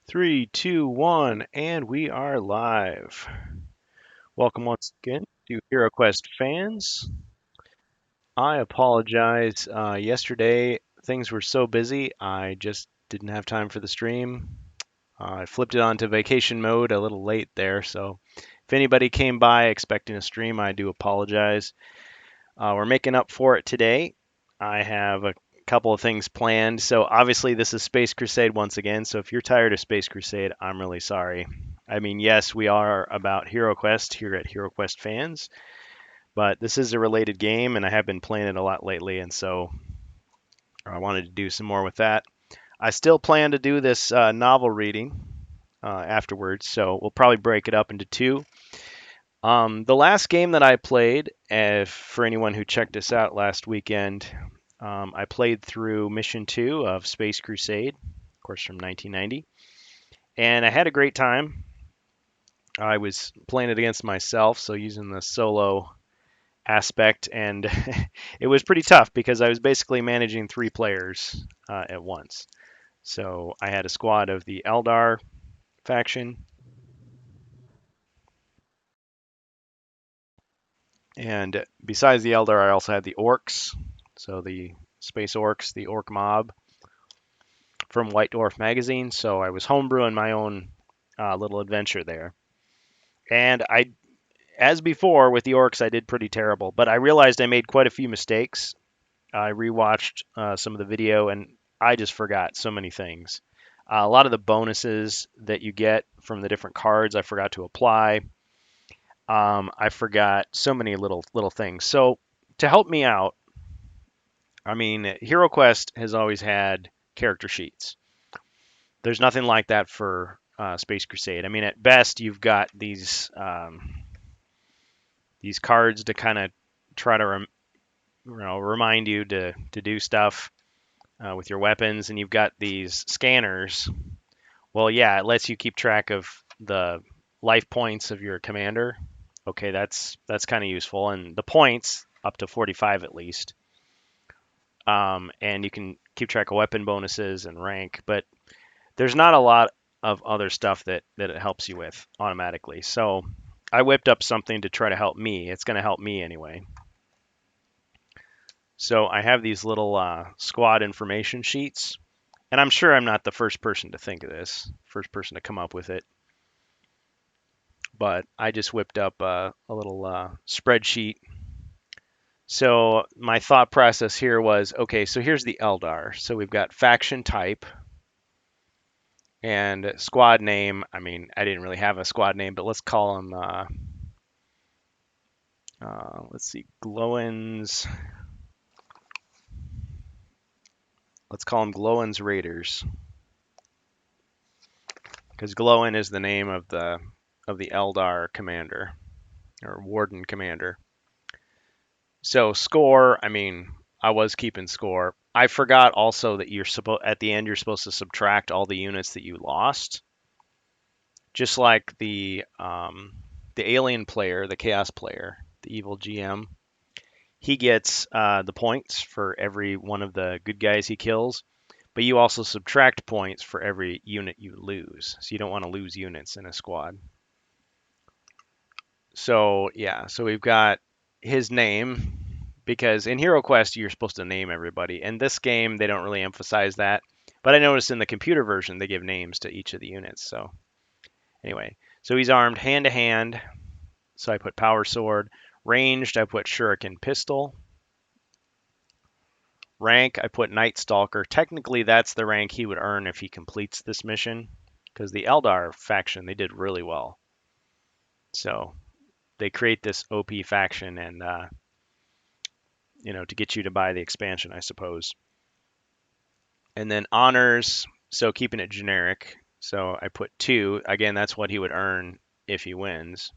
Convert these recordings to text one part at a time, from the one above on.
Three, two, one, and we are live. Welcome once again to HeroQuest fans. I apologize. Yesterday, things were so busy, I just didn't have time for the stream. I flipped it onto vacation mode a little late there, so if anybody came by expecting a stream, I do apologize. We're making up for it today. I have a couple of things planned. So obviously this is Space Crusade once again. So if you're tired of Space Crusade, I'm really sorry. I mean, yes, we are about HeroQuest here at HeroQuest fans, but this is a related game, and I have been playing it a lot lately, and so I wanted to do some more with that. I still plan to do this novel reading afterwards, so we'll probably break it up into two. The last game that I played, for anyone who checked us out last weekend, I played through Mission 2 of Space Crusade, of course, from 1990, and I had a great time. I was playing it against myself, so using the solo aspect, and it was pretty tough because I was basically managing three players at once. So I had a squad of the Eldar faction, and besides the Eldar, I also had the Orcs, so the Space Orcs, the Orc mob from White Dwarf magazine. So I was homebrewing my own little adventure there. And as before with the orcs, I did pretty terrible, but I realized I made quite a few mistakes. I rewatched some of the video and I just forgot so many things. A lot of the bonuses that you get from the different cards, I forgot to apply. I forgot so many little things. So to help me out, I mean, HeroQuest has always had character sheets. There's nothing like that for Space Crusade. I mean, at best, you've got these cards to kind of try to remind you to do stuff with your weapons, and you've got these scanners. Well, yeah, it lets you keep track of the life points of your commander. Okay, that's kind of useful, and the points up to 45 at least. And you can keep track of weapon bonuses and rank, but there's not a lot of other stuff that it helps you with automatically. So I whipped up something to try to help me. It's going to help me anyway. So I have these little squad information sheets, and I'm sure I'm not the first person to think of this, first person to come up with it. But I just whipped up a little spreadsheet. So my thought process here was, okay, so here's the Eldar. So we've got faction type and squad name. I mean, I didn't really have a squad name, but let's call them, let's see, Glowins. Let's call them Glowins Raiders, because Glowin is the name of the Eldar commander or Warden commander. So score, I mean, I was keeping score. I forgot also that you're supposed at the end you're supposed to subtract all the units that you lost, just like the alien player, the chaos player, the evil GM. He gets the points for every one of the good guys he kills, but you also subtract points for every unit you lose. So you don't want to lose units in a squad. So yeah, so we've got his name because in HeroQuest you're supposed to name everybody. In this game they don't really emphasize that, but I noticed in the computer version they give names to each of the units. So anyway, so he's armed hand to hand. So I put power sword. Ranged, I put shuriken pistol. Rank, I put Night Stalker. Technically, that's the rank he would earn if he completes this mission, because the Eldar faction they did really well. So they create this OP faction, and to get you to buy the expansion, I suppose. And then honors, so keeping it generic. So I put 2. Again, that's what he would earn if he wins.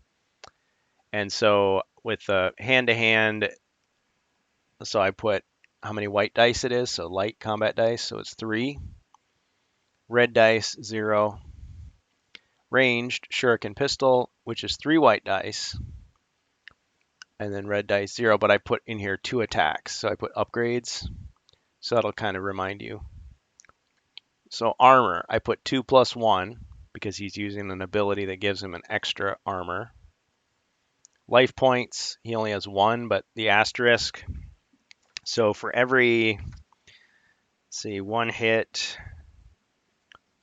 And so with the hand to hand, so I put how many white dice it is. So light combat dice, so it's 3. Red dice, 0. Ranged shuriken pistol, which is 3 white dice. And then red dice, 0. But I put in here 2 attacks. So I put upgrades. So that'll kind of remind you. So armor, I put 2+1 because he's using an ability that gives him an extra armor. Life points, he only has 1, but the asterisk. So for every, see, 1 hit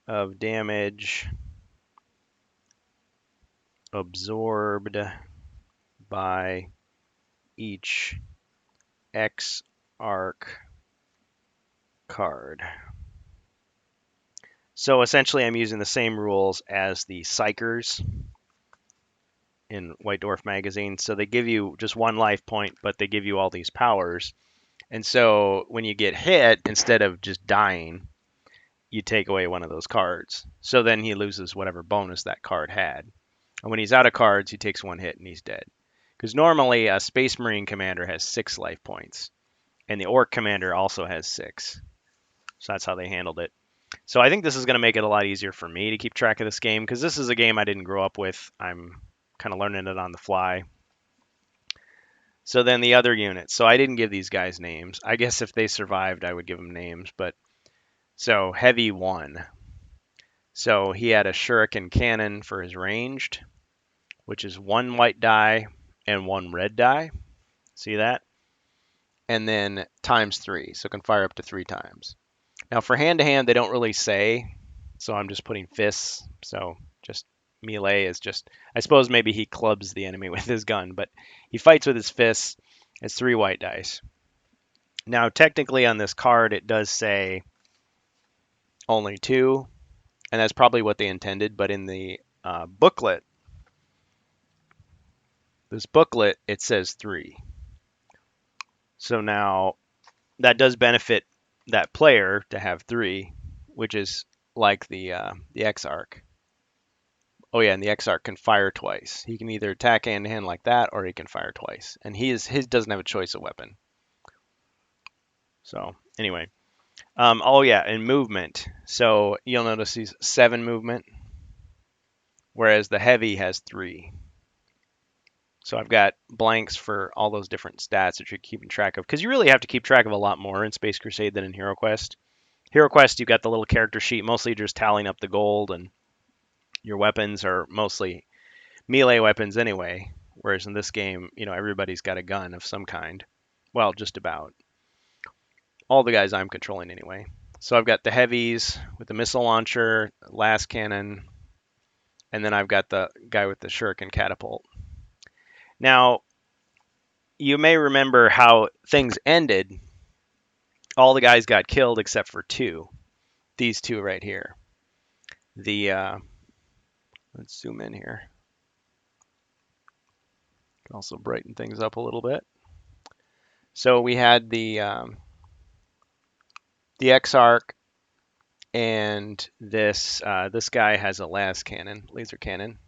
of damage absorbed by each X arc card. So essentially I'm using the same rules as the Psychers in White Dwarf magazine. So they give you just 1 life point, but they give you all these powers. And so when you get hit, instead of just dying, you take away one of those cards. So then he loses whatever bonus that card had. And when he's out of cards, he takes 1 hit and he's dead. Because normally a Space Marine commander has 6 life points, and the Orc commander also has 6. So that's how they handled it. So I think this is going to make it a lot easier for me to keep track of this game, because this is a game I didn't grow up with. I'm kind of learning it on the fly. So then the other units. So I didn't give these guys names. I guess if they survived, I would give them names. But so heavy 1. So he had a shuriken cannon for his ranged, which is 1 white die and 1 red die. See that? And then ×3, so it can fire up to 3 times. Now for hand-to-hand, they don't really say, so I'm just putting fists. So just melee is just, I suppose maybe he clubs the enemy with his gun, but he fights with his fists. It's 3 white dice. Now technically on this card, it does say only 2, and that's probably what they intended, but in the booklet, this booklet, it says 3. So now that does benefit that player to have 3, which is like the Exarch. Oh yeah, and the Exarch can fire twice. He can either attack hand to hand like that, or he can fire twice. And his doesn't have a choice of weapon. So anyway, oh yeah, and movement. So you'll notice he's 7 movement, whereas the heavy has 3. So I've got blanks for all those different stats that you're keeping track of, because you really have to keep track of a lot more in Space Crusade than in Hero Quest. Hero Quest, you've got the little character sheet, mostly just tallying up the gold, and your weapons are mostly melee weapons anyway. Whereas in this game, everybody's got a gun of some kind. Well, just about. All the guys I'm controlling anyway. So I've got the heavies with the missile launcher, las cannon, and then I've got the guy with the shuriken catapult. Now, you may remember how things ended. All the guys got killed except for 2. These 2 right here. Let's zoom in here. Can also brighten things up a little bit. So we had the Exarch, and this guy has a las cannon, laser cannon.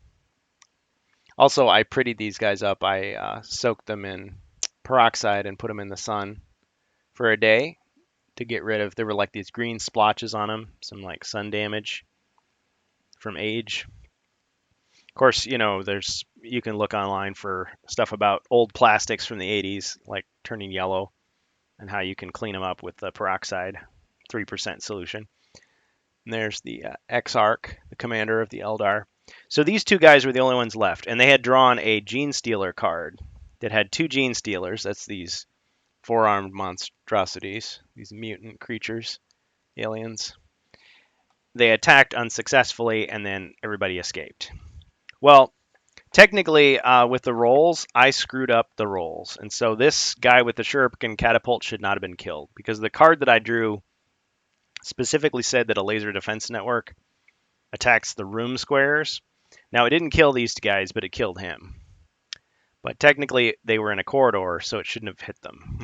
Also, I prettied these guys up. I soaked them in peroxide and put them in the sun for a day to get rid of. There were like these green splotches on them, some like sun damage from age. Of course, you can look online for stuff about old plastics from the 80s, like turning yellow, and how you can clean them up with the peroxide 3% solution. And there's the Exarch, the commander of the Eldar. So these 2 guys were the only ones left, and they had drawn a Gene Stealer card that had 2 Gene Stealers. That's these 4-armed monstrosities, these mutant creatures, aliens. They attacked unsuccessfully, and then everybody escaped. Well, technically, with the rolls, I screwed up the rolls. And so this guy with the shuriken catapult should not have been killed, because the card that I drew specifically said that a laser defense network attacks the room squares. Now, it didn't kill these guys, but it killed him. But technically, they were in a corridor, so it shouldn't have hit them.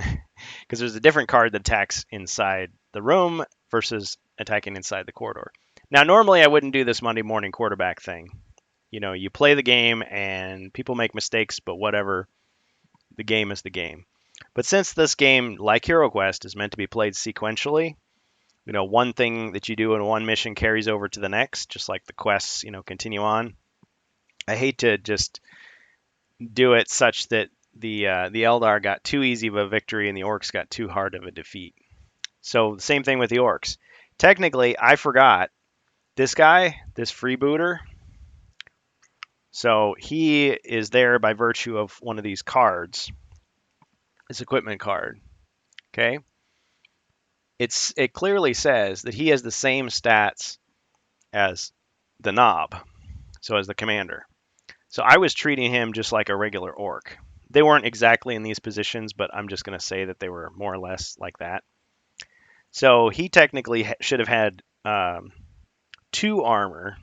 Because there's a different card that attacks inside the room versus attacking inside the corridor. Now, normally I wouldn't do this Monday morning quarterback thing. You play the game and people make mistakes, but whatever, the game is the game. But since this game, like Hero Quest, is meant to be played sequentially, one thing that you do in one mission carries over to the next, just like the quests, continue on. I hate to just do it such that the Eldar got too easy of a victory and the Orcs got too hard of a defeat. So the same thing with the Orcs. technically, I forgot this guy, this freebooter. So he is there by virtue of one of these cards, this equipment card. Okay, it clearly says that he has the same stats as the knob, so as the commander. So I was treating him just like a regular orc. They weren't exactly in these positions, but I'm just going to say that they were more or less like that. So he technically should have had 2 armor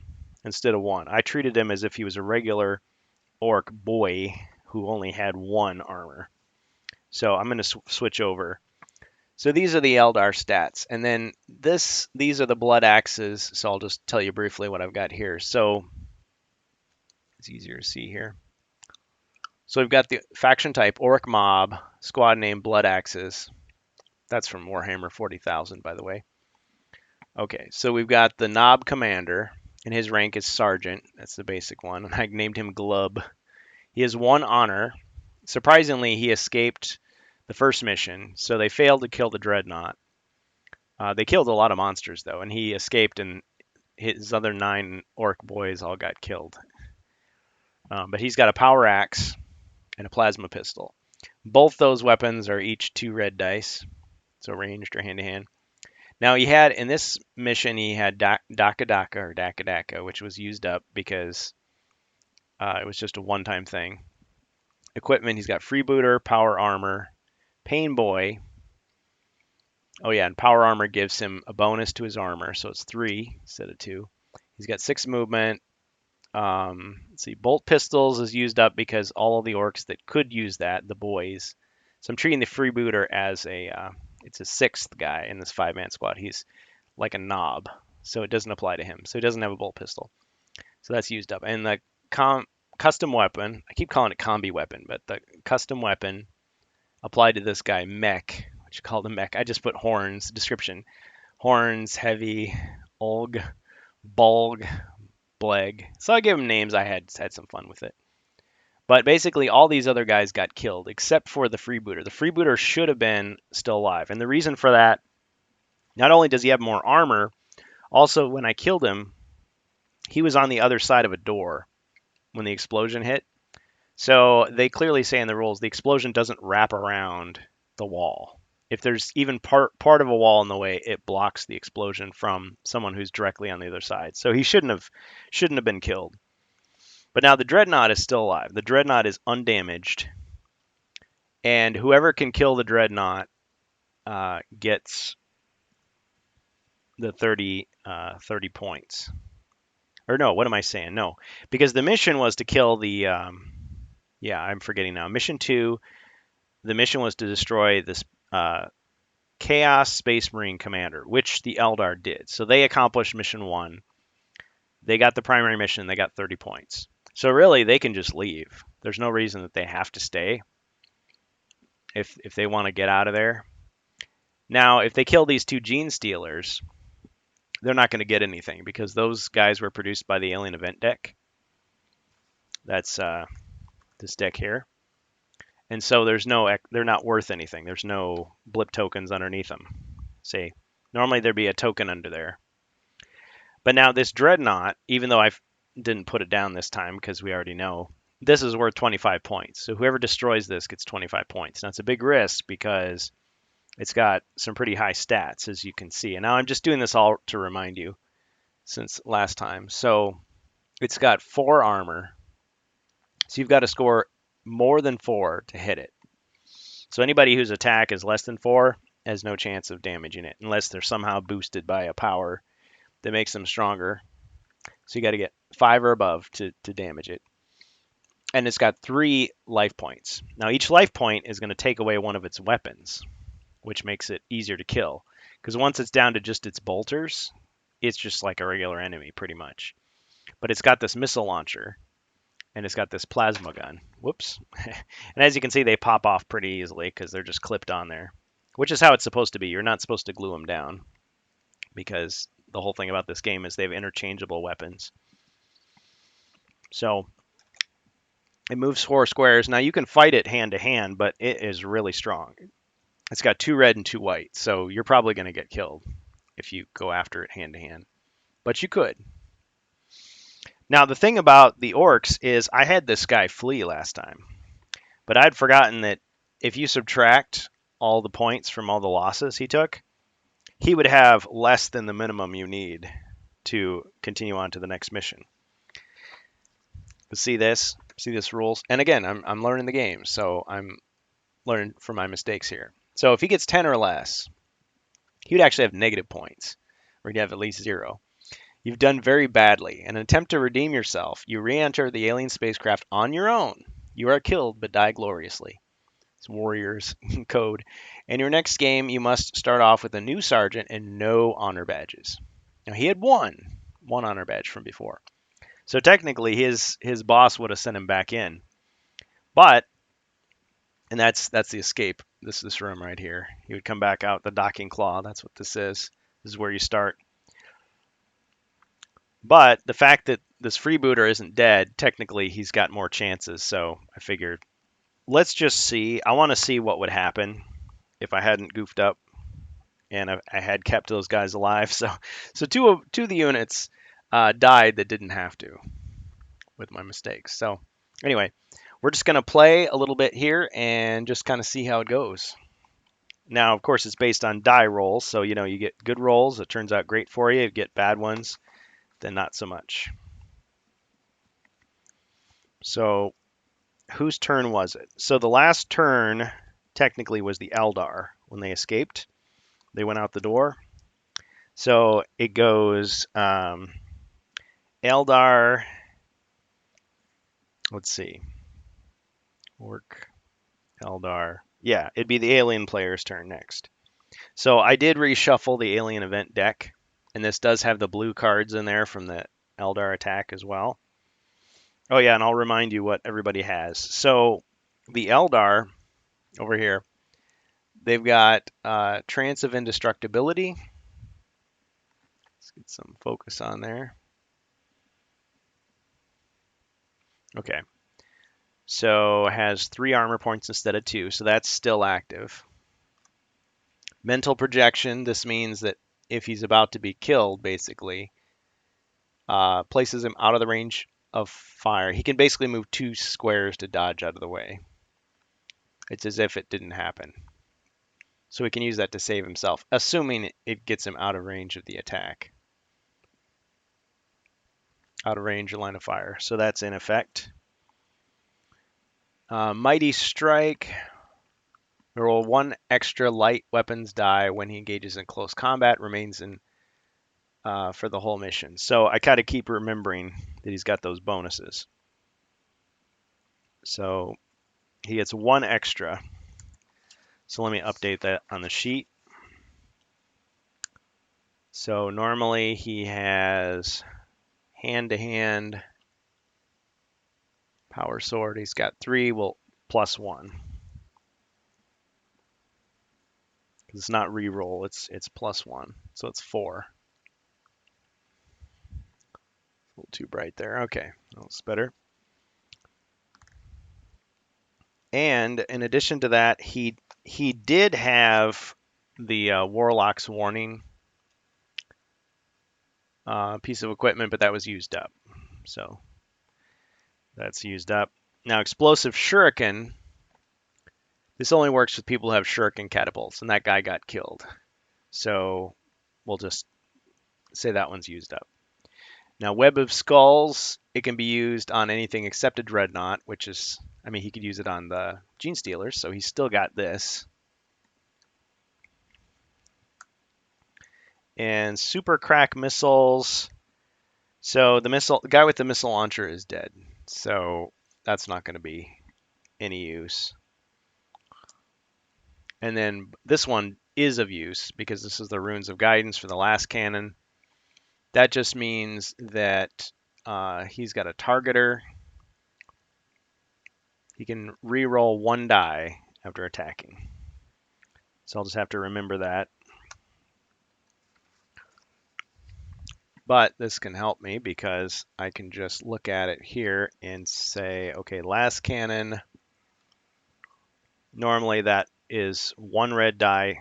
instead of 1. I treated him as if he was a regular orc boy who only had 1 armor. So I'm going to switch over. So these are the Eldar stats, and then these are the blood axes. So I'll just tell you briefly what I've got here. So it's easier to see here. So we've got the faction type Orc Mob, squad name Blood Axes. That's from Warhammer 40,000, by the way. Okay, so we've got the Knob Commander, and his rank is Sergeant. That's the basic one. And I named him Glub. He has 1 honor. Surprisingly, he escaped the first mission, so they failed to kill the Dreadnought. They killed a lot of monsters, though, and he escaped, and his other 9 orc boys all got killed. But he's got a power axe and a plasma pistol. Both those weapons are each 2 red dice, so ranged or hand-to-hand. Now, he had, in this mission, he had Daka Daka, or Daka Daka, which was used up because it was just a one-time thing. Equipment, he's got Freebooter, Power Armor, Pain Boy. Oh yeah, and Power Armor gives him a bonus to his armor, so it's 3 instead of 2. He's got 6 movement. Let's see, Bolt Pistols is used up because all of the orcs that could use that, the boys. So I'm treating the Freebooter as it's a 6th guy in this 5-man squad. He's like a knob, so it doesn't apply to him. So he doesn't have a bolt pistol. So that's used up. And the custom weapon, I keep calling it combi weapon, but the custom weapon applied to this guy, Mech, which you call the Mech. I just put horns, description. Horns, heavy, Olg, Bulg, Bleg. So I gave him names. I had some fun with it. But basically, all these other guys got killed except for the freebooter. The freebooter should have been still alive. And the reason for that, not only does he have more armor, also when I killed him, he was on the other side of a door when the explosion hit. So they clearly say in the rules the explosion doesn't wrap around the wall. If there's even part of a wall in the way, it blocks the explosion from someone who's directly on the other side. So he shouldn't have been killed. But now the Dreadnought is still alive. The Dreadnought is undamaged. And whoever can kill the Dreadnought gets the 30 points. Or no, what am I saying? No, because the mission was to kill the... I'm forgetting now. Mission 2, the mission was to destroy this Chaos Space Marine Commander, which the Eldar did. So they accomplished mission 1. They got the primary mission. They got 30 points. So really, they can just leave. There's no reason that they have to stay if they want to get out of there. Now, if they kill these 2 Gene Stealers, they're not going to get anything because those guys were produced by the Alien Event deck. That's this deck here. And so they're not worth anything. There's no blip tokens underneath them. See, normally there'd be a token under there. But now this Dreadnought, even though I didn't put it down this time because we already know, this is worth 25 points. So whoever destroys this gets 25 points. Now it's a big risk because it's got some pretty high stats, as you can see. And now I'm just doing this all to remind you since last time. So it's got 4 armor. So you've got to score more than 4 to hit it. So anybody whose attack is less than 4 has no chance of damaging it unless they're somehow boosted by a power that makes them stronger. So you got to get 5 or above to damage it. And it's got 3 life points. Now each life point is going to take away one of its weapons, which makes it easier to kill. Because once it's down to just its bolters, it's just like a regular enemy pretty much. But it's got this missile launcher. And it's got this plasma gun. Whoops. And as you can see, they pop off pretty easily because they're just clipped on there, which is how it's supposed to be. You're not supposed to glue them down because the whole thing about this game is they have interchangeable weapons. So it moves 4 squares. Now you can fight it hand to hand, but it is really strong. It's got 2 red and 2 white, so you're probably going to get killed. if you go after it hand to hand. But you could. Now, the thing about the orcs is I had this guy flee last time, but I'd forgotten that if you subtract all the points from all the losses he took, he would have less than the minimum you need to continue on to the next mission. But see this? See this rules? And again, I'm learning the game, so I'm learning from my mistakes here. So if he gets 10 or less, he would actually have negative points, or he'd have at least 0. You've done very badly. In an attempt to redeem yourself, you re-enter the alien spacecraft on your own. You are killed, but die gloriously. It's Warriors code. In your next game, you must start off with a new sergeant and no honor badges. Now he had one honor badge from before, so technically his boss would have sent him back in. But and that's the escape. This room right here. He would come back out the docking claw. That's what this is. This is where you start. But the fact that this freebooter isn't dead, technically he's got more chances. So I figured, let's just see. I want to see what would happen if I hadn't goofed up and I had kept those guys alive. So two of the units died that didn't have to with my mistakes. So anyway, we're just going to play a little bit here and just kind of see how it goes. Now, of course, it's based on die rolls. So, you get good rolls. It turns out great for you. You get bad ones, then not so much. So whose turn was it? So the last turn technically was the Eldar when they escaped. They went out the door. So it goes Eldar. Let's see. Orc, Eldar. Yeah, it'd be the alien player's turn next. So I did reshuffle the alien event deck, and this does have the blue cards in there from the Eldar attack as well. Oh yeah, and I'll remind you what everybody has. So the Eldar over here, they've got Trance of Indestructibility. Let's get some focus on there. Okay. So has 3 armor points instead of 2, so that's still active. Mental projection, this means that if he's about to be killed, basically, places him out of the range of fire. He can basically move 2 squares to dodge out of the way. It's as if it didn't happen. So he can use that to save himself, assuming it gets him out of range of the attack. Out of range of line of fire. So that's in effect. Mighty Strike. Roll 1 extra light weapons die when he engages in close combat. Remains in for the whole mission. So I kind of keep remembering that he's got those bonuses. So he gets 1 extra. So let me update that on the sheet. So normally he has hand-to-hand power sword. He's got 3, well, plus 1. It's not reroll, it's plus 1. So it's 4. A little too bright there. Okay, that's better. And in addition to that, he did have the Warlock's Warning piece of equipment, but that was used up. So that's used up. Now, Explosive Shuriken. This only works with people who have shuriken catapults, and that guy got killed. So we'll just say that one's used up. Now, Web of Skulls, it can be used on anything except a Dreadnought, which is, I mean, he could use it on the Gene Stealers, so he's still got this. And Super Crack Missiles. So the guy with the missile launcher is dead. So that's not going to be any use. And then this one is of use because this is the Runes of Guidance for the lascannon. That just means that he's got a targeter. He can re-roll 1 die after attacking. So I'll just have to remember that. But this can help me because I can just look at it here and say, okay, lascannon. Normally that is 1 red die,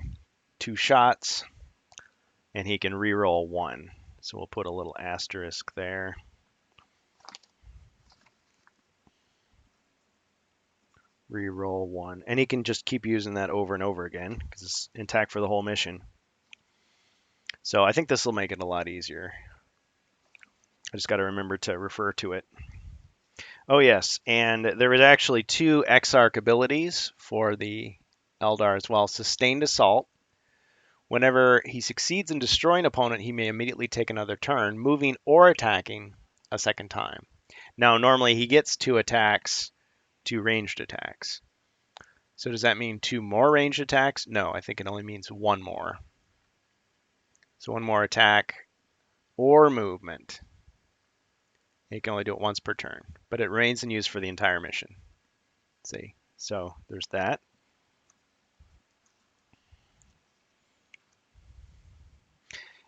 2 shots. and he can reroll 1. So we'll put a little asterisk there. Reroll 1. And he can just keep using that over and over again because it's intact for the whole mission. So I think this will make it a lot easier. I just got to remember to refer to it. Oh yes, and there was actually 2 Exarch abilities for the Eldar as well. Sustained Assault. Whenever he succeeds in destroying an opponent, he may immediately take another turn, moving or attacking a second time. Now, normally he gets 2 attacks, 2 ranged attacks. So does that mean 2 more ranged attacks? No, I think it only means 1 more. So 1 more attack or movement. You can only do it once per turn, but it remains in use for the entire mission. Let's see, so there's that.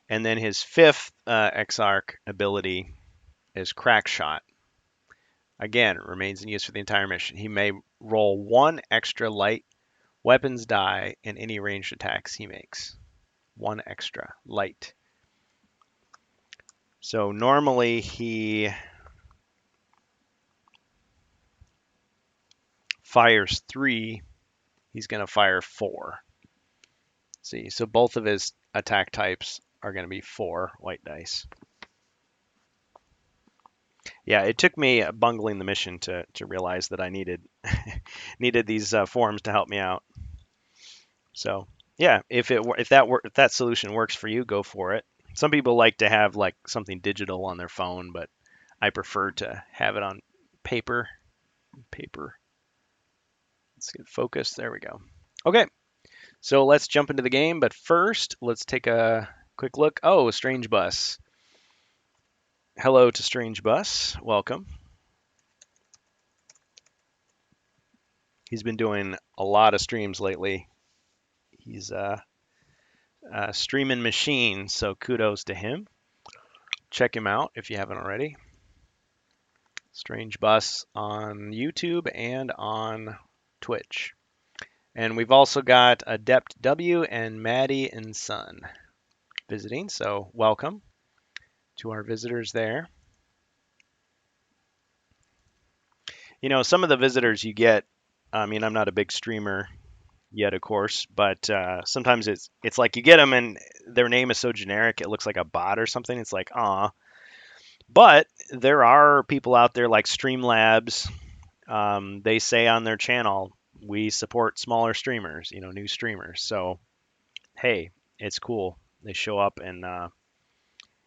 And then his 5th Exarch ability is Crack Shot. Again, it remains in use for the entire mission. He may roll 1 extra light weapons die in any ranged attacks he makes. 1 extra light. So normally he fires 3. He's going to fire 4. See, so both of his attack types are going to be 4 white dice. Yeah, it took me bungling the mission to realize that I needed needed these forms to help me out. So yeah, if that solution works for you, go for it. Some people like to have like something digital on their phone, but I prefer to have it on paper. Paper. Let's get focused. There we go. Okay, so let's jump into the game. But first, let's take a quick look. Oh, Strange Bus. Hello to Strange Bus. Welcome. He's been doing a lot of streams lately. He's a streaming machine, so kudos to him. Check him out if you haven't already. Strange Bus on YouTube and on Twitch. And we've also got Adept W and Maddie and Son visiting, so welcome to our visitors there. You know, some of the visitors you get, I mean, I'm not a big streamer yet, of course, but sometimes it's like you get them and their name is so generic, it looks like a bot or something. It's like, ah. But there are people out there like Streamlabs. They say on their channel, we support smaller streamers, you know, new streamers. So, hey, it's cool. They show up and,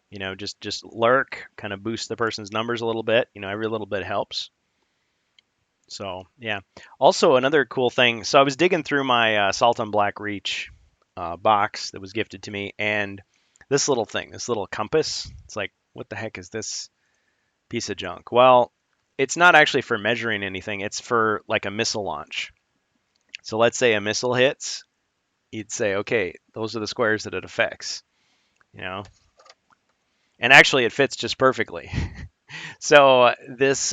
you know, just lurk, kind of boost the person's numbers a little bit. You know, every little bit helps. So, yeah. Also, another cool thing. So I was digging through my Salt on Black Reach box that was gifted to me, and this little thing, this little compass, it's like, what the heck is this piece of junk? Well, it's not actually for measuring anything. It's for like a missile launch. So let's say a missile hits, you'd say, okay, those are the squares that it affects, you know. And actually, it fits just perfectly. So this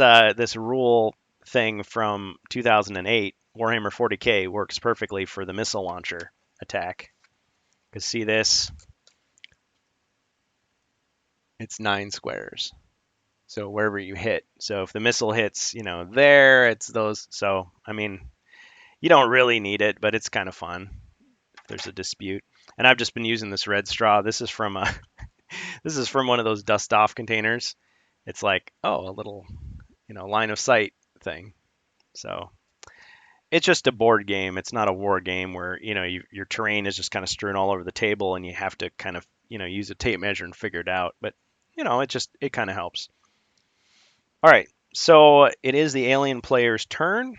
rule thing from 2008, Warhammer 40K, works perfectly for the missile launcher attack. Because see this, it's 9 squares. So wherever you hit. So if the missile hits, you know, there, it's those. So, I mean, you don't really need it, but it's kind of fun if there's a dispute. And I've just been using this red straw. This is from this is from one of those dust off containers. It's like, oh, a little, you know, line of sight thing. So it's just a board game. It's not a war game where, you know, your terrain is just kind of strewn all over the table and you have to kind of, you know, use a tape measure and figure it out. But, you know, it kind of helps. All right, so it is the alien player's turn.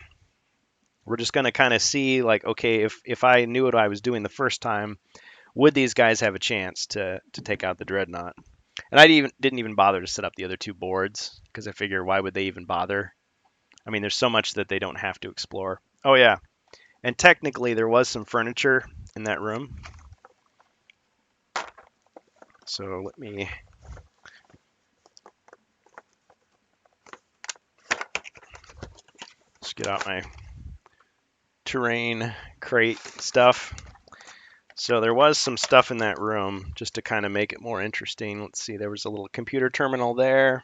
We're just going to kind of see, like, okay, if I knew what I was doing the first time, would these guys have a chance to take out the Dreadnought? And I didn't even bother to set up the other 2 boards because I figure why would they even bother? I mean, there's so much that they don't have to explore. Oh yeah, and technically there was some furniture in that room. So let me just get out my terrain crate stuff. So there was some stuff in that room just to kind of make it more interesting. Let's see, there was a little computer terminal there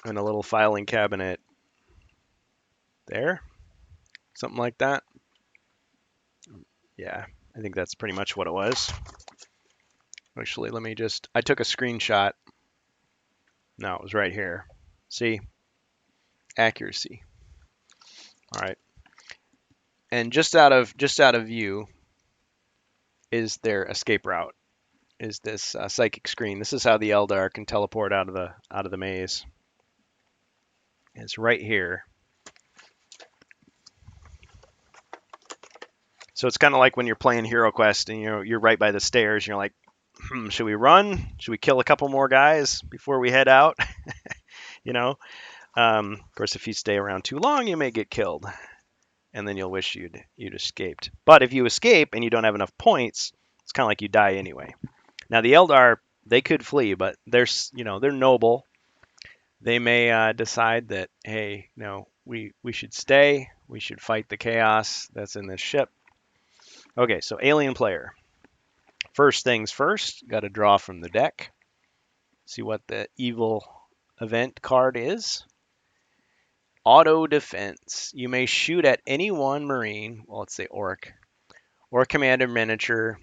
and a little filing cabinet there, something like that. Yeah, I think that's pretty much what it was. Actually, I took a screenshot. No, it was right here. See, accuracy. All right. And just out of view is their escape route. Is this psychic screen? This is how the Eldar can teleport out of the maze. It's right here. So it's kind of like when you're playing Hero Quest and you're right by the stairs. And you're like, should we run? Should we kill a couple more guys before we head out? you know. Of course, if you stay around too long, you may get killed, and then you'll wish you'd escaped. But if you escape and you don't have enough points, it's kind of like you die anyway. Now the Eldar, they could flee, but they're noble. They may decide that, hey, no, we should stay. We should fight the chaos that's in this ship. Okay, so alien player. First things first, got to draw from the deck. See what the evil event card is. Auto defense. You may shoot at any one Marine, well, let's say Orc, or Commander miniature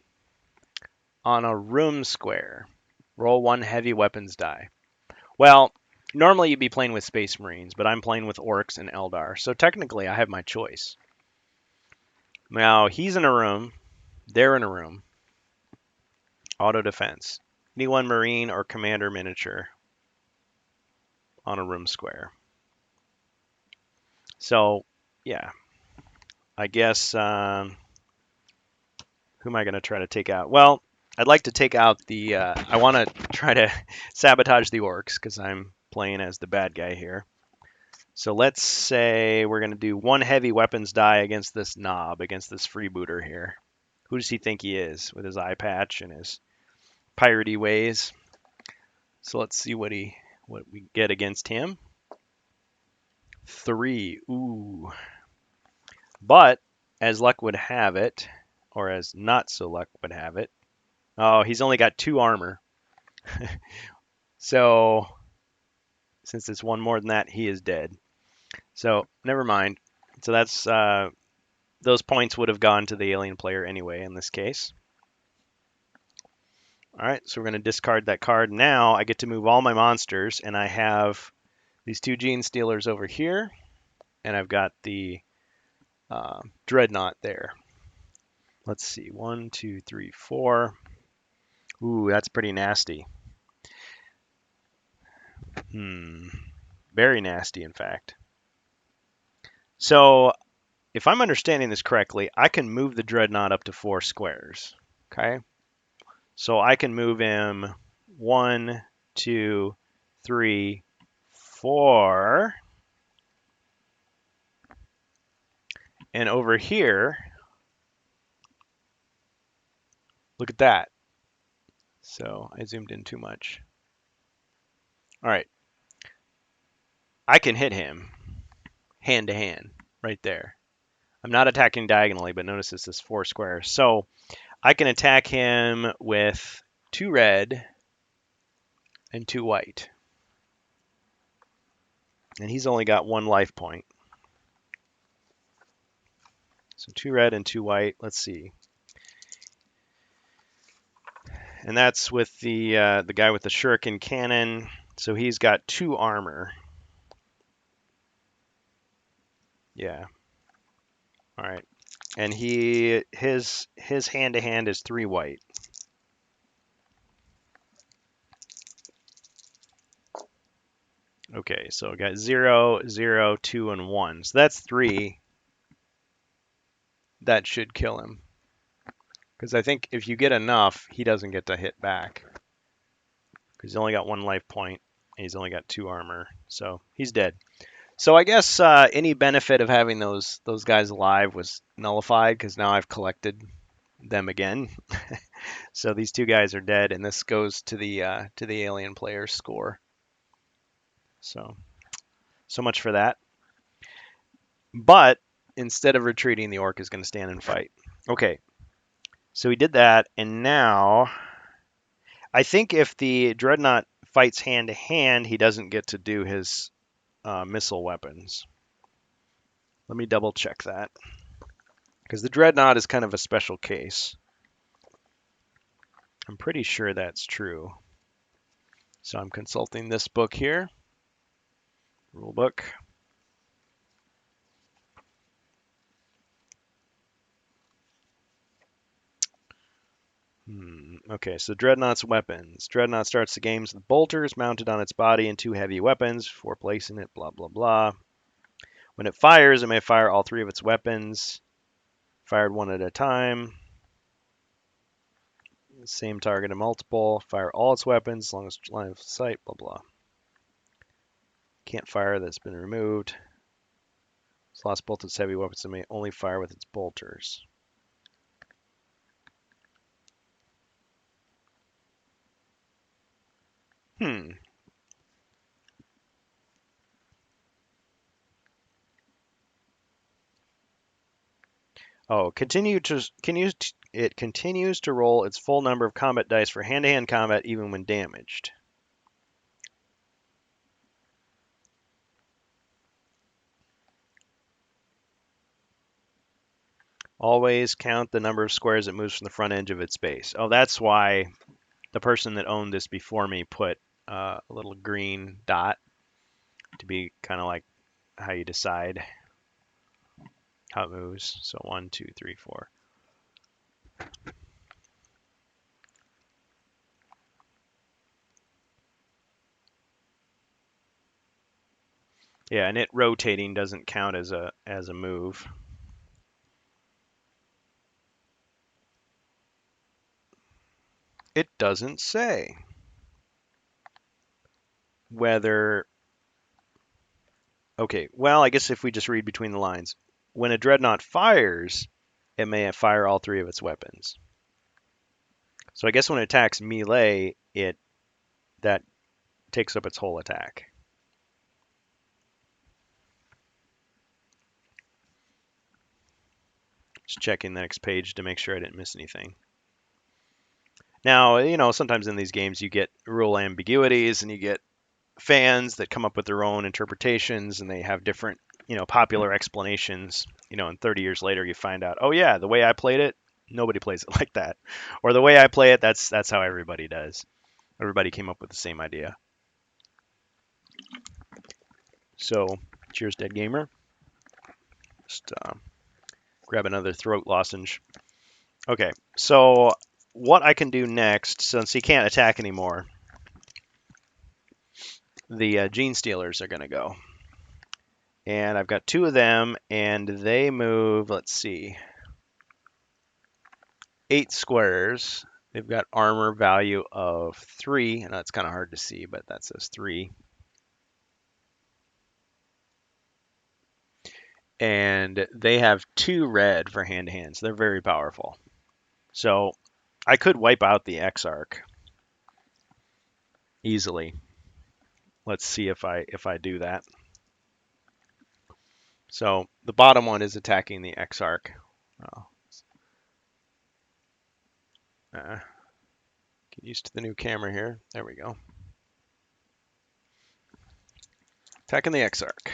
on a room square. Roll one heavy weapons die. Well, normally you'd be playing with Space Marines, but I'm playing with Orcs and Eldar, so technically I have my choice. Now, he's in a room, they're in a room. Auto defense. Any one Marine or Commander miniature on a room square. So, yeah. I guess, who am I going to try to take out? Well, I'd like to take out I want to try to sabotage the Orcs because I'm playing as the bad guy here. So let's say we're going to do one heavy weapons die against this knob, against this freebooter here. Who does he think he is with his eye patch and his piratey ways? So let's see what we get against him. 3. Ooh. But as luck would have it, or as not so luck would have it, oh, he's only got 2 armor. So since it's one more than that, he is dead. So never mind. So that's those points would have gone to the alien player anyway in this case. All right, so we're going to discard that card. Now I get to move all my monsters, and I have these 2 Genestealers over here, and I've got the Dreadnought there. Let's see, 1, 2, 3, 4. Ooh, that's pretty nasty. Very nasty, in fact. So if I'm understanding this correctly, I can move the Dreadnought up to 4 squares. Okay. So I can move him 1, 2, 3, 4. And over here, look at that. So I zoomed in too much. All right. I can hit him hand to hand right there. I'm not attacking diagonally, but notice this is 4 squares. So I can attack him with 2 red and 2 white. And he's only got 1 life point. So 2 red and 2 white. Let's see. And that's with the guy with the shuriken cannon. So he's got 2 armor. Yeah. All right. And his hand to hand is 3 white. Okay, so I got 0, 0, 2, and 1. So that's 3. That should kill him. Because I think if you get enough, he doesn't get to hit back. Because he's only got 1 life point, and he's only got 2 armor. So he's dead. So I guess any benefit of having those guys alive was nullified, because now I've collected them again. So these 2 guys are dead, and this goes to the alien player's score. So much for that. But instead of retreating, the orc is going to stand and fight. Okay. So he did that, and now I think if the Dreadnought fights hand to hand, he doesn't get to do his missile weapons. Let me double check that because the Dreadnought is kind of a special case. I'm pretty sure that's true. So I'm consulting this book here, rule book. Okay, so Dreadnought's weapons. Dreadnought starts the games with bolters mounted on its body and 2 heavy weapons for placing it, blah, blah, blah. When it fires, it may fire all 3 of its weapons, fired one at a time. Same target and multiple. Fire all its weapons as long as line of sight, blah, blah. Can't fire, that's been removed. It's lost both its heavy weapons and may only fire with its bolters. Hmm. Oh, it continues to roll its full number of combat dice for hand-to-hand combat even when damaged. Always count the number of squares it moves from the front edge of its base. Oh, that's why the person that owned this before me put a little green dot to be kind of like how you decide how it moves. So 1, 2, 3, 4. Yeah, and it rotating doesn't count as a move. It doesn't say whether. Okay, well, I guess if we just read between the lines, when a Dreadnought fires, it may fire all 3 of its weapons. So I guess when it attacks melee, that takes up its whole attack. Just checking the next page to make sure I didn't miss anything. Now, sometimes in these games you get rule ambiguities and you get fans that come up with their own interpretations and they have different, popular explanations. And 30 years later you find out, oh yeah, the way I played it, nobody plays it like that. Or the way I play it, that's how everybody does. Everybody came up with the same idea. So, cheers, dead gamer. Just grab another throat lozenge. Okay, so what I can do next, since he can't attack anymore, the Gene Stealers are going to go. And I've got 2 of them, and they move, let's see, 8 squares. They've got armor value of 3. I know it's kind of hard to see, but that says 3. And they have 2 red for hand-to-hand, so they're very powerful. So I could wipe out the Exarch easily. Let's see if I do that. So the bottom one is attacking the Exarch. Oh. Get used to the new camera here. There we go. Attacking the Exarch.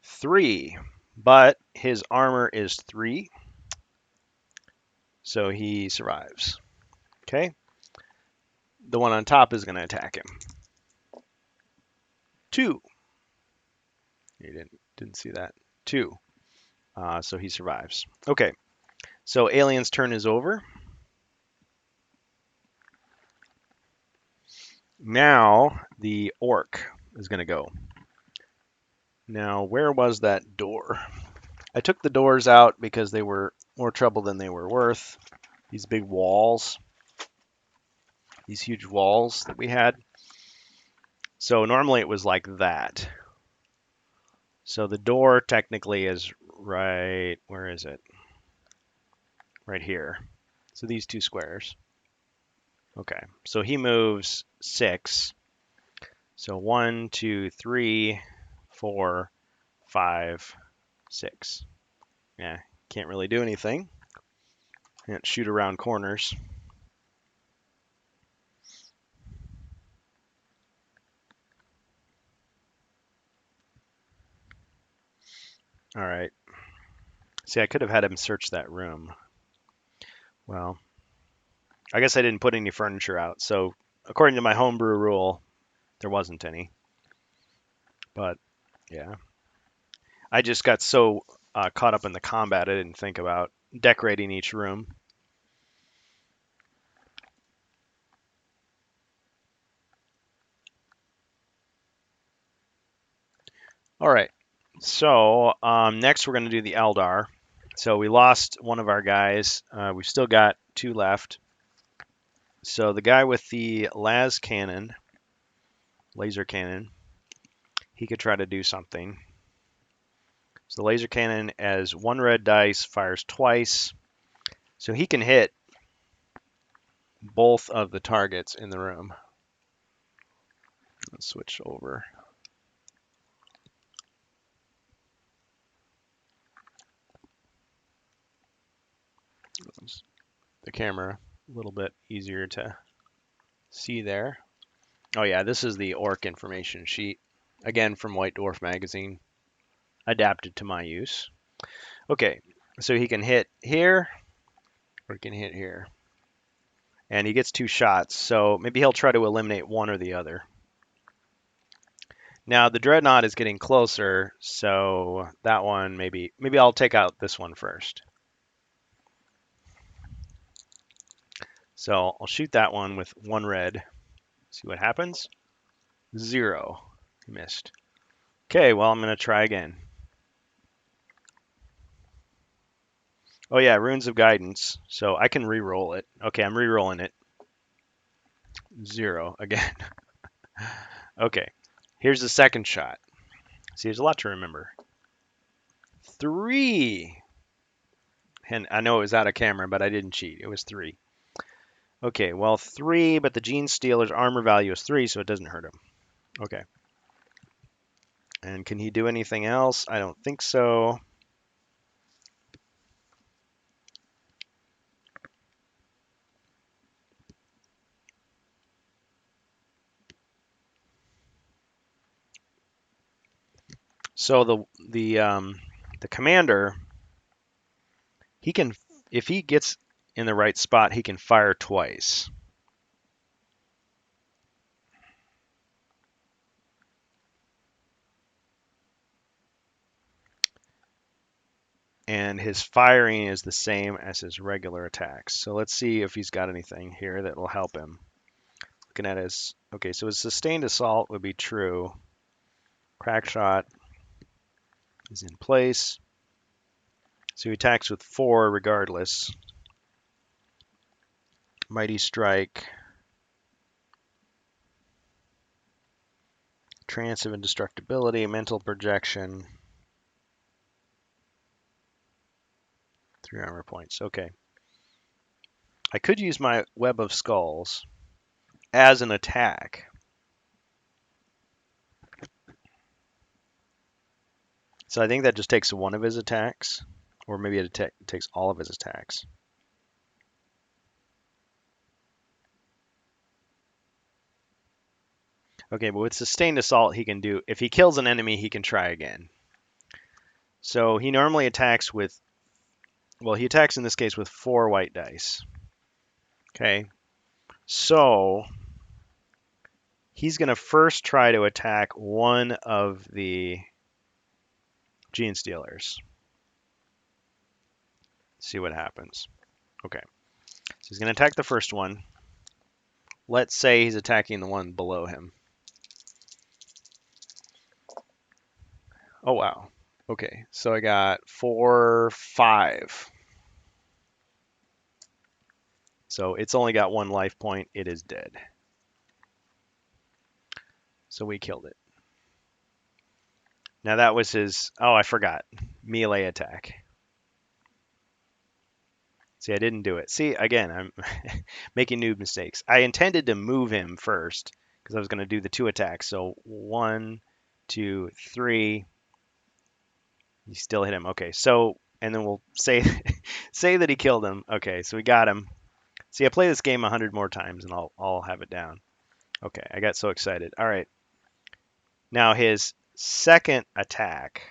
3, but his armor is 3, so he survives. Okay. The one on top is going to attack him. 2. You didn't see that. 2. So he survives. Okay. So Alien's turn is over. Now the Orc is going to go. Now, where was that door? I took the doors out because they were more trouble than they were worth. These big walls. These huge walls that we had. So normally it was like that. So the door technically is right, where is it? Right here. So these 2 squares. Okay, so he moves 6. So 1, 2, 3, 4, 5, 6. Yeah, can't really do anything. Can't shoot around corners. All right. See, I could have had him search that room. Well, I guess I didn't put any furniture out. So, according to my homebrew rule, there wasn't any. But yeah, I just got so caught up in the combat, I didn't think about decorating each room. All right. So next we're going to do the Eldar. So we lost one of our guys. We've still got two left. So the guy with the las cannon, laser cannon, he could try to do something. So the laser cannon, as one red dice, fires twice. So he can hit both of the targets in the room. Let's switch over. The camera a little bit easier to see there. Oh yeah, this is the orc information sheet. Again, from White Dwarf Magazine, adapted to my use. Okay, so he can hit here, or he can hit here. And he gets two shots, so maybe he'll try to eliminate one or the other. Now the Dreadnought is getting closer, so that one maybe I'll take out this one first. So I'll shoot that one with one red. See what happens. 0. Missed. Okay, well I'm gonna try again. Oh yeah, Runes of Guidance. So I can re-roll it. Okay, I'm re-rolling it. 0 again. Okay, here's the second shot. See, there's a lot to remember. 3. And I know it was out of camera, but I didn't cheat. It was 3. Okay, well, 3, but the Genestealer's armor value is 3, so it doesn't hurt him. Okay. And can he do anything else? I don't think so. So the commander, he can, if he gets in the right spot, he can fire twice. And his firing is the same as his regular attacks. So let's see if he's got anything here that will help him. Looking at his, okay, so his sustained assault would be true. Crack shot is in place. So he attacks with 4 regardless. Mighty Strike. Trance of Indestructibility, Mental Projection. 3 armor points. Okay. I could use my Web of Skulls as an attack. So I think that just takes one of his attacks. Or maybe it takes all of his attacks. Okay, but with Sustained Assault, he can do... If he kills an enemy, he can try again. So he normally attacks with... Well, he attacks in this case with 4 white dice. Okay. So he's going to first try to attack one of the Genestealers. See what happens. Okay. So he's going to attack the first one. Let's say he's attacking the one below him. Oh, wow. Okay, so I got 4, 5. So it's only got 1 life point. It is dead. So we killed it. Now that was his... Oh, I forgot. Melee attack. See, I didn't do it. See, again, I'm making noob mistakes. I intended to move him first because I was going to do the 2 attacks. So 1, 2, 3. You still hit him. Okay, so and then we'll say say that he killed him. Okay, so we got him. See, I play this game 100 more times and I'll have it down. Okay, I got so excited. All right. Now his second attack.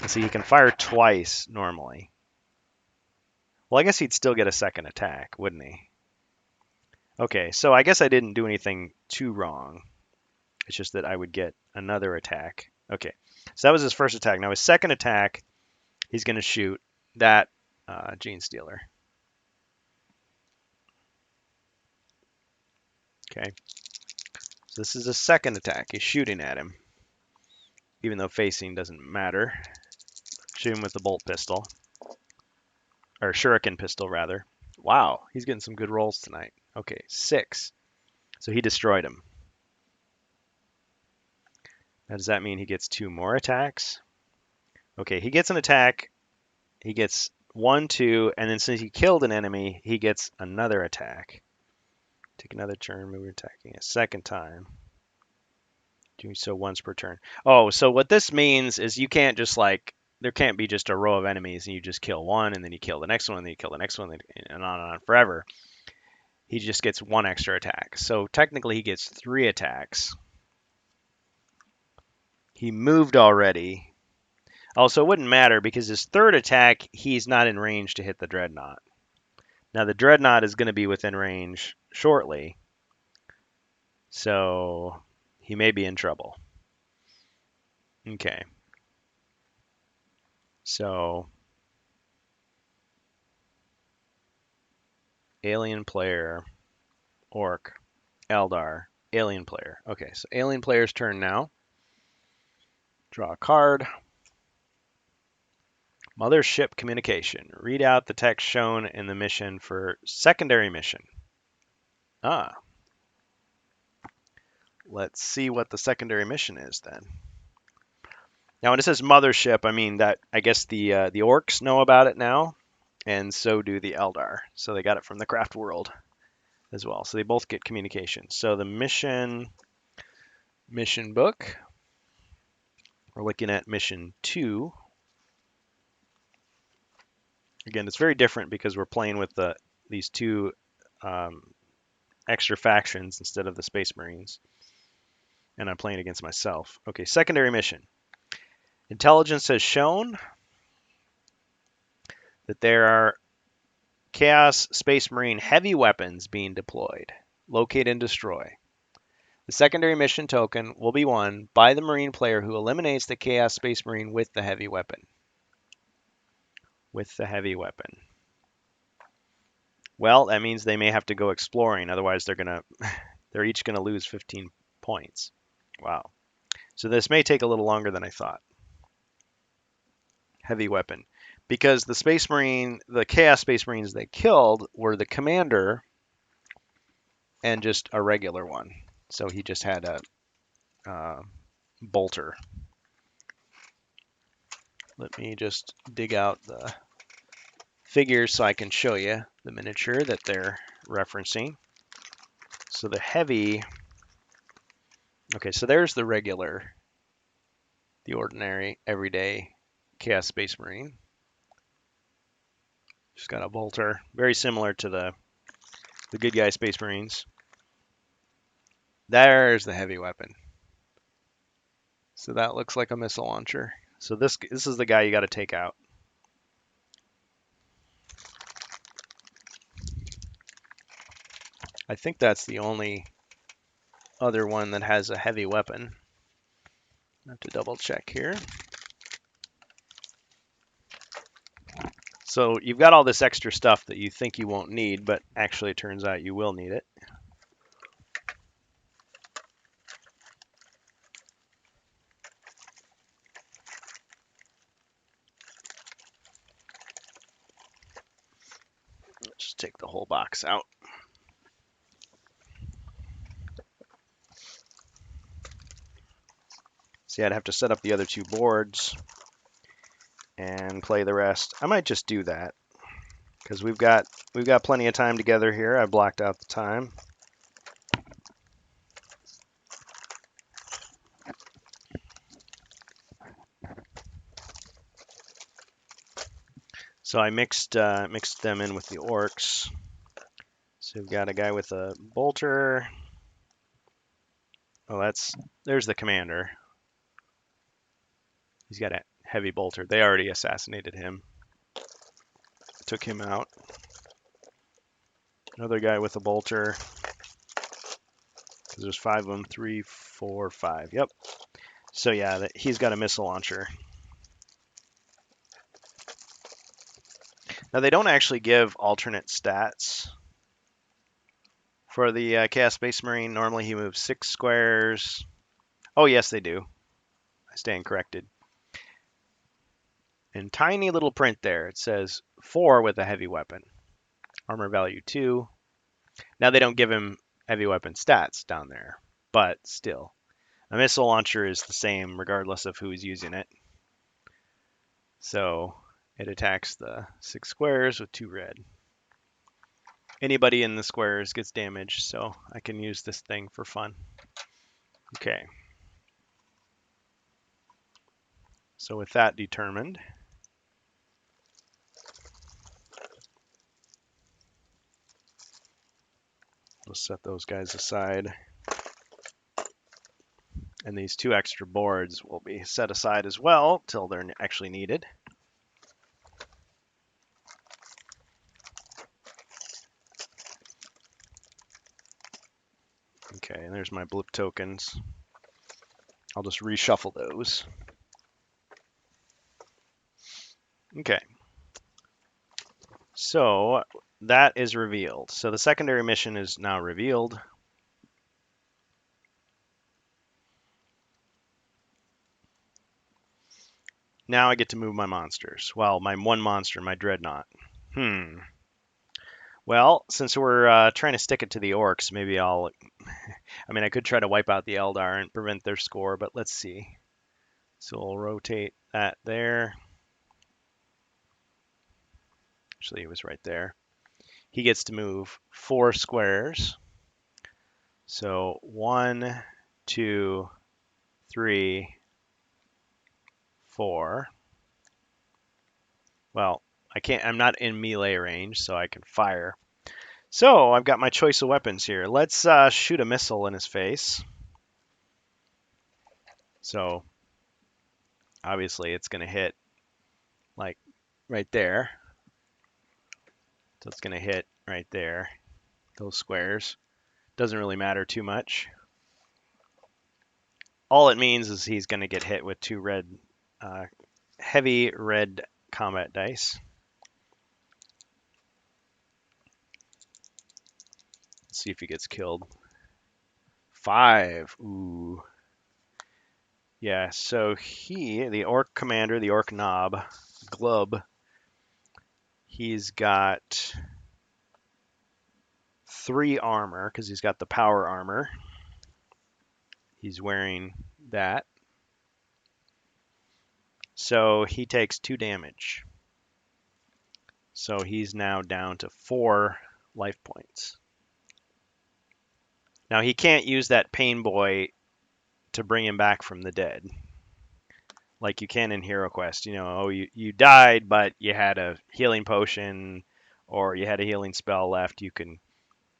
See, he can fire twice normally. Well, I guess he'd still get a second attack, wouldn't he? Okay, so I guess I didn't do anything too wrong. It's just that I would get another attack. Okay, so that was his first attack. Now his second attack, he's going to shoot that Gene Stealer. Okay, so this is his second attack. He's shooting at him, even though facing doesn't matter. Shoot him with the bolt pistol, or shuriken pistol rather. Wow, he's getting some good rolls tonight. Okay, 6. So he destroyed him. Now does that mean he gets 2 more attacks? Okay, he gets an attack. He gets 1, 2, and then since he killed an enemy, he gets another attack. Take another turn, move attacking a second time. Doing so once per turn. Oh, so what this means is you can't just like, there can't be just a row of enemies and you just kill one and then you kill the next one and then you kill the next one and on forever. He just gets 1 extra attack. So technically he gets 3 attacks. He moved already. Also, it wouldn't matter because his third attack, he's not in range to hit the Dreadnought. Now, the Dreadnought is going to be within range shortly, so he may be in trouble. Okay. So, alien player, orc, Eldar, alien player. Okay, so alien player's turn now. Draw a card. Mothership communication. Read out the text shown in the mission for secondary mission. Ah. Let's see what the secondary mission is then. Now, when it says mothership, I mean that I guess the orcs know about it now, and so do the Eldar. So they got it from the craft world as well. So they both get communication. So the mission book. We're looking at mission 2. Again, it's very different because we're playing with these 2 extra factions instead of the Space Marines, and I'm playing against myself. Okay, secondary mission. Intelligence has shown that there are Chaos Space Marine heavy weapons being deployed. Locate and destroy. The secondary mission token will be won by the Marine player who eliminates the Chaos Space Marine with the heavy weapon. With the heavy weapon. Well, that means they may have to go exploring, otherwise they're each gonna lose 15 points. Wow. So this may take a little longer than I thought. Heavy weapon. Because the Space Marine, the Chaos Space Marines they killed were the commander and just a regular one. So he just had a bolter. Let me just dig out the figures so I can show you the miniature that they're referencing. So the heavy, okay, so there's the regular, the ordinary, everyday Chaos Space Marine. Just got a bolter, very similar to the good guy Space Marines. There's the heavy weapon. So that looks like a missile launcher. So this is the guy you got to take out. I think that's the only other one that has a heavy weapon. I have to double check here. So you've got all this extra stuff that you think you won't need, but actually it turns out you will need it. Let's just take the whole box out. See, I'd have to set up the other 2 boards and play the rest. I might just do that because we've got plenty of time together here. I blocked out the time. So I mixed them in with the orcs. So we've got a guy with a bolter. Oh, there's the commander. He's got a heavy bolter. They already assassinated him. Took him out. Another guy with a bolter. There's 5 of them. 3, 4, 5. Yep. So yeah, he's got a missile launcher. Now they don't actually give alternate stats for the Chaos Space Marine. Normally he moves 6 squares. Oh yes, they do. I stand corrected. In tiny little print there, it says 4 with a heavy weapon. Armor value 2. Now they don't give him heavy weapon stats down there, but still. A missile launcher is the same regardless of who's using it. So it attacks the 6 squares with 2 red. Anybody in the squares gets damaged, so I can use this thing for fun. Okay. So with that determined, we'll set those guys aside. And these 2 extra boards will be set aside as well till they're actually needed. Okay, and there's my blip tokens. I'll just reshuffle those. Okay. So that is revealed. So the secondary mission is now revealed. Now I get to move my monsters. Well, my one monster, my dreadnought. Well, since we're trying to stick it to the orcs, maybe I'll... I mean, I could try to wipe out the Eldar and prevent their score, but let's see. So we'll rotate that there. Actually, it was right there. He gets to move 4 squares. So 1, 2, 3, 4. Well, I'm not in melee range, so I can fire. So I've got my choice of weapons here. Let's shoot a missile in his face. So obviously it's going to hit like right there. So it's going to hit right there, those squares. Doesn't really matter too much. All it means is he's going to get hit with 2 red, heavy red combat dice. Let's see if he gets killed. 5. Ooh. Yeah, so the orc commander, the orc knob, Glub, he's got 3 armor because he's got the power armor. He's wearing that. So he takes 2 damage. So he's now down to 4 life points. Now he can't use that pain boy to bring him back from the dead, like you can in Hero Quest. You know, oh, you died, but you had a healing potion or you had a healing spell left. You can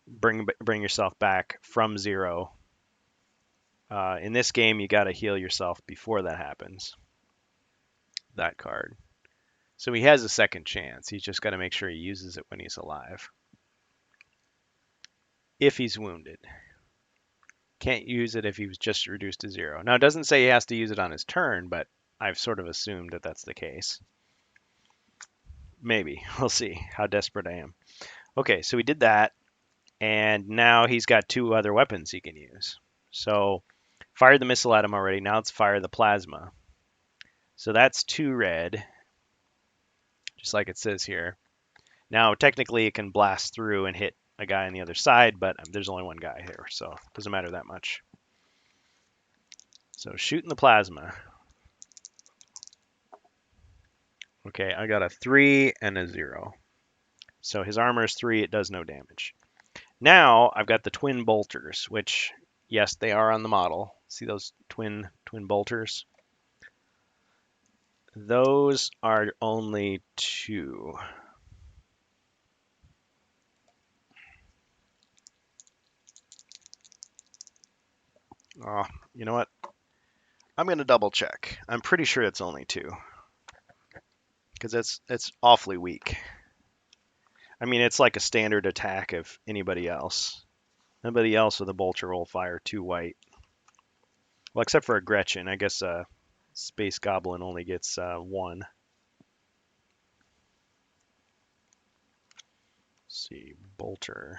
bring yourself back from 0. In this game, you got to heal yourself before that happens. That card. So he has a second chance. He's just got to make sure he uses it when he's alive. If he's wounded. Can't use it if he was just reduced to 0. Now, it doesn't say he has to use it on his turn, but I've sort of assumed that that's the case. Maybe. We'll see how desperate I am. Okay, so we did that. And now he's got 2 other weapons he can use. So fired the missile at him already. Now let's fire the plasma. So that's 2 red, just like it says here. Now technically it can blast through and hit a guy on the other side, but there's only 1 guy here, so it doesn't matter that much. So shooting the plasma. Okay, I got a 3 and a 0. So his armor is 3, it does no damage. Now I've got the twin bolters, which, yes, they are on the model. See those twin bolters? Those are only two. Oh, you know what? I'm going to double check. I'm pretty sure it's only two because it's awfully weak. I mean, it's like a standard attack of anybody else. Nobody else with a Bolter will fire two white. Well, except for a Gretchen. I guess Space Goblin only gets one. Let's see, Bolter.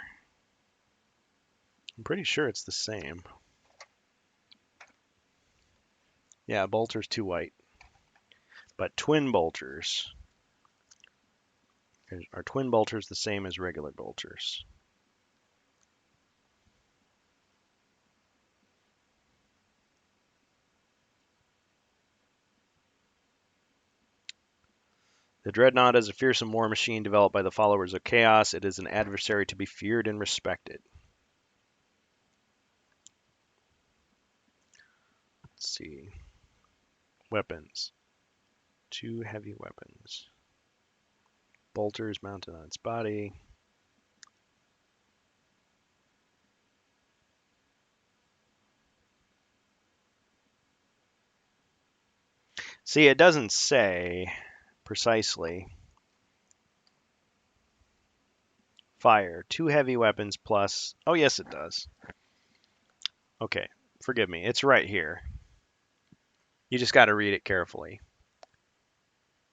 I'm pretty sure it's the same. Yeah, Bolter's two white. But twin bolters are twin bolters the same as regular bolters? The Dreadnought is a fearsome war machine developed by the followers of Chaos. It is an adversary to be feared and respected. Let's see. Weapons. Two heavy weapons. Bolters mounted on its body. See, it doesn't say precisely. Fire. Two heavy weapons plus. Oh, yes, it does. Okay, forgive me. It's right here. You just got to read it carefully.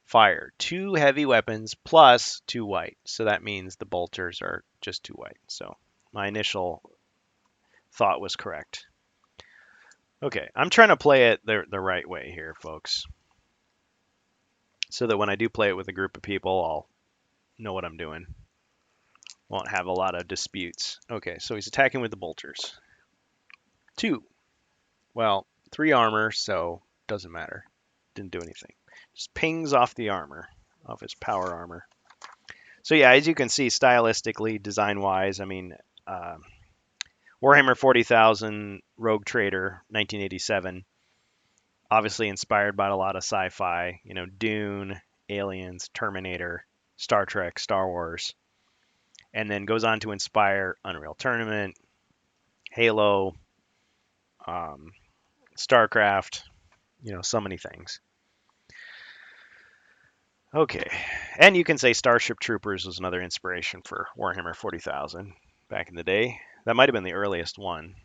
Fire. Two heavy weapons plus two white. So that means the bolters are just two white. So my initial thought was correct. Okay, I'm trying to play it the right way here, folks. So that when I do play it with a group of people, I'll know what I'm doing. Won't have a lot of disputes. Okay, so he's attacking with the bolters. Two. Well, three armor, so doesn't matter. Didn't do anything. Just pings off the armor, off his power armor. So yeah, as you can see, stylistically, design-wise, I mean, Warhammer 40,000, Rogue Trader, 1987. Obviously inspired by a lot of sci-fi, you know, Dune, Aliens, Terminator, Star Trek, Star Wars, and then goes on to inspire Unreal Tournament, Halo, StarCraft, you know, so many things. Okay, and you can say Starship Troopers was another inspiration for Warhammer 40,000 back in the day. That might have been the earliest one.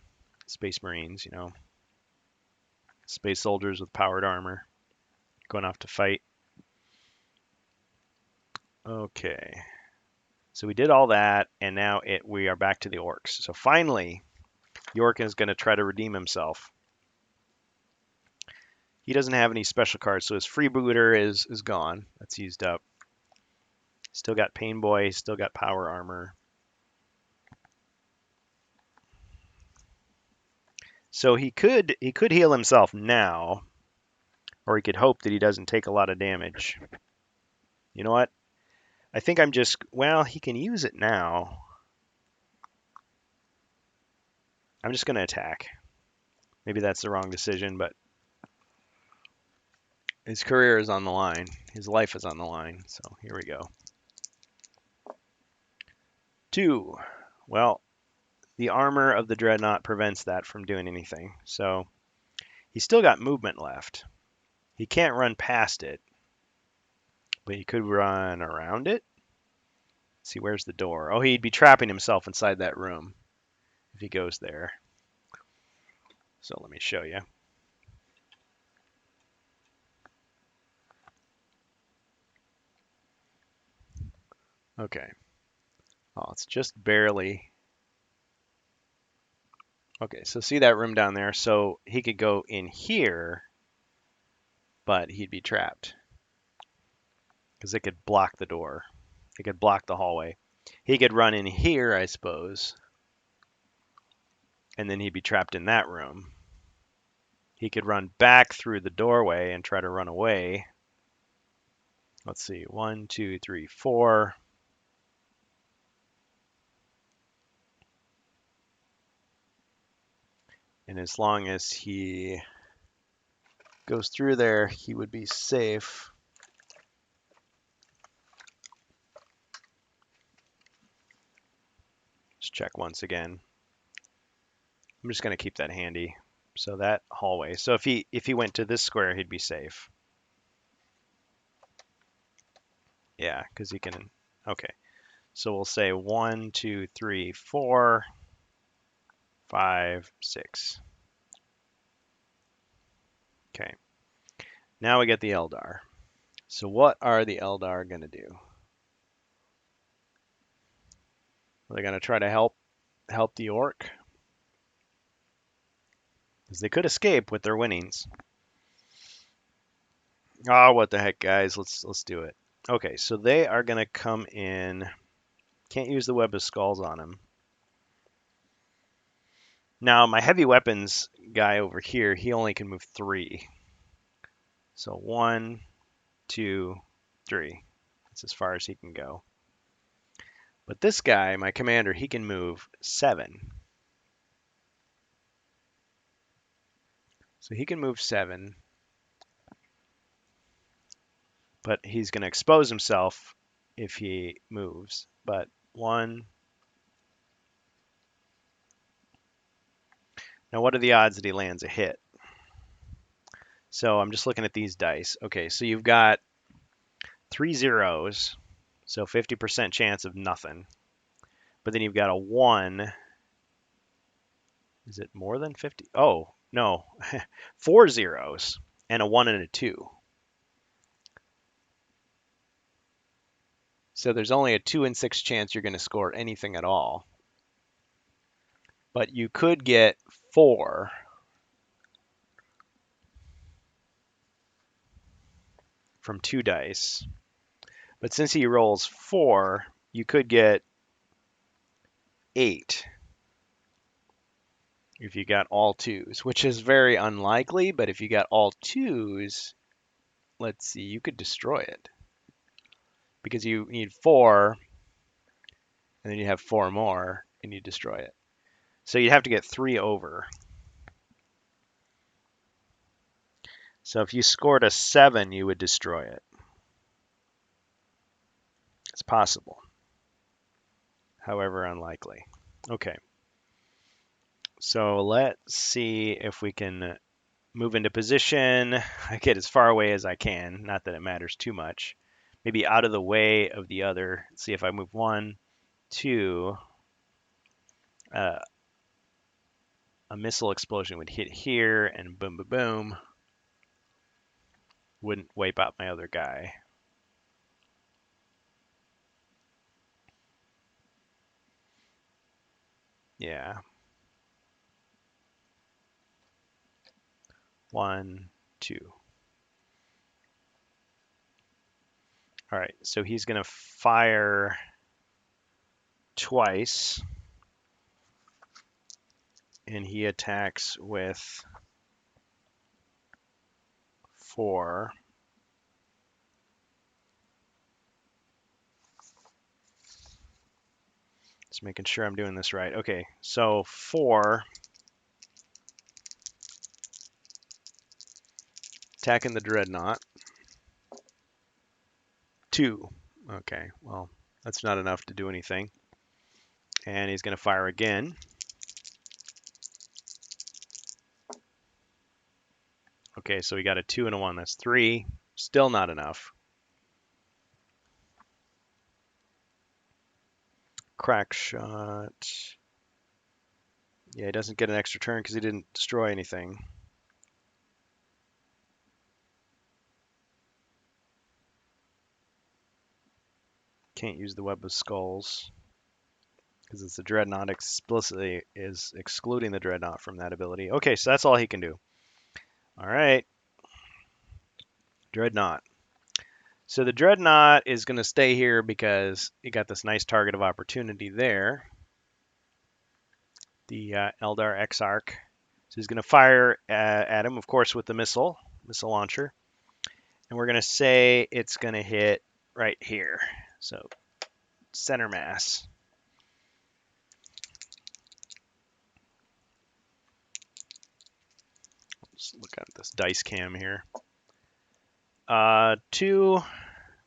Space Marines, you know, space soldiers with powered armor going off to fight. Okay, so we did all that, and now we are back to the orcs. So finally, York is going to try to redeem himself. He doesn't have any special cards, so his freebooter is gone. That's used up. Still got Pain Boy, still got power armor. So he could heal himself now, or he could hope that he doesn't take a lot of damage. You know what? I think I'm just, well, he can use it now. I'm just going to attack. Maybe that's the wrong decision, but his career is on the line. His life is on the line. So here we go. Two. Well, the armor of the Dreadnought prevents that from doing anything. So he's still got movement left. He can't run past it, but he could run around it. Let's see, where's the door? Oh, he'd be trapping himself inside that room if he goes there. So let me show you. Okay. Oh, it's just barely. Okay, so see that room down there? So he could go in here, but he'd be trapped because it could block the door. It could block the hallway. He could run in here, I suppose, and then he'd be trapped in that room. He could run back through the doorway and try to run away. Let's see, 1, 2, 3, 4. And as long as he goes through there, he would be safe. Just check once again. I'm just going to keep that handy. So that hallway. So if he went to this square, he'd be safe. Yeah, because he can. Okay. So we'll say 1, 2, 3, 4, 5, 6. Okay. Now we get the Eldar. So what are the Eldar going to do? Are they going to try to help the Orc? Because they could escape with their winnings. Oh, what the heck, guys? Let's do it. Okay, so they are going to come in. Can't use the web of skulls on him. Now, my heavy weapons guy over here, he only can move 3. So 1, 2, 3. That's as far as he can go. But this guy, my commander, he can move 7. So he can move 7. But he's going to expose himself if he moves. But 1. Now, what are the odds that he lands a hit? So I'm just looking at these dice. Okay, so you've got 3 zeros, so 50% chance of nothing. But then you've got a 1. Is it more than 50? Oh, no. 4 zeros and a 1 and a 2. So there's only a 2 in 6 chance you're going to score anything at all. But you could get 4 from 2 dice. But since he rolls 4, you could get 8 if you got all 2s, which is very unlikely. But if you got all 2s, let's see, you could destroy it. Because you need 4, and then you have 4 more, and you destroy it. So you'd have to get 3 over. So if you scored a 7, you would destroy it. It's possible. However, unlikely. Okay. So let's see if we can move into position. I get as far away as I can. Not that it matters too much. Maybe out of the way of the other. Let's see if I move 1, 2. A missile explosion would hit here and boom, boom, boom. Wouldn't wipe out my other guy. Yeah. 1, 2. All right, so he's going to fire twice. And he attacks with 4. Just making sure I'm doing this right. Okay, so 4. Attacking the Dreadnought. 2. Okay, well, that's not enough to do anything. And he's going to fire again. Okay, so we got a 2 and a 1. That's 3. Still not enough. Crack shot. Yeah, he doesn't get an extra turn because he didn't destroy anything. Can't use the Web of Skulls because it's the Dreadnought explicitly is excluding the Dreadnought from that ability. Okay, so that's all he can do. All right. Dreadnought. So the Dreadnought is going to stay here because he got this nice target of opportunity there. The Eldar Exarch. So he's going to fire at him, of course, with the missile launcher. And we're going to say it's going to hit right here. So center mass. Let's look at this dice cam here. 2,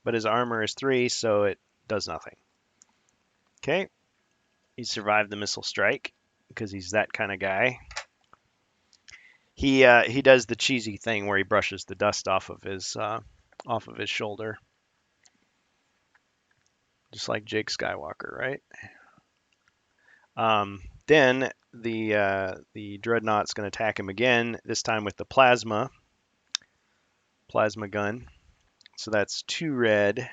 but his armor is 3, so it does nothing. Okay, he survived the missile strike because he's that kind of guy. He does the cheesy thing where he brushes the dust off of his shoulder, just like Jake Skywalker, right? Then the dreadnought's going to attack him again, this time with the plasma gun. So that's 2 red.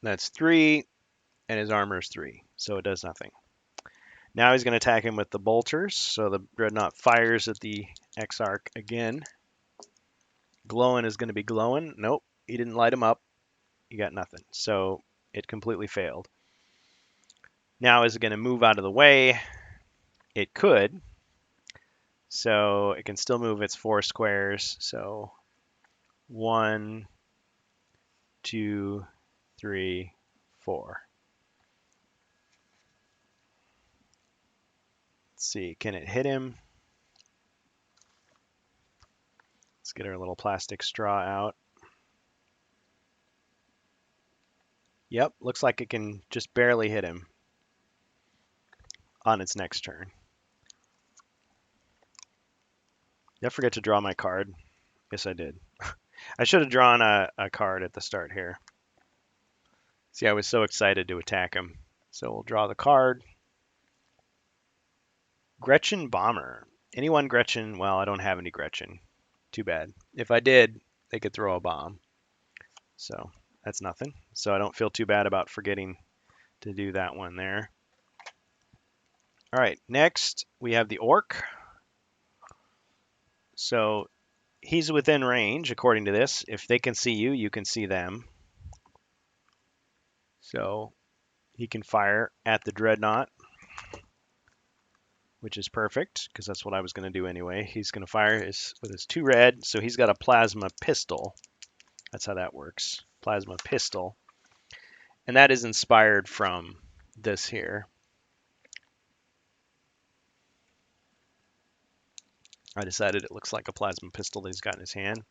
That's 3, and his armor is 3, so it does nothing. Now he's going to attack him with the bolters. So the dreadnought fires at the Exarch again. Glowing is going to be glowing. Nope, he didn't light him up. He got nothing. So it completely failed. Now is it going to move out of the way? It could. So it can still move its 4 squares. So 1, 2, 3, 4. Let's see, can it hit him? Let's get our little plastic straw out. Yep, looks like it can just barely hit him on its next turn. Did I forget to draw my card? Yes, I did. I should have drawn a card at the start here. See, I was so excited to attack him. So we'll draw the card. Gretchen Bomber. Anyone Gretchen? Well, I don't have any Gretchen. Too bad. If I did, they could throw a bomb. So that's nothing. So I don't feel too bad about forgetting to do that one there. All right, next we have the Orc. So he's within range, according to this. If they can see you, you can see them. So he can fire at the dreadnought, which is perfect because that's what I was going to do anyway. He's going to fire with his 2 red, so he's got a plasma pistol. That's how that works. Plasma pistol. And that is inspired from this here. I decided it looks like a plasma pistol that he's got in his hand.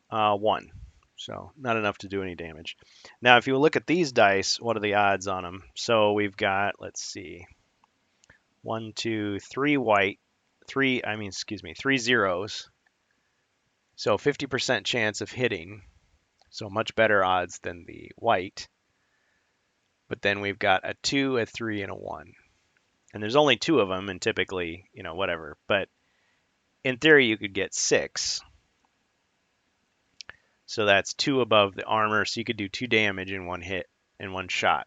1. So not enough to do any damage. Now, if you look at these dice, what are the odds on them? So we've got, let's see, 1, 2, 3 white, 3 zeros. So 50% chance of hitting. So much better odds than the white. But then we've got a 2, a 3, and a 1. And there's only 2 of them, and typically, whatever. But in theory, you could get 6. So that's 2 above the armor, so you could do 2 damage in one hit, in one shot,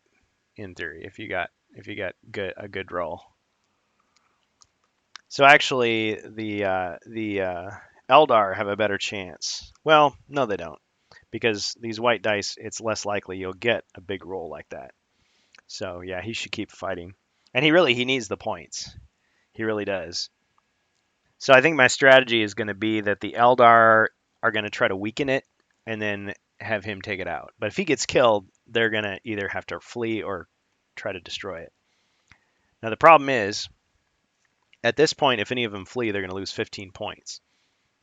in theory, if you got a good roll. So actually, the Eldar have a better chance. Well, no, they don't, because these white dice, it's less likely you'll get a big roll like that. So yeah, he should keep fighting, and he needs the points. He really does. So I think my strategy is going to be that the Eldar are going to try to weaken it, and then have him take it out. But if he gets killed, they're going to either have to flee or try to destroy it. Now the problem is, at this point, if any of them flee, they're going to lose 15 points.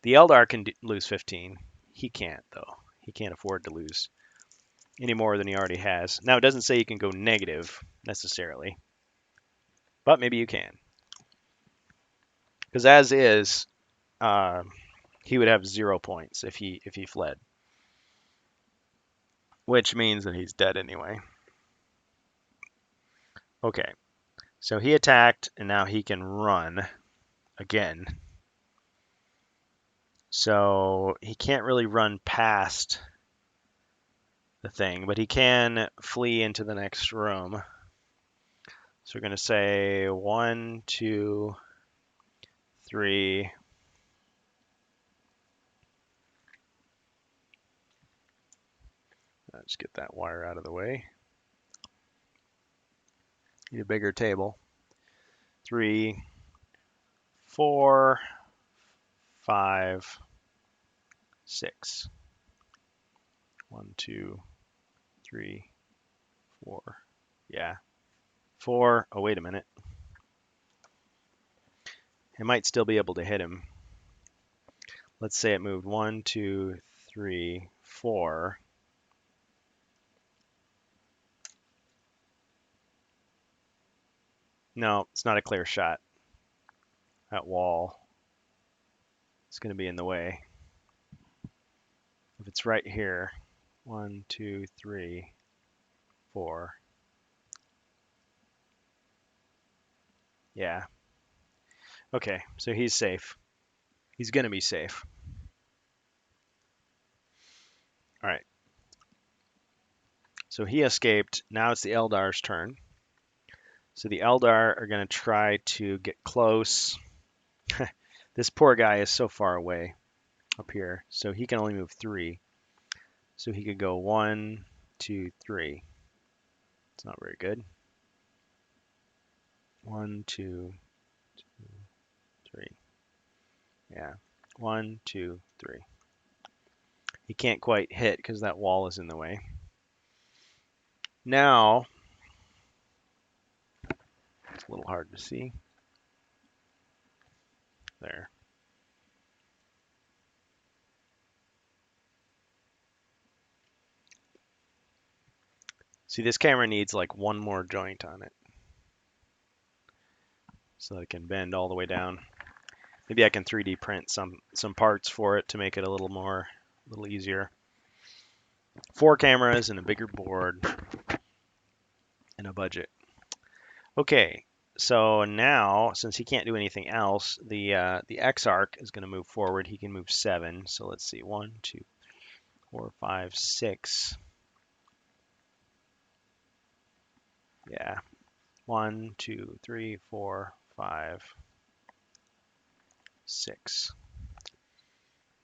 The Eldar can lose 15. He can't, though. He can't afford to lose any more than he already has. Now, it doesn't say you can go negative, necessarily. But maybe you can. Because as is, he would have 0 points if he fled. Which means that he's dead anyway. Okay. So he attacked, and now he can run again. So he can't really run past the thing, but he can flee into the next room. So we're going to say 1, 2, 3. Let's get that wire out of the way. Need a bigger table. 3, 4, 5, 6. 1, 2, 3, 4. Yeah. 4. Oh, wait a minute. It might still be able to hit him. Let's say it moved 1, 2, 3, 4. No, it's not a clear shot. That wall is going to be in the way. If it's right here, 1, 2, 3, 4. Yeah. Okay, so he's safe. He's going to be safe. All right. So he escaped. Now it's the Eldar's turn. So the Eldar are going to try to get close. This poor guy is so far away up here. So he can only move 3. So he could go 1, 2, 3. It's not very good. 1, 2, 3. Yeah. 1, 2, 3. He can't quite hit because that wall is in the way. Now, it's a little hard to see. There. See, this camera needs like one more joint on it so that it can bend all the way down. Maybe I can 3D print some parts for it to make it a little easier. 4 cameras and a bigger board and a budget. Okay, so now since he can't do anything else, the Exarch is going to move forward. He can move 7. So let's see, 1, 2, 4, 5, 6. Yeah, 1, 2, 3, 4, 5, 6.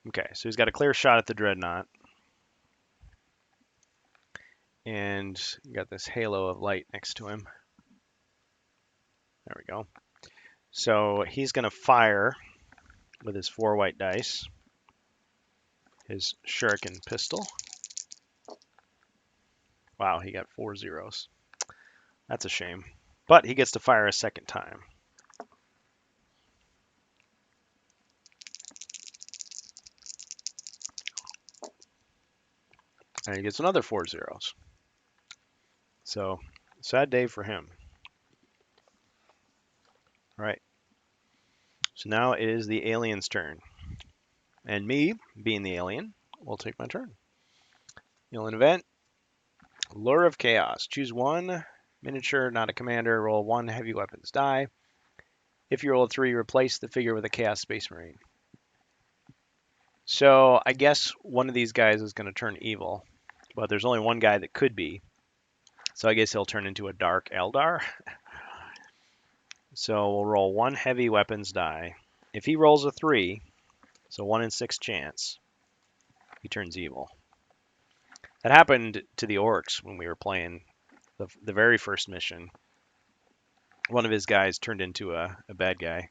Okay, so he's got a clear shot at the Dreadnought. And got this halo of light next to him. There we go. So he's going to fire with his 4 white dice, his shuriken pistol. Wow, he got 4 zeros. That's a shame. But he gets to fire a second time. And he gets another 4 zeros. So, sad day for him. All right. So now it is the alien's turn. And me, being the alien, will take my turn. Alien event, Lure of Chaos. Choose 1 miniature, not a commander. Roll 1 heavy weapons die. If you roll a 3, replace the figure with a Chaos Space Marine. So I guess one of these guys is going to turn evil, but there's only one guy that could be. So I guess he'll turn into a Dark Eldar. So we'll roll 1 heavy weapons die. If he rolls a 3, so 1 in 6 chance, he turns evil. That happened to the Orcs when we were playing the very first mission. One of his guys turned into a bad guy.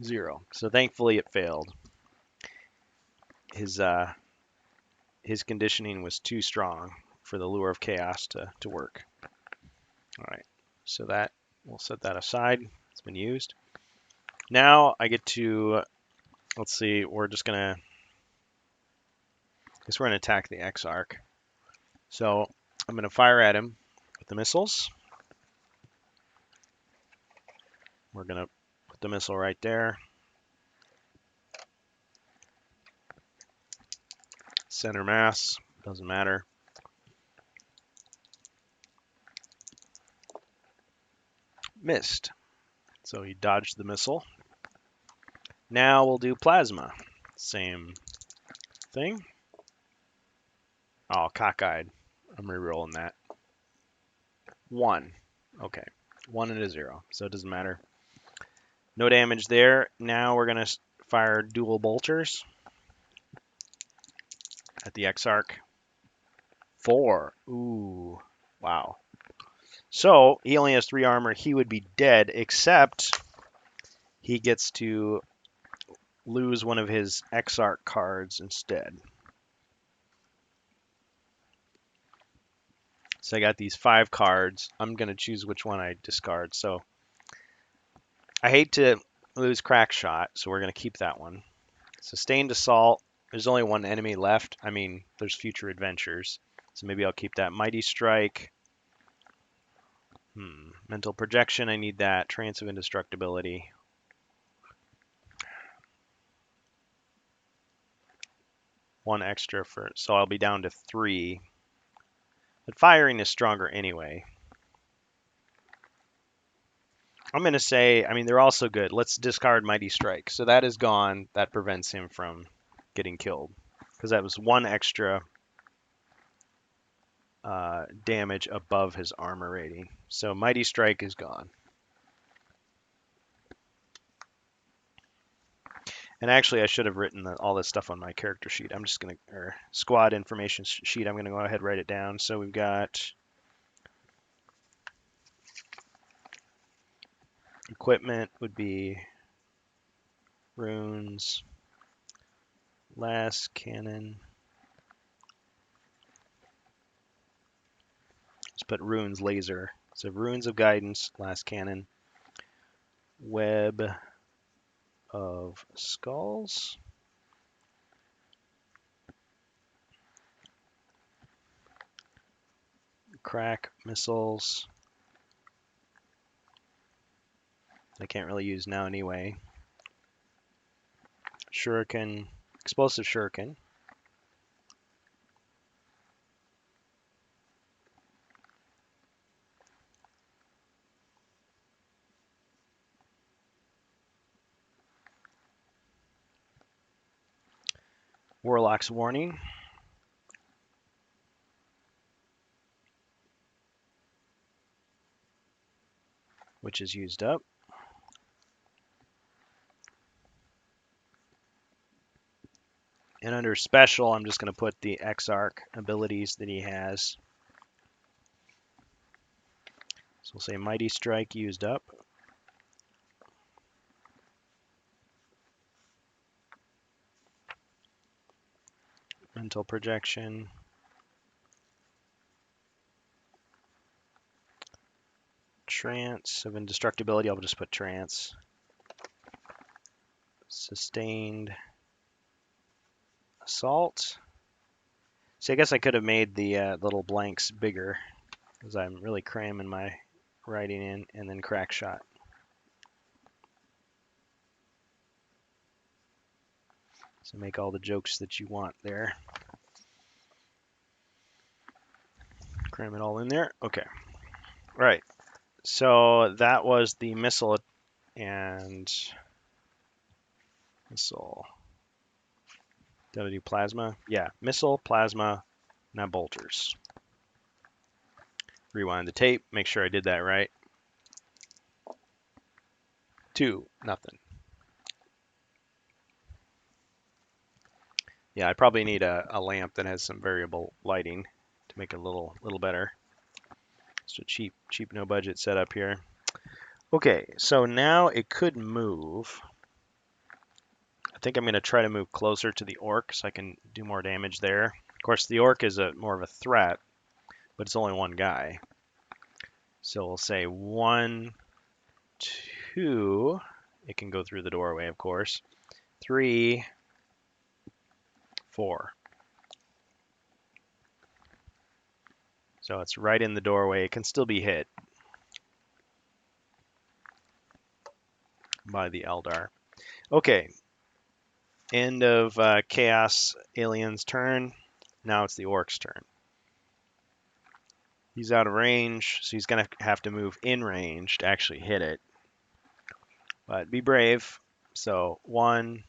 0. So thankfully it failed. His conditioning was too strong for the Lure of Chaos to work. All right, so that we'll set that aside. It's been used. Now I get to, let's see, we're gonna attack the Exarch. So I'm gonna fire at him with the missiles. We're gonna put the missile right there. Center mass, doesn't matter. Missed. So he dodged the missile. Now we'll do plasma. Same thing. Oh, cockeyed. I'm rerolling that. 1. Okay. 1 and a 0. So it doesn't matter. No damage there. Now we're going to fire dual bolters at the Exarch. 4. Ooh. Wow. So he only has 3 armor. He would be dead, except he gets to lose one of his Exarch cards instead. So I got these 5 cards. I'm going to choose which one I discard. So I hate to lose crack shot, so we're going to keep that one. Sustained assault. There's only one enemy left. I mean, there's future adventures, so maybe I'll keep that. Mighty strike. Mental projection. I need that. Trance of indestructibility. One extra for, so I'll be down to 3. But firing is stronger anyway. I'm going to say, I mean, they're also good. Let's discard Mighty Strike. So that is gone. That prevents him from getting killed. Because that was 1 extra damage above his armor rating. So Mighty Strike is gone. And actually, I should have written all this stuff on my character sheet. I'm just going to, or squad information sheet, I'm going to go ahead and write it down. So we've got equipment would be runes, last cannon. Let's put runes laser. So runes of guidance, last cannon, web of skulls. Crack missiles. I can't really use now anyway. Shuriken, explosive shuriken. Warlock's warning. Which is used up. And under special, I'm just going to put the Exarch abilities that he has. So we'll say Mighty Strike used up. Mental projection. Trance of indestructibility, I'll just put trance. Sustained assault. See, I guess I could have made the little blanks bigger, because I'm really cramming my writing in, and then crack shot. So make all the jokes that you want there. Cram it all in there. Okay. Right. So that was the missile and missile. Did I do plasma? Yeah, missile, plasma, now bolters. Rewind the tape, make sure I did that right. 2, nothing. Yeah, I probably need a lamp that has some variable lighting to make it a little better. It's a cheap, no budget setup here. Okay, so now it could move. I think I'm going to try to move closer to the orc so I can do more damage there. Of course, the orc is more of a threat, but it's only one guy. So we'll say 1, 2. It can go through the doorway, of course. 3, 4. So it's right in the doorway. It can still be hit by the Eldar. Okay. End of Chaos Alien's turn. Now it's the Orc's turn. He's out of range, so he's going to have to move in range to actually hit it. But be brave. So 1,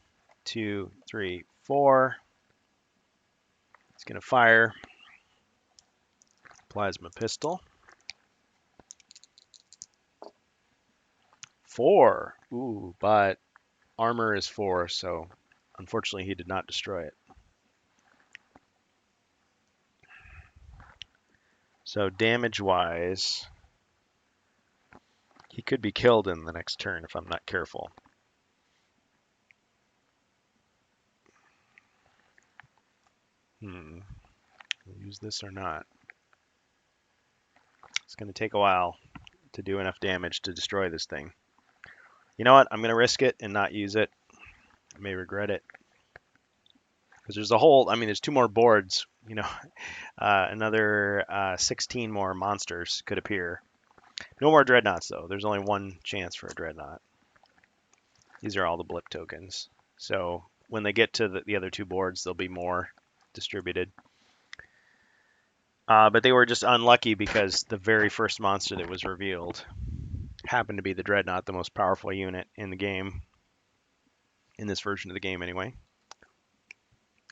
2, 3, 4. He's going to fire. Plasma pistol. 4. Ooh, but armor is 4, so unfortunately he did not destroy it. So damage-wise, he could be killed in the next turn if I'm not careful. We'll use this or not. It's going to take a while to do enough damage to destroy this thing. You know what? I'm gonna risk it and not use it. I may regret it because there's a whole. I mean, there's two more boards. Another 16 more monsters could appear. No more dreadnoughts though. There's only one chance for a dreadnought. These are all the blip tokens. So when they get to the other two boards, there'll be more distributed. But they were just unlucky because the very first monster that was revealed happened to be the Dreadnought, the most powerful unit in the game, in this version of the game anyway.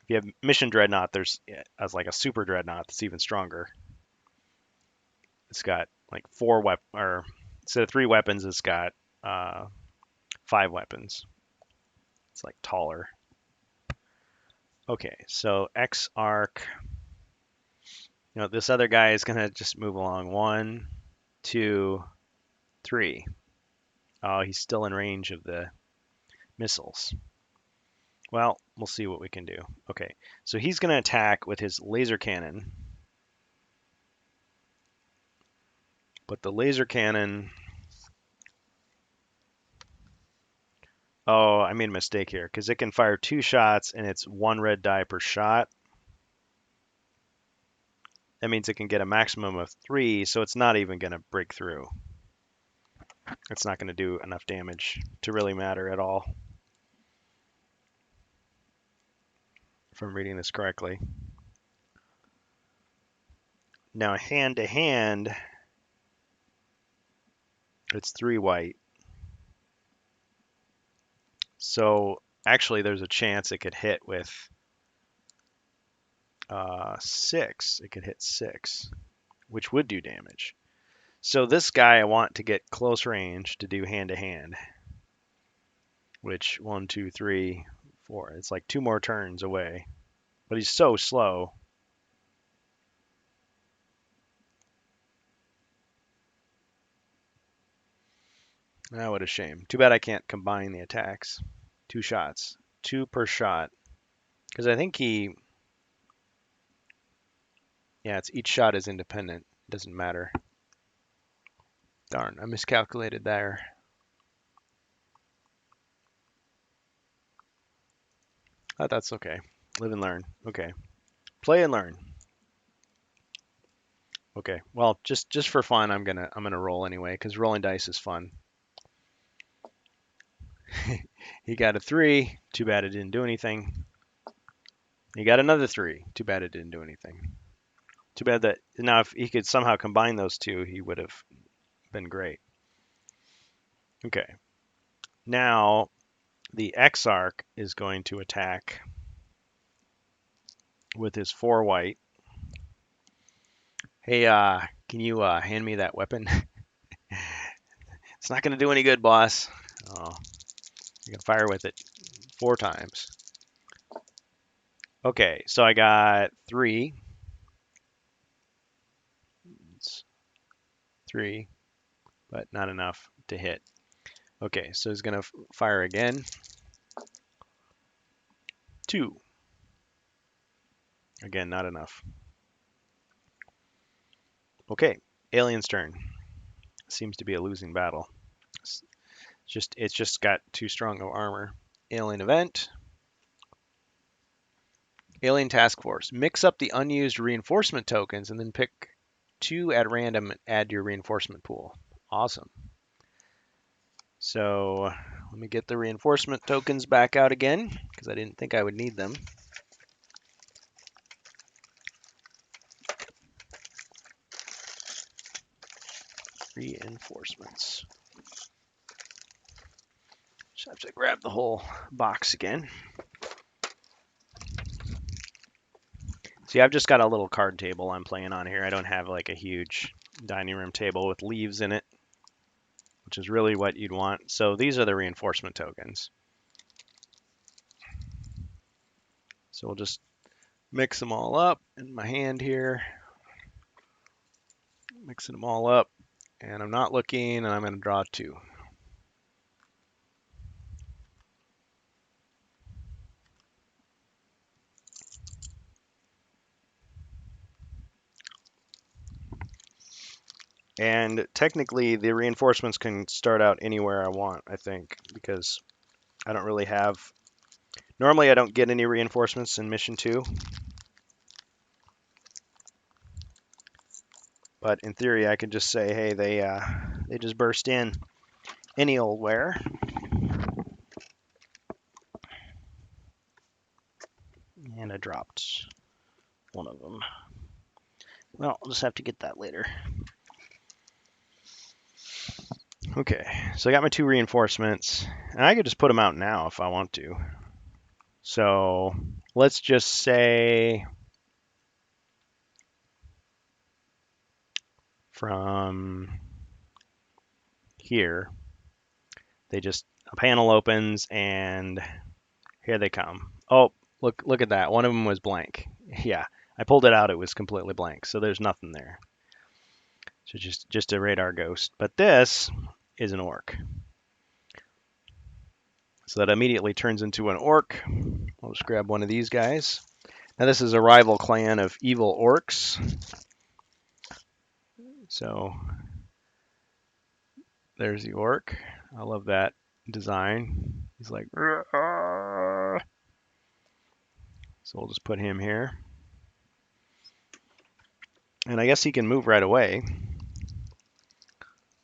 If you have Mission Dreadnought, there's as like a Super Dreadnought that's even stronger. It's got like or instead of 3 weapons, it's got 5 weapons. It's like taller. Okay, so X-Arc. This other guy is gonna just move along. 1, 2, 3. Oh, he's still in range of the missiles. Well, we'll see what we can do. Okay, so he's going to attack with his laser cannon. But the laser cannon... Oh, I made a mistake here because it can fire 2 shots and it's 1 red die per shot. That means it can get a maximum of 3, so it's not even going to break through. It's not going to do enough damage to really matter at all, if I'm reading this correctly. Now, hand-to-hand, it's 3 white. So, actually, there's a chance it could hit with 6. It could hit 6, which would do damage. So this guy I want to get close range to do hand-to-hand, which 1, 2, 3, 4. It's like 2 more turns away, but he's so slow. Ah, what a shame. Too bad I can't combine the attacks. 2 shots, 2 per shot, because I think it's each shot is independent. It doesn't matter. Darn, I miscalculated there. Oh, that's okay. Live and learn. Okay. Play and learn. Okay. Well, just for fun, I'm gonna roll anyway, because rolling dice is fun. He got a 3. Too bad it didn't do anything. He got another 3. Too bad it didn't do anything. Too bad that now if he could somehow combine those two, he would have been great. Okay. Now the Exarch is going to attack with his 4 white. Hey, can you hand me that weapon? It's not going to do any good, boss. Oh, you can fire with it 4 times. Okay, so I got 3. It's 3, but not enough to hit. Okay, so he's going to fire again. 2. Again, not enough. Okay, Alien's turn. Seems to be a losing battle. It's just got too strong of armor. Alien event. Alien task force. Mix up the unused reinforcement tokens and then pick 2 at random and add to your reinforcement pool. Awesome. So let me get the reinforcement tokens back out again because I didn't think I would need them. Reinforcements. Just have to grab the whole box again. See, I've just got a little card table I'm playing on here. I don't have like a huge dining room table with leaves in it, which is really what you'd want. So these are the reinforcement tokens. So we'll just mix them all up in my hand here. Mixing them all up. And I'm not looking, and I'm going to draw 2. And technically, the reinforcements can start out anywhere I want, I think, because I don't really have. Normally, I don't get any reinforcements in Mission 2, but in theory, I could just say, hey, they just burst in any old where. And I dropped one of them. Well, I'll just have to get that later. Okay, so I got my 2 reinforcements, and I could just put them out now if I want to. So let's just say from here, a panel opens and here they come. Oh, look at that. One of them was blank. Yeah, I pulled it out. It was completely blank, so there's nothing there. So just a radar ghost. But this is an orc. So that immediately turns into an orc. I'll just grab one of these guys. Now this is a rival clan of evil orcs. So there's the orc. I love that design. He's like, "Rah." So we'll just put him here. And I guess he can move right away.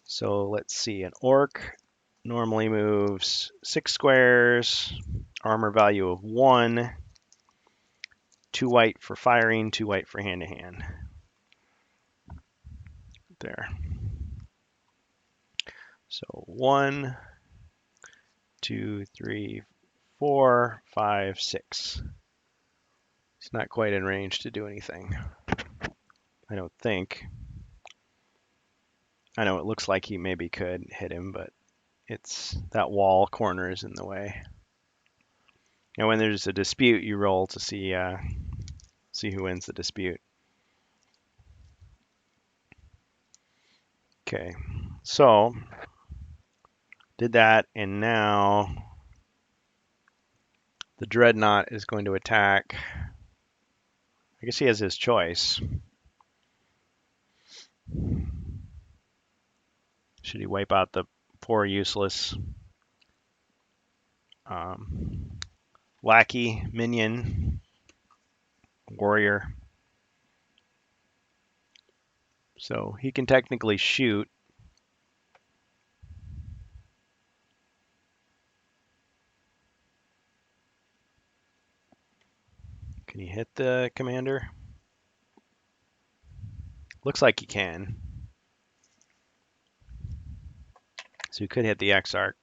So let's see, an orc normally moves 6 squares, armor value of 1, 2 white for firing, 2 white for hand-to-hand. There. So 1, 2, 3, 4, 5, 6. He's not quite in range to do anything, I don't think. I know it looks like he maybe could hit him, but it's that wall corner is in the way. And when there's a dispute, you roll to see who wins the dispute. Okay, so did that, and now the Dreadnought is going to attack. I guess he has his choice. Should he wipe out the poor, useless lackey, minion, warrior? So he can technically shoot. Can he hit the commander? Looks like he can. So he could hit the Exarch.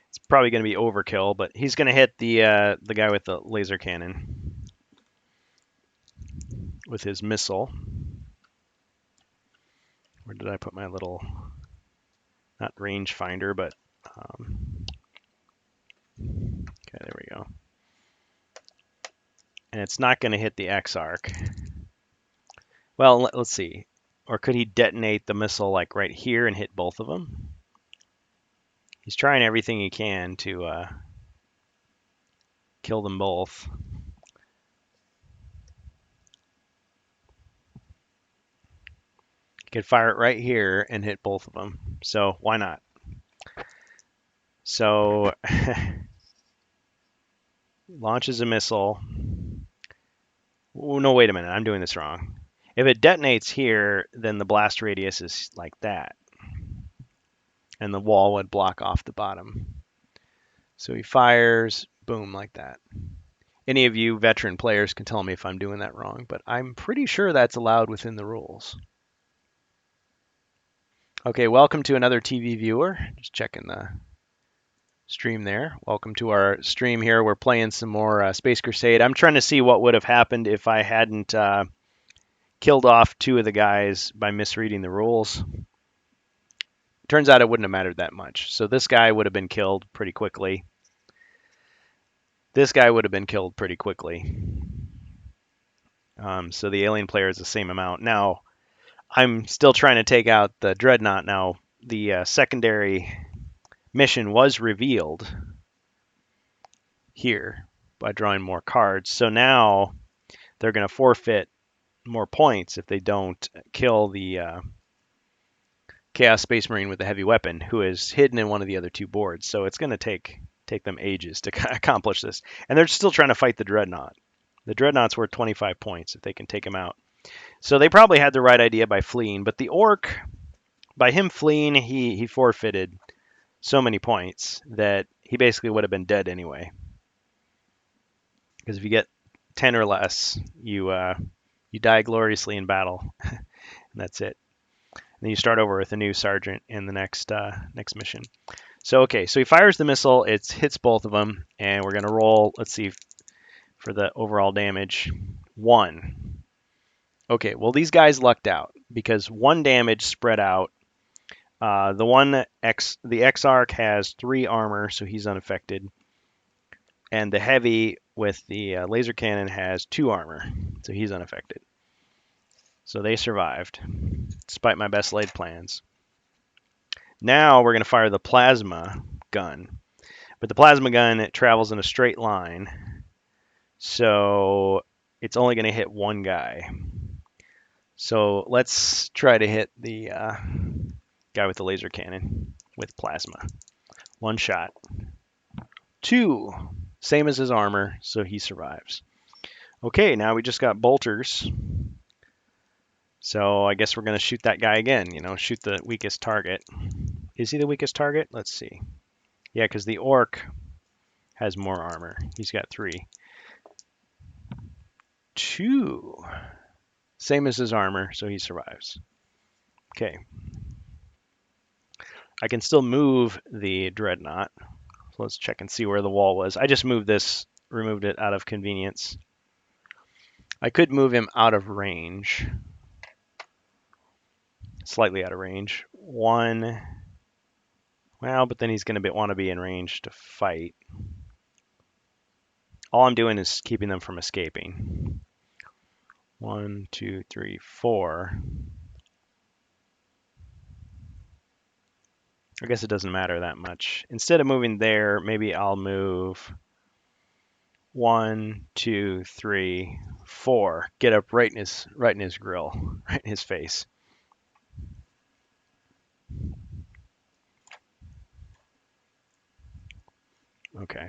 It's probably going to be overkill, but he's going to hit the guy with the laser cannon with his missile. Where did I put my little, not range finder, but okay, there we go. And it's not going to hit the Exarch. Well, let's see. Or could he detonate the missile like right here and hit both of them? He's trying everything he can to kill them both. He could fire it right here and hit both of them. So why not? So launches a missile. Oh, no, wait a minute. I'm doing this wrong. If it detonates here, then the blast radius is like that. And the wall would block off the bottom. So he fires, boom, like that. Any of you veteran players can tell me if I'm doing that wrong, but I'm pretty sure that's allowed within the rules. Okay, welcome to another TV viewer. Just checking the stream there. Welcome to our stream here. We're playing some more Space Crusade. I'm trying to see what would have happened if I hadn't killed off 2 of the guys by misreading the rules. Turns out it wouldn't have mattered that much. So this guy would have been killed pretty quickly. This guy would have been killed pretty quickly. So the alien player is the same amount. Now, I'm still trying to take out the Dreadnought. Now, the secondary mission was revealed here by drawing more cards. So now they're going to forfeit more points if they don't kill the Chaos Space Marine with the heavy weapon, who is hidden in one of the other two boards. So it's going to take them ages to accomplish this, and they're still trying to fight the Dreadnought. The Dreadnought's worth 25 points if they can take him out. So they probably had the right idea by fleeing, but the Orc, by him fleeing, he forfeited so many points that he basically would have been dead anyway. Because if you get 10 or less, you die gloriously in battle, and that's it. And then you start over with a new sergeant in the next mission. So okay, so he fires the missile. It hits both of them, and we're gonna roll. Let's see for the overall damage. 1. Okay, well these guys lucked out because 1 damage spread out. The Exarch has 3 armor, so he's unaffected, and the heavy with the laser cannon has 2 armor, so he's unaffected. So they survived, despite my best laid plans. Now we're going to fire the plasma gun. But the plasma gun, it travels in a straight line, so it's only going to hit 1 guy. So let's try to hit the guy with the laser cannon with plasma. 1 shot. 2. Same as his armor, so he survives. Okay, now we just got bolters. So I guess we're going to shoot that guy again, shoot the weakest target. Is he the weakest target? Let's see. Yeah, because the Orc has more armor. He's got 3. 2. Same as his armor, so he survives. Okay. I can still move the Dreadnought. So let's check and see where the wall was. I just moved this, removed it out of convenience. I could move him out of range. Slightly out of range. 1. Well, but then he's going to want to be in range to fight. All I'm doing is keeping them from escaping. 1, 2, 3, 4. I guess it doesn't matter that much. Instead of moving there, maybe I'll move 1, 2, 3, 4. Get up right in his grill, right in his face. Okay.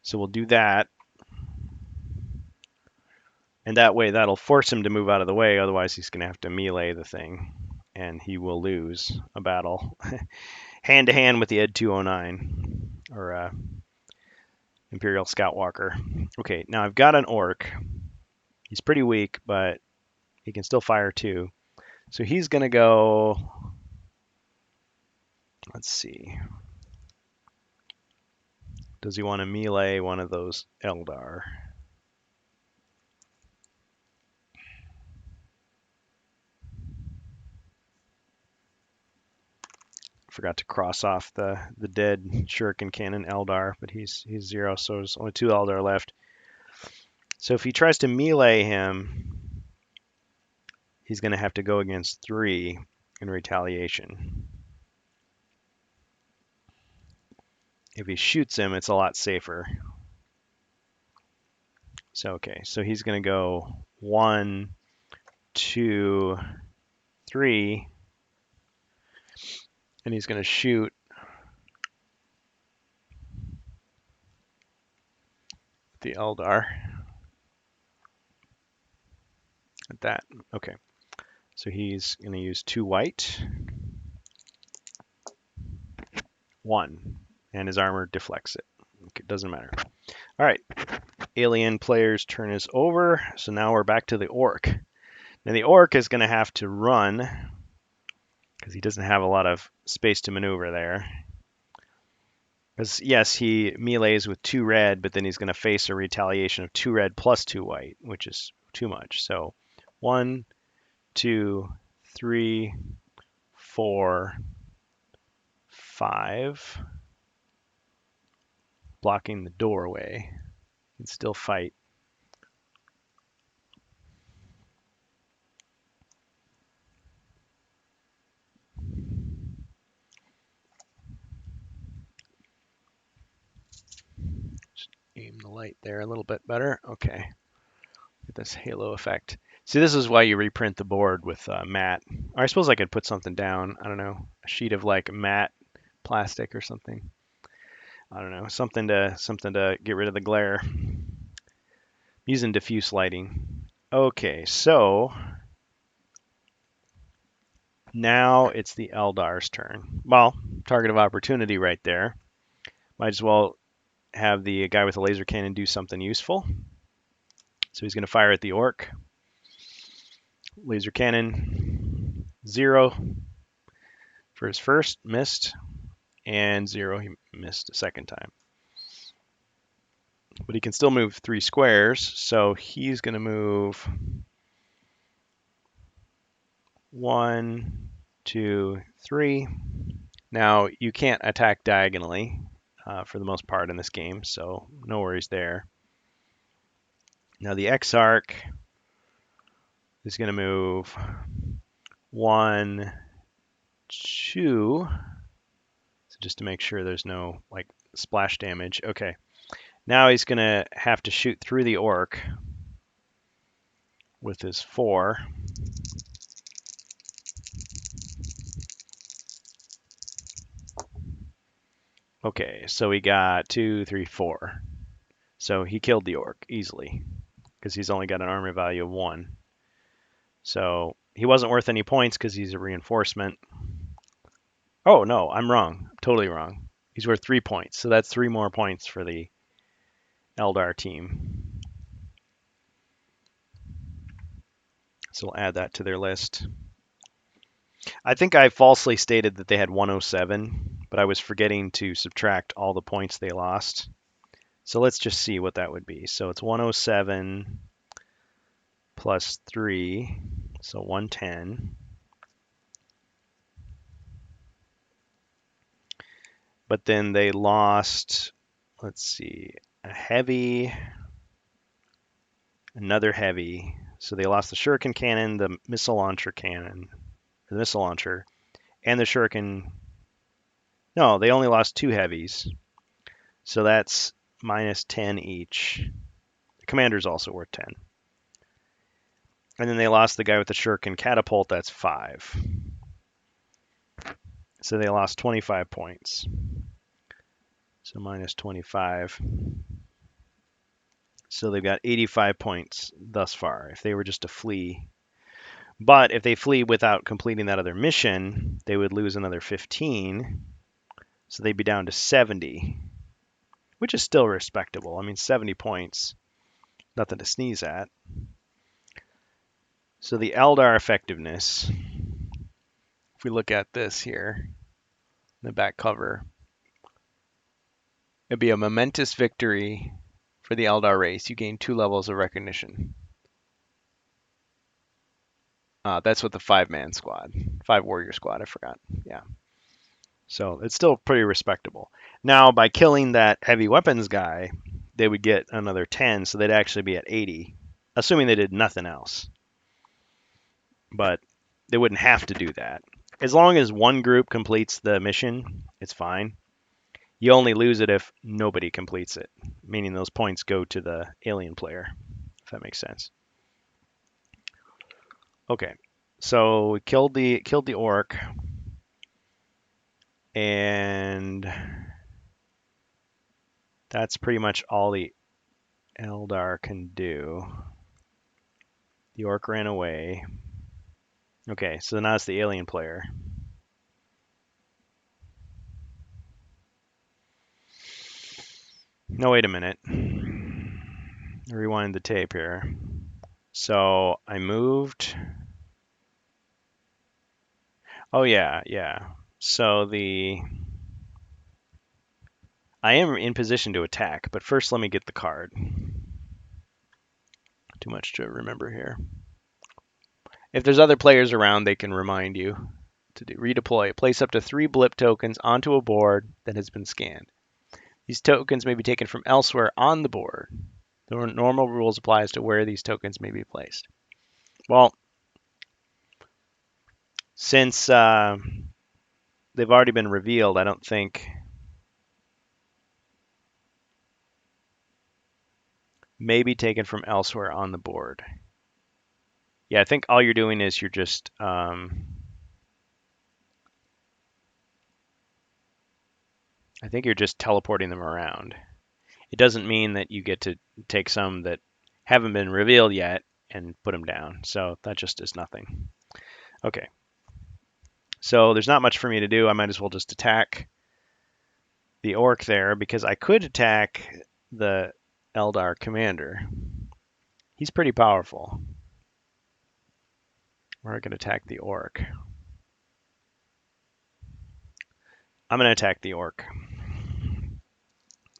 So we'll do that. And that way, that'll force him to move out of the way. Otherwise, he's going to have to melee the thing, and he will lose a battle hand to hand with the Ed 209 or Imperial Scout Walker. Okay, now I've got an Orc. He's pretty weak, but he can still fire too. So he's going to go. Let's see. Does he want to melee one of those Eldar? Forgot to cross off the dead Shuriken Cannon Eldar, but he's 0, so there's only 2 Eldar left. So if he tries to melee him, he's going to have to go against 3 in retaliation. If he shoots him, it's a lot safer. So okay, so he's going to go 1, 2, 3, and he's going to shoot the Eldar. At that. Okay. So he's going to use 2 white. 1. And his armor deflects it. Okay, doesn't matter. All right. Alien player's turn is over. So now we're back to the Orc. Now the Orc is going to have to run because he doesn't have a lot of space to maneuver there. Because yes, he melees with 2 red, but then he's going to face a retaliation of 2 red plus 2 white, which is too much. So 1, 2, 3, 4, 5. Blocking the doorway. He can still fight. Just aim the light there a little bit better. Okay. this halo effect. See, this is why you reprint the board with matte. Or I suppose I could put something down. I don't know, a sheet of like matte plastic or something. I don't know, something to get rid of the glare. Using diffuse lighting. Okay, so now it's the Eldar's turn. Well, target of opportunity right there. Might as well have the guy with the laser cannon do something useful. So he's going to fire at the orc. Laser cannon, 0 for his first, missed, and 0, he missed a second time. But he can still move 3 squares, so he's going to move 1, 2, 3. Now, you can't attack diagonally for the most part in this game, so no worries there. Now, the Exarch is going to move 1, 2. So just to make sure there's no like splash damage. Okay. Now he's going to have to shoot through the orc with his 4. Okay, so we got 2, 3, 4. So he killed the orc easily because he's only got an armor value of 1. So he wasn't worth any points because he's a reinforcement. Oh, no, I'm wrong. I'm totally wrong. He's worth 3 points. So that's 3 more points for the Eldar team. So we'll add that to their list. I think I falsely stated that they had 107, but I was forgetting to subtract all the points they lost. So let's just see what that would be. So it's 107 plus 3, so 110. But then they lost, let's see, a heavy, another heavy. So they lost the shuriken cannon, the missile launcher cannon, the missile launcher, and the shuriken. No, they only lost 2 heavies. So that's minus 10 each. The commander's also worth 10. And then they lost the guy with the shuriken catapult, that's 5. So they lost 25 points. So minus 25. So they've got 85 points thus far if they were just to flee. But if they flee without completing that other mission, they would lose another 15. So they'd be down to 70, which is still respectable. I mean, 70 points, nothing to sneeze at. So the Eldar effectiveness, if we look at this here, the back cover, it'd be a momentous victory for the Eldar race. You gain 2 levels of recognition. That's with the 5-man squad, 5-warrior squad, I forgot. Yeah. So it's still pretty respectable. Now, by killing that heavy weapons guy, they would get another 10, so they'd actually be at 80, assuming they did nothing else. But they wouldn't have to do that. As long as one group completes the mission, it's fine. You only lose it if nobody completes it, meaning those points go to the alien player, if that makes sense. Okay, so we killed the orc, and that's pretty much all the Eldar can do. The orc ran away. Okay, so now it's the alien player. No, wait a minute. Rewind the tape here. So I moved. Oh yeah, yeah. So I am in position to attack, but first let me get the card. Too much to remember here. If there's other players around, they can remind you to redeploy. Place up to 3 blip tokens onto a board that has been scanned. These tokens may be taken from elsewhere on the board. The normal rules apply as to where these tokens may be placed. Well, since they've already been revealed, I don't think may be taken from elsewhere on the board. Yeah, I think all you're doing is you're just I think you're just teleporting them around. It doesn't mean that you get to take some that haven't been revealed yet and put them down. So that just is nothing. Okay. So there's not much for me to do. I might as well just attack the orc there because I could attack the Eldar commander. He's pretty powerful. We're going to attack the orc. I'm going to attack the orc.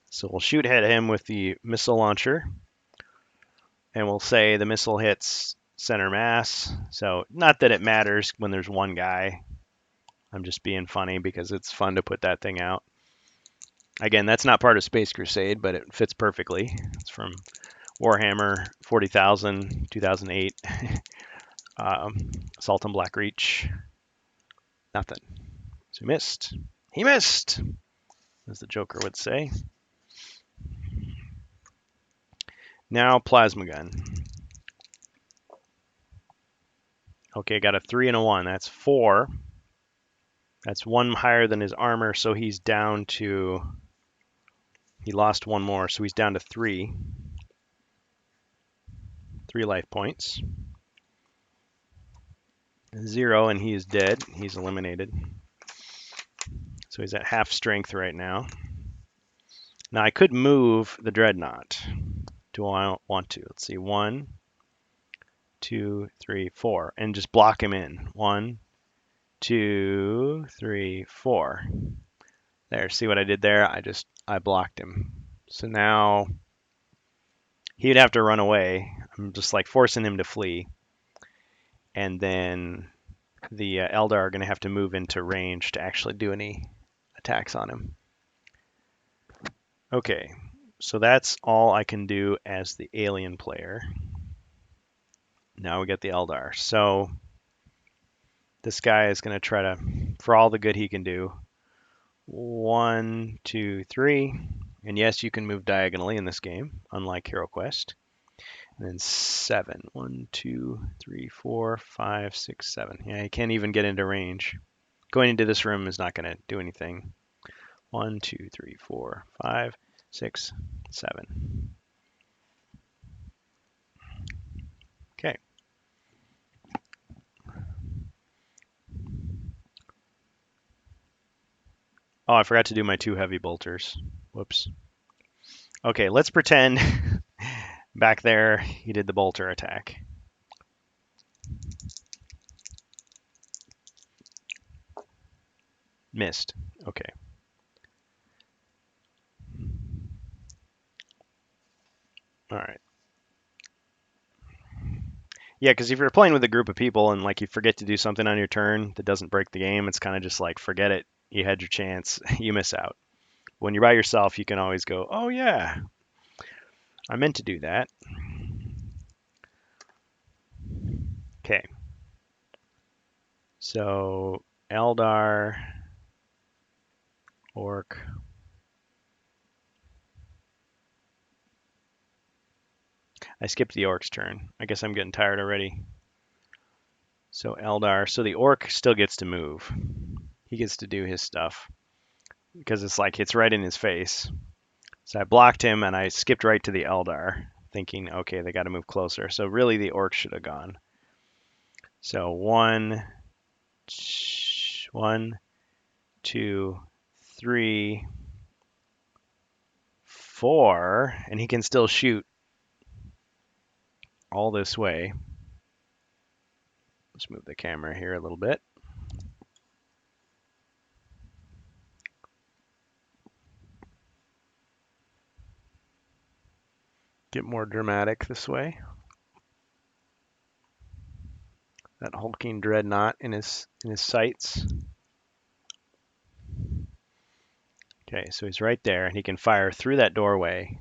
So we'll shoot at him with the missile launcher. And we'll say the missile hits center mass. So not that it matters when there's one guy. I'm just being funny because it's fun to put that thing out. Again, that's not part of Space Crusade, but it fits perfectly. It's from Warhammer 40,000, 2008. Assault on Blackreach. Nothing. So he missed. He missed, as the Joker would say. Now Plasma Gun. Okay, got a 3 and a 1. That's 4. That's 1 higher than his armor, so he's down to... He lost 1 more, so he's down to 3. 3 life points. 0, and he is dead. He's eliminated. So he's at half strength right now. Now I could move the Dreadnought. Do I want to? Let's see. 1, 2, 3, 4. And just block him in. 1, 2, 3, 4. There, see what I did there? I blocked him. So now he'd have to run away. I'm just like forcing him to flee. And then the Eldar are going to have to move into range to actually do any attacks on him. Okay, so that's all I can do as the alien player. Now we got the Eldar. So this guy is going to try to, for all the good he can do, 1, 2, 3. And yes, you can move diagonally in this game, unlike Hero Quest. And then 7. 1, 2, 3, 4, 5, 6, 7. Yeah, he can't even get into range. Going into this room is not going to do anything. 1, 2, 3, 4, 5, 6, 7. Okay. Oh, I forgot to do my 2 heavy bolters. Whoops. Okay, let's pretend back there he did the bolter attack. Missed. Okay. All right. Yeah, because if you're playing with a group of people and like you forget to do something on your turn that doesn't break the game, it's kind of just like forget it. You had your chance. You miss out. When you're by yourself, you can always go, "Oh yeah, I meant to do that." Okay. So Eldar, Orc. I skipped the Orc's turn. I guess I'm getting tired already. So Eldar. So the Orc still gets to move. He gets to do his stuff because it's like it's right in his face. So I blocked him and I skipped right to the Eldar, thinking, okay, they got to move closer. So really, the Orc should have gone. So 1, 2, 3, 4, and he can still shoot all this way. Let's move the camera here a little bit. Get more dramatic this way. That hulking dreadnought in his sights. Okay, so he's right there, and he can fire through that doorway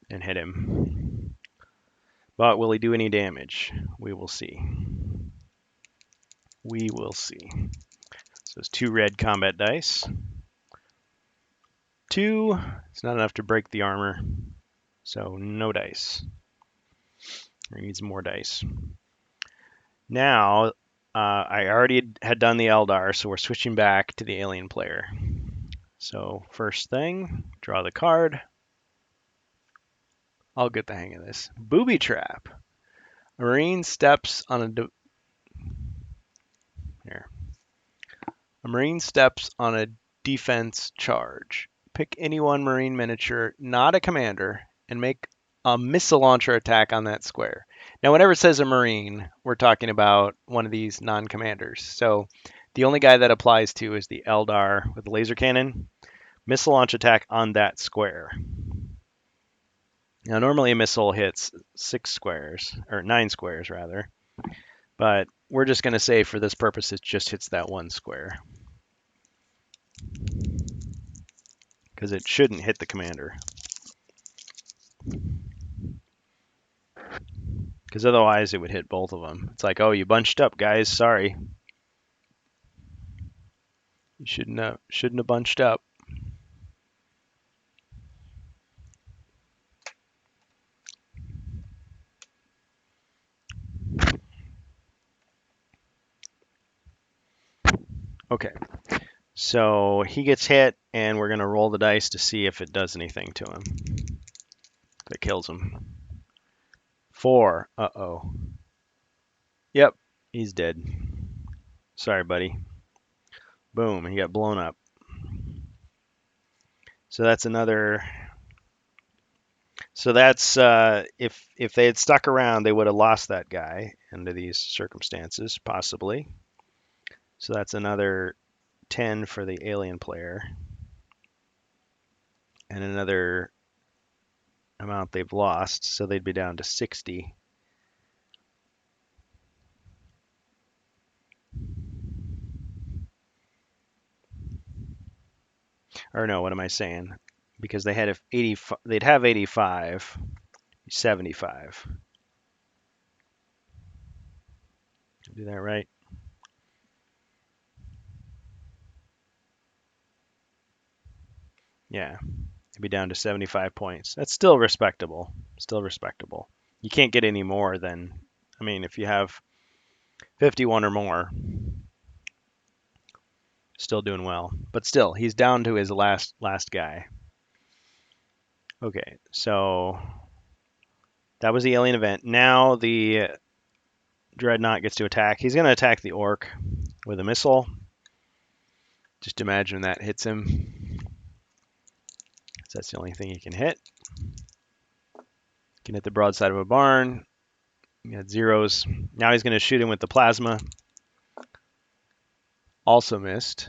and hit him. But will he do any damage? We will see. We will see. So it's 2 red combat dice. 2. It's not enough to break the armor. So no dice. We need some more dice. Now, I already had done the Eldar, so we're switching back to the alien player. So first thing, draw the card. I'll get the hang of this. Booby trap. A Marine steps on here. A Marine steps on a defense charge. Pick any one Marine miniature, not a commander, and make a missile launcher attack on that square. Now, whenever it says a Marine, we're talking about one of these non-commanders. So the only guy that applies to is the Eldar with the laser cannon. Missile launch attack on that square. Now, normally a missile hits 6 squares, or 9 squares rather, but we're just going to say for this purpose it just hits that one square, because it shouldn't hit the commander. Because otherwise it would hit both of them. It's like, oh, you bunched up, guys. Sorry. You shouldn't have bunched up. Okay. So he gets hit, and we're going to roll the dice to see if it does anything to him. If it kills him. 4. Uh-oh. Yep. He's dead. Sorry, buddy. Boom. He got blown up. So that's another. So that's if they had stuck around, they would have lost that guy under these circumstances, possibly. So that's another 10 for the alien player, and another amount they've lost, so they'd be down to 60. Or no, what am I saying? Because they had 85, they'd have 85, 75. Do that right? Yeah, it'd be down to 75 points. That's still respectable. Still respectable. You can't get any more than, I mean, if you have 51 or more, still doing well. But still, he's down to his last guy. Okay, so that was the alien event. Now the Dreadnought gets to attack. He's going to attack the Orc with a missile. Just imagine that hits him. So that's the only thing he can hit. Can hit the broadside of a barn. He got zeros. Now he's going to shoot him with the plasma. Also missed.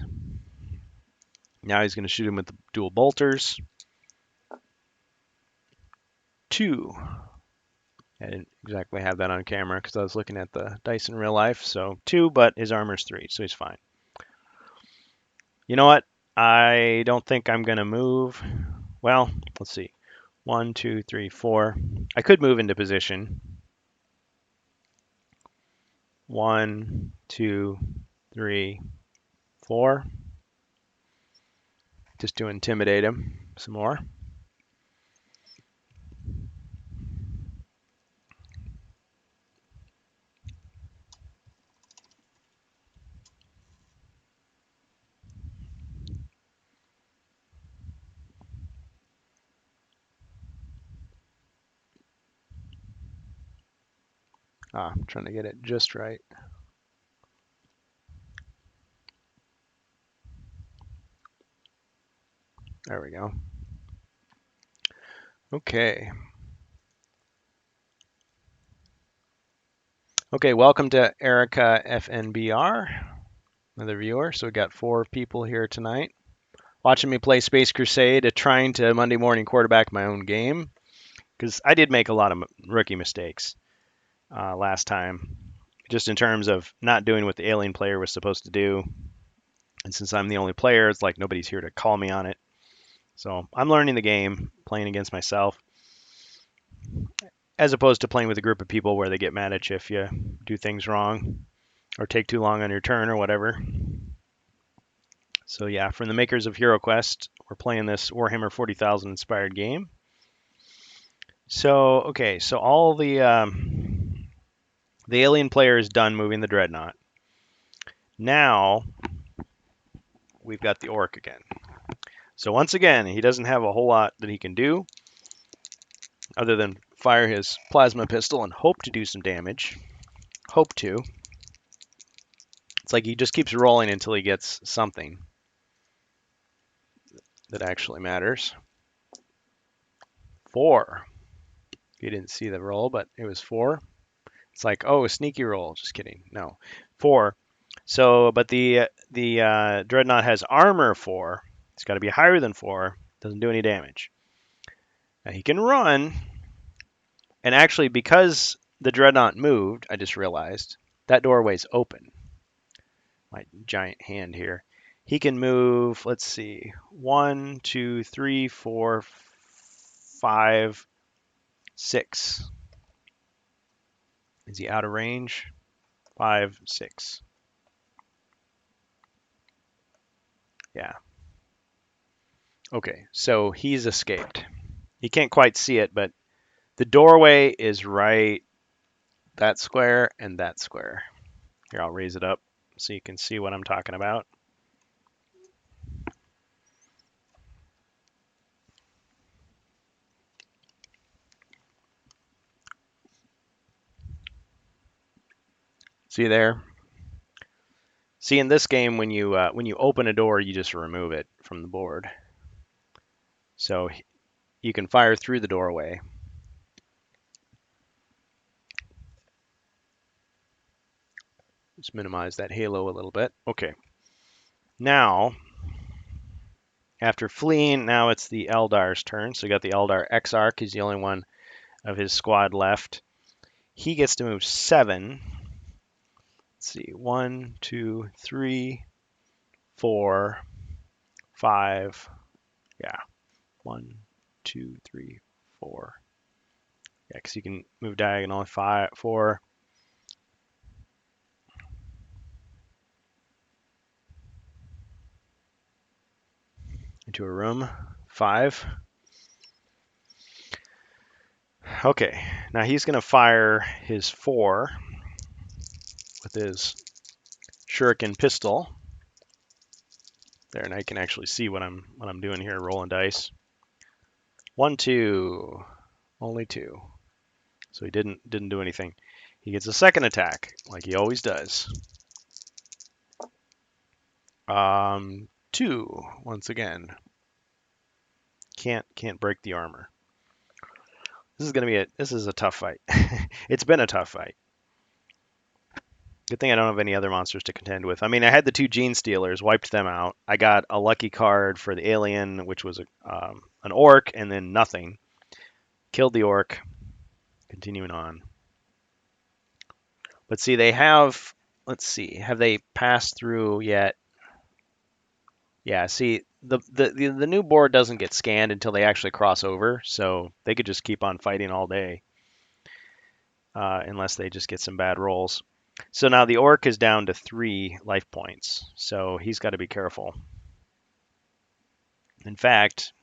Now he's going to shoot him with the dual bolters. 2. I didn't exactly have that on camera because I was looking at the dice in real life. So 2, but his armor's 3, so he's fine. You know what? I don't think I'm going to move. Well, let's see. 1, 2, 3, 4. I could move into position. 1, 2, 3, 4. Just to intimidate him some more. I'm trying to get it just right. There we go. Okay. Okay, welcome to Erica FNBR, another viewer. So we got 4 people here tonight watching me play Space Crusade, trying to Monday morning quarterback my own game, because I did make a lot of rookie mistakes last time, just in terms of not doing what the alien player was supposed to do. And since I'm the only player, it's like nobody's here to call me on it. So I'm learning the game, playing against myself, as opposed to playing with a group of people where they get mad at you if you do things wrong or take too long on your turn or whatever. So yeah, from the makers of HeroQuest, we're playing this Warhammer 40,000 inspired game. So okay, so all the alien player is done moving the dreadnought. Now we've got the orc again. So once again, he doesn't have a whole lot that he can do other than fire his plasma pistol and hope to do some damage. Hope to. It's like he just keeps rolling until he gets something that actually matters. 4. You didn't see the roll, but it was 4. It's like, oh, a sneaky roll. Just kidding. No, 4. So, but the dreadnought has armor 4. It's got to be higher than 4. Doesn't do any damage. Now he can run, and actually, because the dreadnought moved, I just realized that doorway's open. My giant hand here. He can move. Let's see, 1, 2, 3, 4, 5, 6. Is he out of range? 5, 6. Yeah. Okay, so he's escaped. You can't quite see it, but the doorway is right that square and that square. Here, I'll raise it up so you can see what I'm talking about. See there? See, in this game, when you open a door, you just remove it from the board. So you can fire through the doorway. Let's minimize that halo a little bit. Okay. Now, after fleeing, now it's the Eldar's turn. So you got the Eldar Exarch. He's the only one of his squad left. He gets to move 7. Let's see, 1, 2, 3, 4, 5. Yeah, 1, 2, 3, 4. Yeah, because you can move diagonally 5, 4. Into a room. 5. Okay, now he's going to fire his 4 with his shuriken pistol. There, and I can actually see what I'm doing here, rolling dice. 1, 2, only 2. So he didn't do anything. He gets a second attack, like he always does. 2, once again. Can't break the armor. This is a tough fight. It's been a tough fight. Good thing I don't have any other monsters to contend with. I mean, I had the 2 Gene Stealers, wiped them out. I got a lucky card for the alien, which was an orc, and then nothing. Killed the orc. Continuing on. But see, they have. Let's see. Have they passed through yet? Yeah. See, the new board doesn't get scanned until they actually cross over, so they could just keep on fighting all day, unless they just get some bad rolls. So now the orc is down to 3 life points, so he's got to be careful. In fact,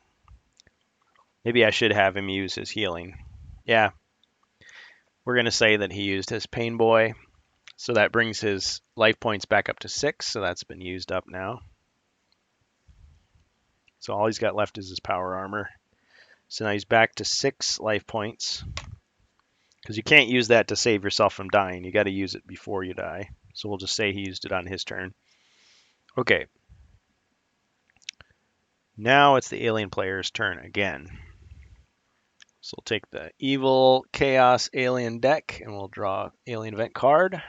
maybe I should have him use his healing. Yeah, we're going to say that he used his Pain Boy, so that brings his life points back up to 6, so that's been used up now. So all he's got left is his power armor. So now he's back to 6 life points, because you can't use that to save yourself from dying. You got to use it before you die. So we'll just say he used it on his turn. Okay. Now it's the alien player's turn again. So we'll take the evil chaos alien deck and we'll draw alien event card.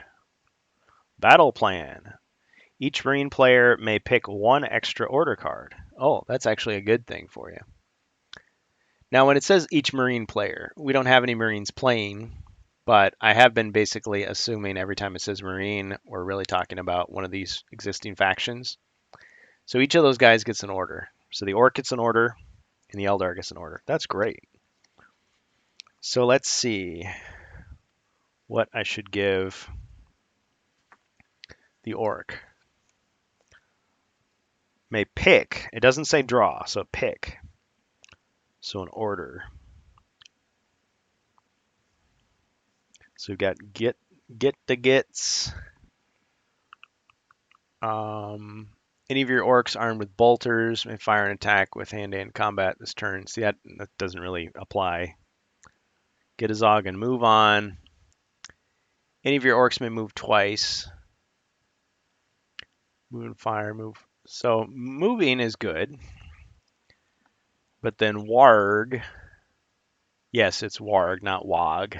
Battle plan. Each marine player may pick 1 extra order card. Oh, that's actually a good thing for you. Now, when it says each marine player, we don't have any marines playing, but I have been basically assuming every time it says marine, we're really talking about one of these existing factions. So each of those guys gets an order. So the orc gets an order and the Eldar gets an order. That's great. So let's see what I should give the orc. May pick. It doesn't say draw, so pick. So an order. So we've got get the gets. Any of your orcs armed with bolters may fire an attack with hand-to-hand combat this turn. See, that doesn't really apply. Get a Zog and move on. Any of your orcs may move twice. Move and fire, move. So moving is good. But then Warg, yes, it's Warg, not Wog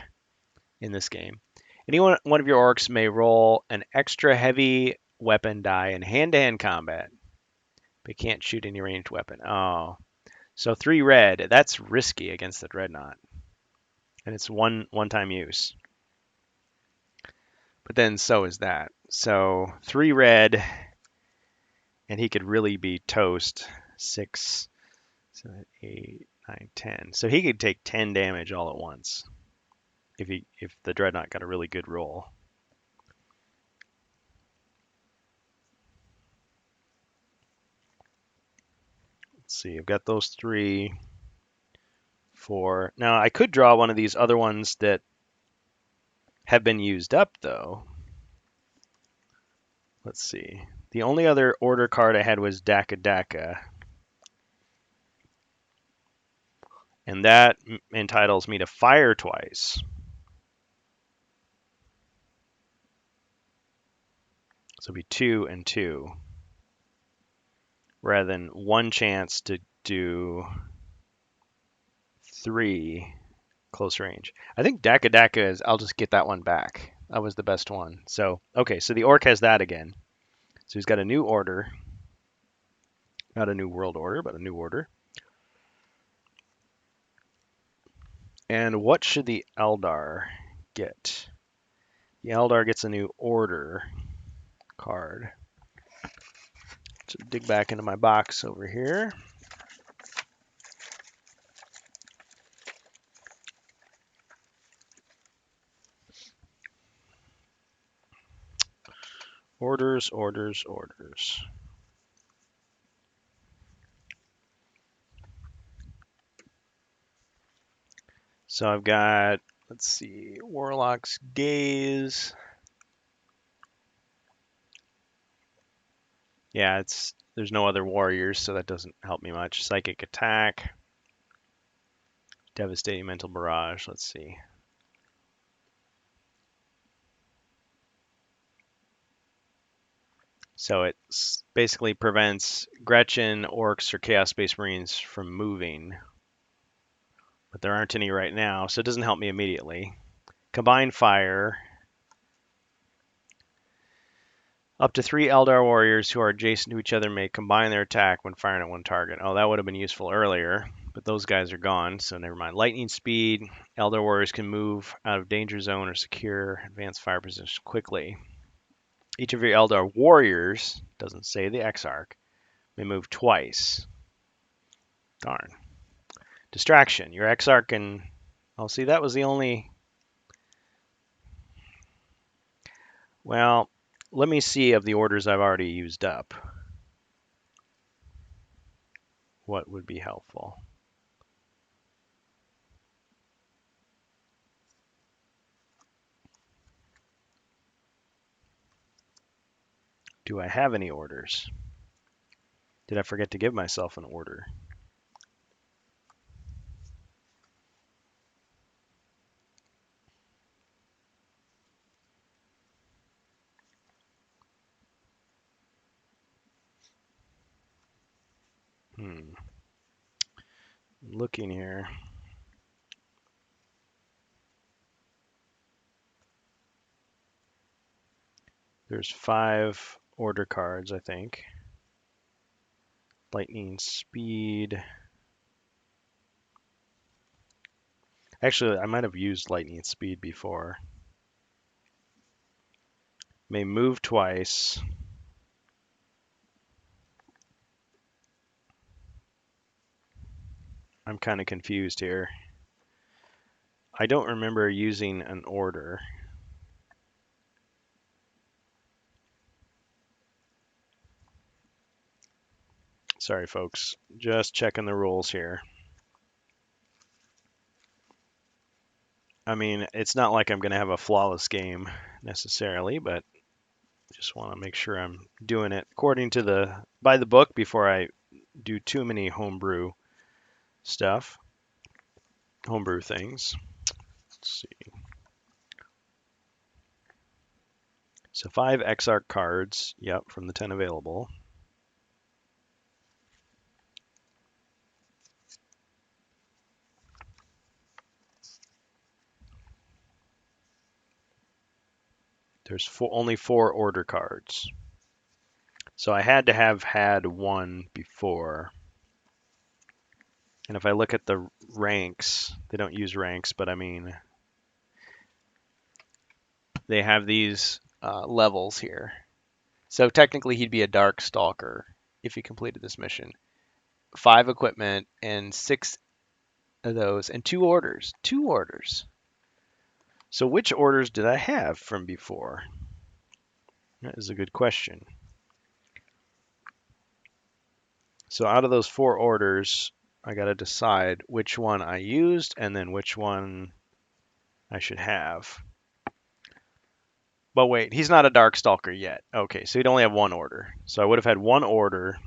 in this game. One of your orcs may roll an extra heavy weapon die in hand-to-hand combat, but can't shoot any ranged weapon. Oh, so 3 red. That's risky against the Dreadnought, and it's one-time use. But then so is that. So 3 red, and he could really be toast. 6, 7, 8, 9, 10. So he could take 10 damage all at once if the Dreadnought got a really good roll. Let's see, I've got those 3, 4. Now I could draw one of these other ones that have been used up though. Let's see. The only other order card I had was Daka Daka. And that entitles me to fire twice. So it'll be 2 and 2. Rather than one chance to do 3 close range. I think Daka Daka is, I'll just get that one back. That was the best one. So, okay, so the orc has that again. So he's got a new order. Not a new world order, but a new order. And what should the Eldar get? The Eldar gets a new order card. So dig back into my box over here. Orders, orders, orders. So I've got, let's see, Warlock's Gaze. Yeah, there's no other warriors, so that doesn't help me much. Psychic Attack. Devastating Mental Barrage. Let's see. So it basically prevents Gretchen, Orcs, or Chaos Space Marines from moving. But there aren't any right now, so it doesn't help me immediately. Combine Fire. Up to 3 Eldar warriors who are adjacent to each other may combine their attack when firing at one target. Oh, that would have been useful earlier, but those guys are gone, so never mind. Lightning speed. Eldar warriors can move out of danger zone or secure advanced fire position quickly. Each of your Eldar warriors, doesn't say the Exarch, may move twice. Darn. Distraction. Your Exarch can... Oh, see, that was the only... Well, let me see of the orders I've already used up. What would be helpful? Do I have any orders? Did I forget to give myself an order? Looking here. There's 5 order cards, I think. Lightning speed. Actually, I might have used lightning speed before. May move twice. I'm kind of confused here. I don't remember using an order. Sorry, folks. Just checking the rules here. I mean, it's not like I'm going to have a flawless game necessarily, but just want to make sure I'm doing it according to by the book before I do too many homebrew things. Let's see. So 5 Exarch cards, yep, from the 10 available. There's only 4 order cards. So I had to have had one before. And if I look at the ranks, they don't use ranks, but I mean, they have these levels here. So technically he'd be a Dark Stalker if he completed this mission. 5 equipment and 6 of those, and 2 orders. 2 orders. So which orders did I have from before? That is a good question. So out of those 4 orders, I got to decide which one I used and then which one I should have. But wait, he's not a Darkstalker yet. Okay, so he'd only have 1 order. So I would have had 1 order.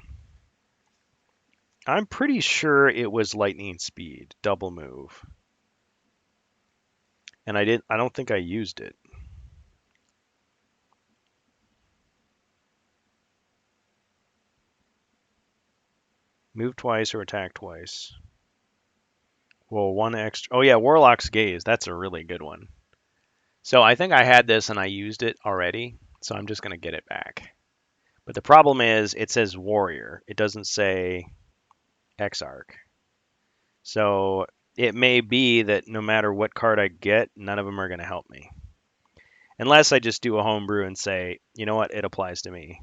I'm pretty sure it was lightning speed, double move. And I don't think I used it. Move twice or attack twice. Well, 1 extra. Oh yeah, Warlock's Gaze. That's a really good one. So I think I had this and I used it already. So I'm just going to get it back. But the problem is it says Warrior. It doesn't say Exarch. So it may be that no matter what card I get, none of them are going to help me. Unless I just do a homebrew and say, you know what, it applies to me.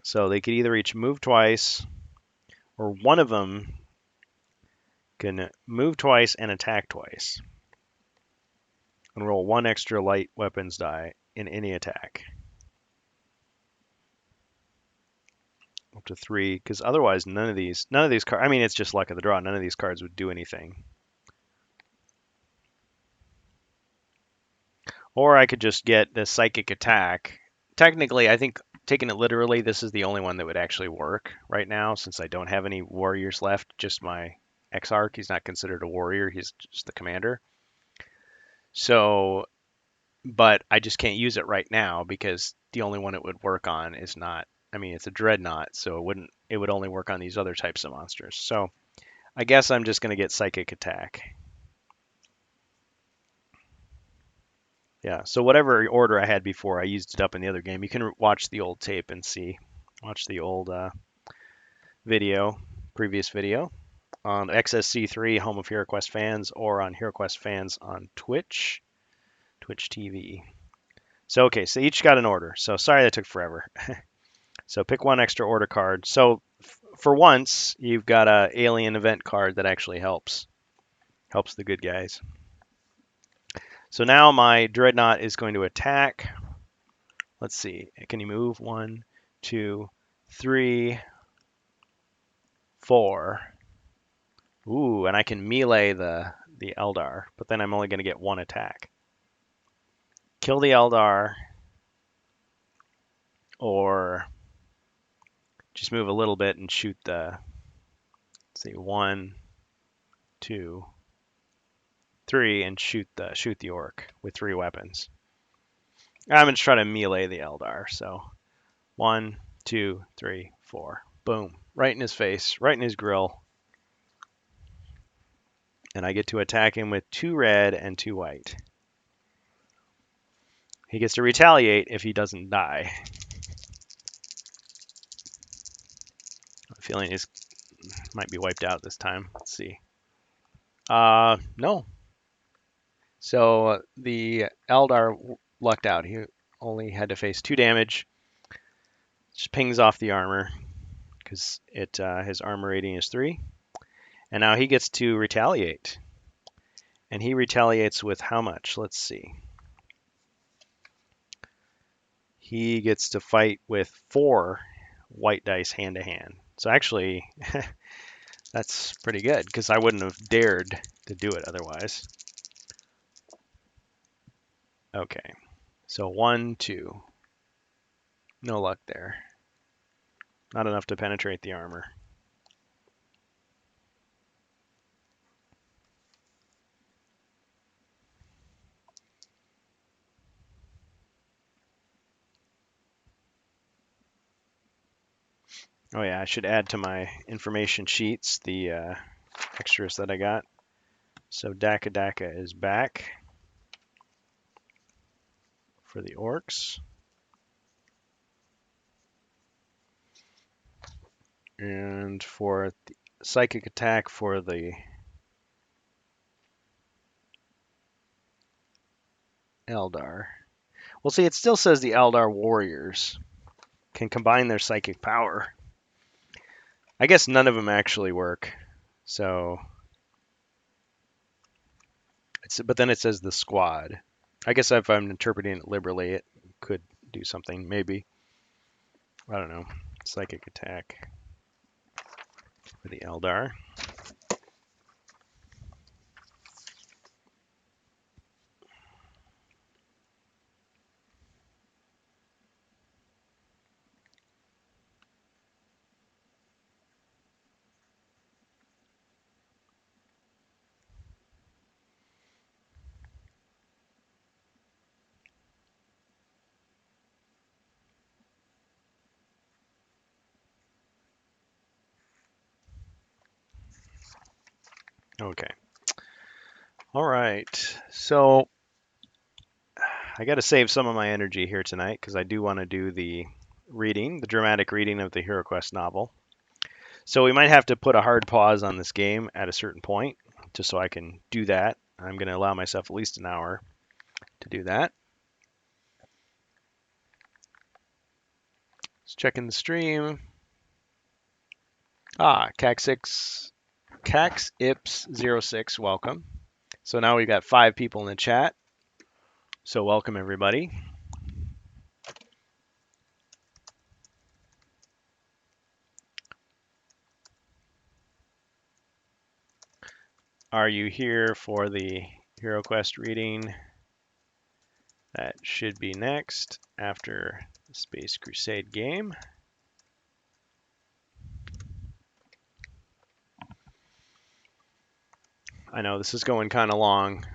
So they could either each move twice, or one of them can move twice and attack twice. And roll 1 extra light weapons die in any attack. Up to 3, because otherwise none of these cards, I mean, it's just luck of the draw. None of these cards would do anything. Or I could just get the psychic attack. Technically, I think taking it literally, this is the only one that would actually work right now, since I don't have any warriors left, just my Exarch. He's not considered a warrior, he's just the commander. So, but I just can't use it right now because the only one it would work on is not, I mean, it's a dreadnought, so it would only work on these other types of monsters. So I guess I'm just going to get psychic attack. Yeah, so whatever order I had before, I used it up in the other game. You can watch the old tape and see, watch the old previous video on XSC3, home of HeroQuest fans, or on HeroQuest fans on Twitch TV. So, okay, so each got an order. So sorry that took forever. So pick 1 extra order card. So for once, you've got an alien event card that actually helps the good guys. So now my Dreadnought is going to attack. Let's see. Can you move? 1, 2, 3, 4. Ooh, and I can melee the Eldar, but then I'm only going to get 1 attack. Kill the Eldar, or just move a little bit and shoot let's see, 1, 2, 3, and shoot the Orc with 3 weapons. I'm going to try to melee the Eldar, so 1, 2, 3, 4. Boom. Right in his face, right in his grill. And I get to attack him with 2 red and 2 white. He gets to retaliate if he doesn't die. I'm feeling he might be wiped out this time. Let's see. No. So the Eldar lucked out. He only had to face 2 damage. Just pings off the armor because his armor rating is 3. And now he gets to retaliate. And he retaliates with how much? Let's see. He gets to fight with 4 white dice hand-to-hand. So actually, that's pretty good because I wouldn't have dared to do it otherwise. Okay, so 1, 2. No luck there. Not enough to penetrate the armor. Oh yeah, I should add to my information sheets the extras that I got. So Daka Daka is back for the orcs. And for the psychic attack for the Eldar. Well, see, it still says the Eldar warriors can combine their psychic power. I guess none of them actually work. So, but then it says the squad. I guess if I'm interpreting it liberally, it could do something, maybe. I don't know. Psychic attack for the Eldar. Okay. All right. So I got to save some of my energy here tonight because I do want to do the reading, the dramatic reading of the HeroQuest novel. So we might have to put a hard pause on this game at a certain point, just so I can do that. I'm going to allow myself at least an hour to do that. Just checking the stream. CaxIps06, welcome. So now we've got 5 people in the chat. So welcome everybody. Are you here for the HeroQuest reading? That should be next after the Space Crusade game. I know this is going kind of long,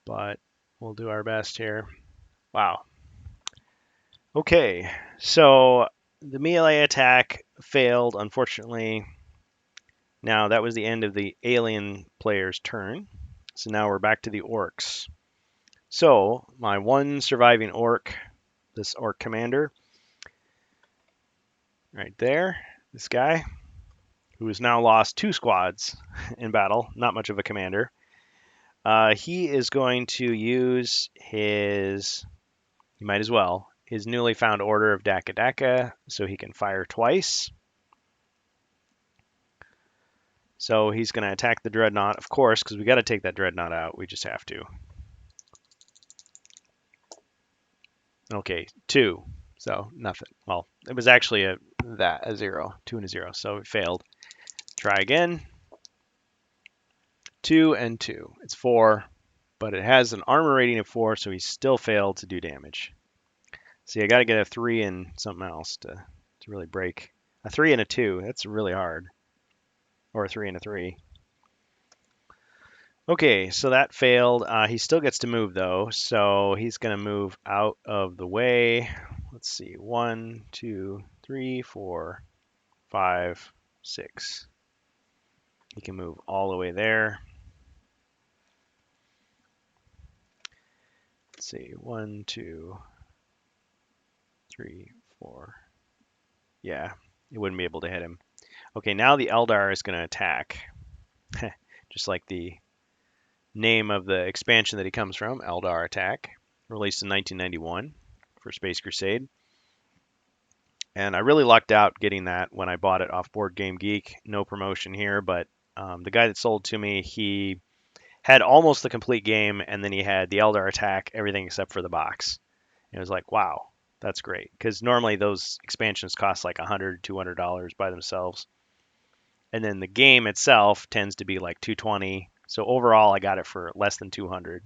but we'll do our best here. Wow. Okay, so the melee attack failed, unfortunately. Now that was the end of the alien player's turn. So now we're back to the orcs. So my one surviving orc, this orc commander, right there, this guy, who has now lost 2 squads in battle, not much of a commander. He is going to use his, he might as well, his newly found order of Daka Daka, so he can fire twice. So he's going to attack the Dreadnought, of course, because we got to take that Dreadnought out. We just have to. Okay, 2. So nothing. Well, it was actually a 0, 2 and a 0. So it failed. Try again. 2 and 2. It's 4, but it has an armor rating of 4, so he still failed to do damage. See, I got to get a 3 and something else to really break. A 3 and a 2. That's really hard. Or a 3 and a 3. Okay, so that failed. He still gets to move though, so he's going to move out of the way. Let's see, 1, 2, 3, 4, 5, 6. He can move all the way there. Let's see, 1, 2, 3, 4. Yeah, it wouldn't be able to hit him. Okay, now the Eldar is going to attack. Just like the name of the expansion that he comes from, Eldar Attack, released in 1991 for Space Crusade. And I really lucked out getting that when I bought it off Board Game Geek. No promotion here, but the guy that sold to me, he had almost the complete game, and then he had the Eldar Attack, everything except for the box. And it was like, wow, that's great. Because normally those expansions cost like $100, $200 by themselves. And then the game itself tends to be like 220. So overall, I got it for less than 200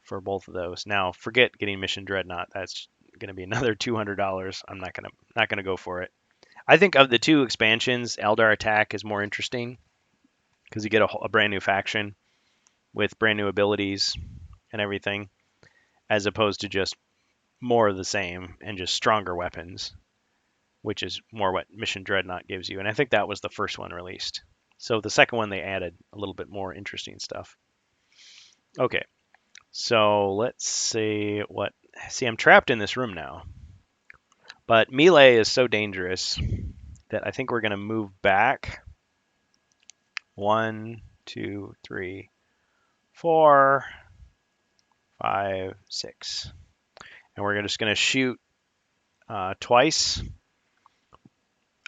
for both of those. Now, forget getting Mission Dreadnought. That's going to be another $200. I'm not gonna go for it. I think of the two expansions, Eldar Attack is more interesting because you get a brand new faction with brand new abilities and everything, as opposed to just more of the same and just stronger weapons, which is more what Mission Dreadnought gives you. And I think that was the first one released. So the second one, they added a little bit more interesting stuff. Okay, so let's see what. See, I'm trapped in this room now. But melee is so dangerous that I think we're going to move back. 1, 2, 3, 4, 5, 6. And we're just going to shoot twice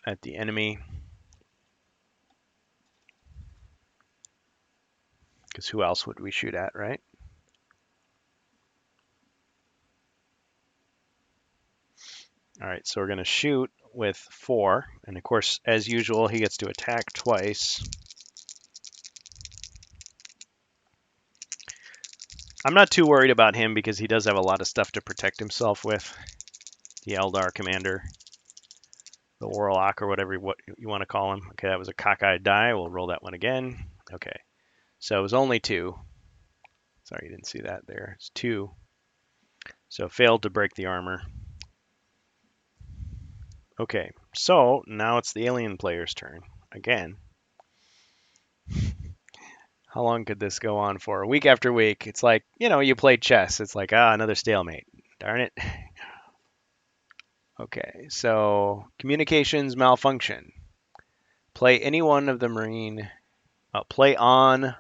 at the enemy. Because who else would we shoot at, right? All right, so we're going to shoot with 4. And of course, as usual, he gets to attack twice. I'm not too worried about him because he does have a lot of stuff to protect himself with. The Eldar commander, the Warlock, or whatever what you want to call him. Okay, that was a cockeyed die. We'll roll that one again. Okay, so it was only 2. Sorry, you didn't see that there. It's 2. So failed to break the armor. Okay, so now it's the alien player's turn again. How long could this go on for? Week after week. It's like, you play chess. It's like, another stalemate. Darn it. Okay, so communications malfunction. Play any one of the marine. Play on.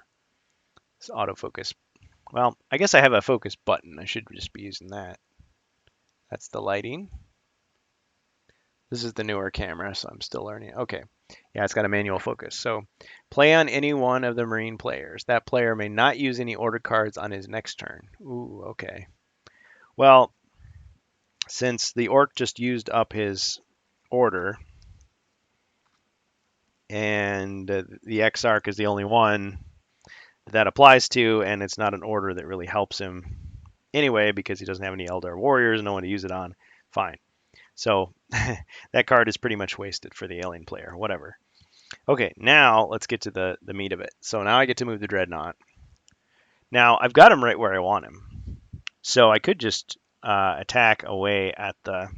It's autofocus. Well, I guess I have a focus button. I should just be using that. That's the lighting. This is the newer camera, so I'm still learning. Okay. Yeah, it's got a manual focus. So play on any one of the marine players. That player may not use any order cards on his next turn. Ooh, okay. Well, since the orc just used up his order, and the Exarch is the only one that applies to, and it's not an order that really helps him anyway because he doesn't have any Eldar warriors, no one to use it on. Fine. So that card is pretty much wasted for the alien player. Whatever. Okay, now let's get to the meat of it. So now I get to move the Dreadnought. Now I've got him right where I want him. So I could just attack away at the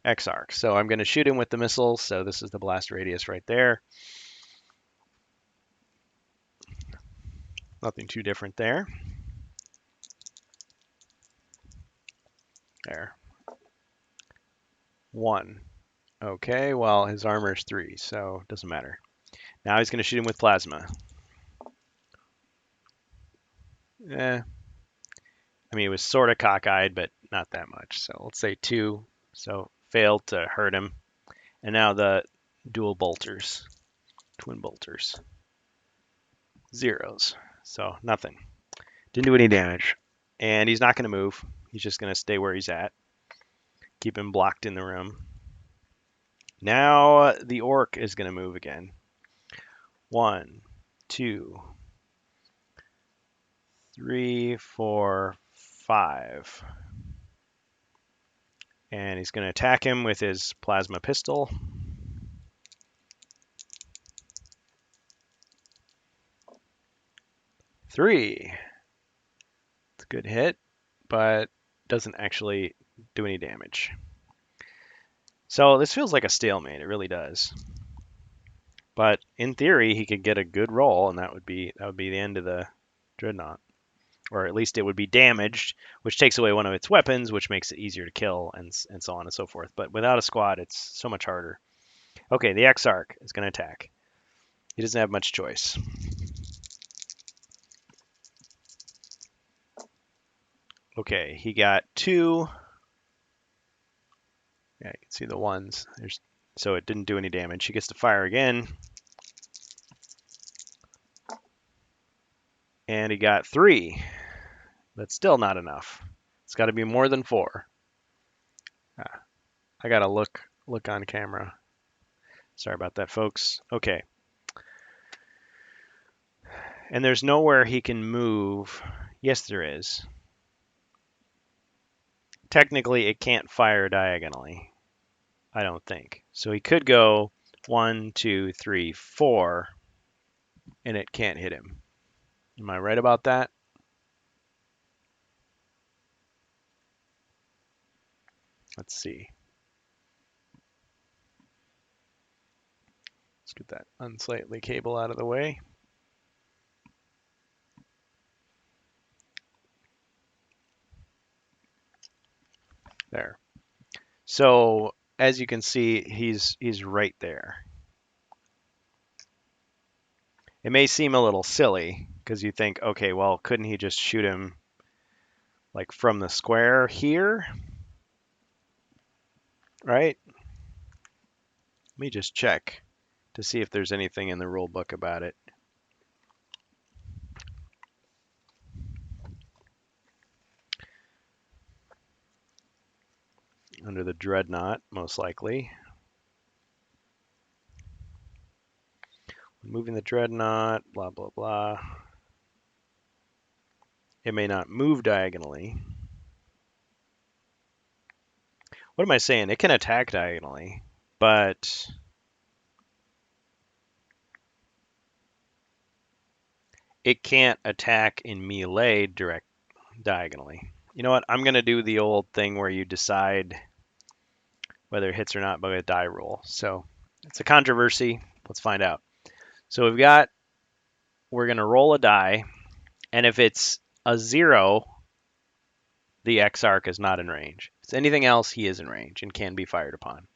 Exarch. So I'm going to shoot him with the missiles. So this is the blast radius right there. Nothing too different there. There. 1. Okay, well, his armor is 3, so it doesn't matter. Now he's going to shoot him with plasma. I mean, he was sort of cockeyed, but not that much. So let's say 2. So failed to hurt him. And now the dual bolters, twin bolters. 0s. So nothing. Didn't do any damage. And he's not going to move. He's just going to stay where he's at. Keep him blocked in the room. Now the orc is going to move again. 1, 2, 3, 4, 5. And he's going to attack him with his plasma pistol. 3. It's a good hit, but doesn't actually do any damage. So this feels like a stalemate. It really does. But in theory, he could get a good roll, and that would be the end of the Dreadnought. Or at least it would be damaged, which takes away one of its weapons, which makes it easier to kill, and so on and so forth. But without a squad, it's so much harder. Okay, the Exarch is going to attack. He doesn't have much choice. Okay, he got 2. Yeah, you can see the 1s. So it didn't do any damage. He gets to fire again. And he got 3. But still not enough. It's got to be more than 4. I got to look on camera. Sorry about that, folks. Okay. And there's nowhere he can move. Yes, there is. Technically, it can't fire diagonally, I don't think. So he could go 1, 2, 3, 4, and it can't hit him. Am I right about that? Let's see. Let's get that unsightly cable out of the way. There. So as you can see, he's right there. It may seem a little silly because you think, okay, well, couldn't he just shoot him like from the square here? Right? Let me just check to see if there's anything in the rule book about it. Under the dreadnought, most likely. Moving the dreadnought, blah, blah, blah. It may not move diagonally. What am I saying? It can attack diagonally, but it can't attack in melee direct diagonally. You know what? I'm going to do the old thing where you decide whether it hits or not by a die roll. So it's a controversy. Let's find out. So we're going to roll a die, and if it's a 0, the Exarch is not in range. If it's anything else, he is in range and can be fired upon.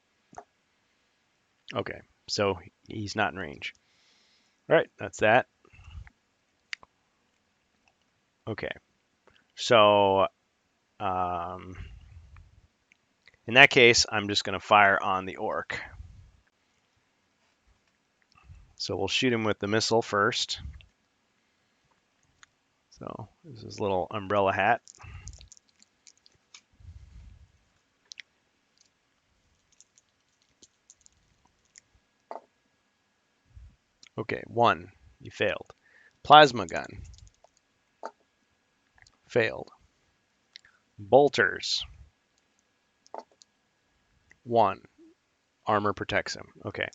Okay, so he's not in range. All right, that's that. Okay, so in that case, I'm just going to fire on the orc. So we'll shoot him with the missile first. So this is little umbrella hat. Okay, 1, you failed. Plasma gun, failed. Bolters, 1, armor protects him. Okay,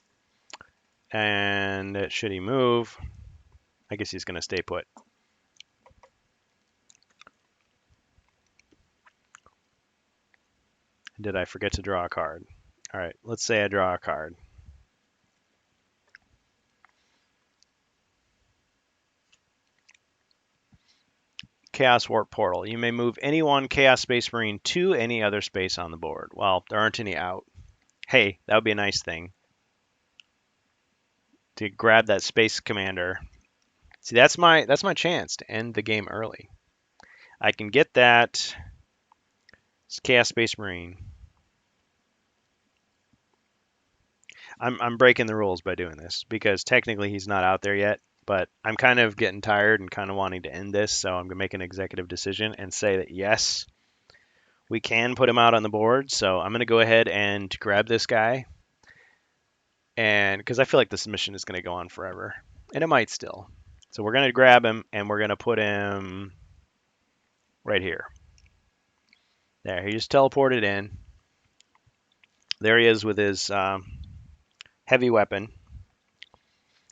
and should he move, I guess he's going to stay put. Did I forget to draw a card? All right, let's say I draw a card. Chaos Warp Portal. You may move any one Chaos Space Marine to any other space on the board. Well, there aren't any out. Hey, that would be a nice thing. To grab that Space Commander. See, that's my chance to end the game early. I can get that Chaos Space Marine. I'm breaking the rules by doing this because technically he's not out there yet, but I'm kind of getting tired and kind of wanting to end this, so I'm going to make an executive decision and say that yes, we can put him out on the board. So I'm going to go ahead and grab this guy, and because I feel like this mission is going to go on forever, and it might still. So we're going to grab him and we're going to put him right here. There, he just teleported in. There he is with his heavy weapon.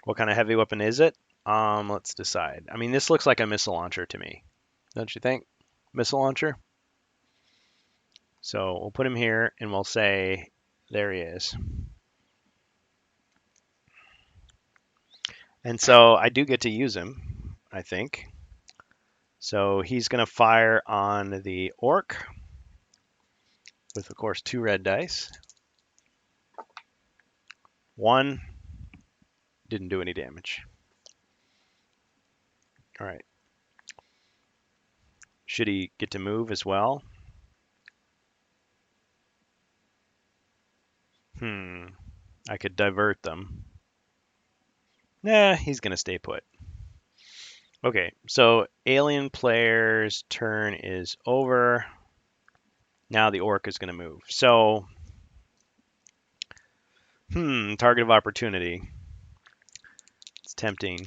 What kind of heavy weapon is it? Let's decide. I mean, this looks like a missile launcher to me. Don't you think? Missile launcher? So we'll put him here and we'll say, there he is. And so I do get to use him, I think. So he's going to fire on the orc with, of course, 2 red dice. 1 didn't do any damage. All right. Should he get to move as well? I could divert them. Nah, he's going to stay put. Okay, so alien player's turn is over. Now the orc is going to move. So, Target of opportunity. It's tempting.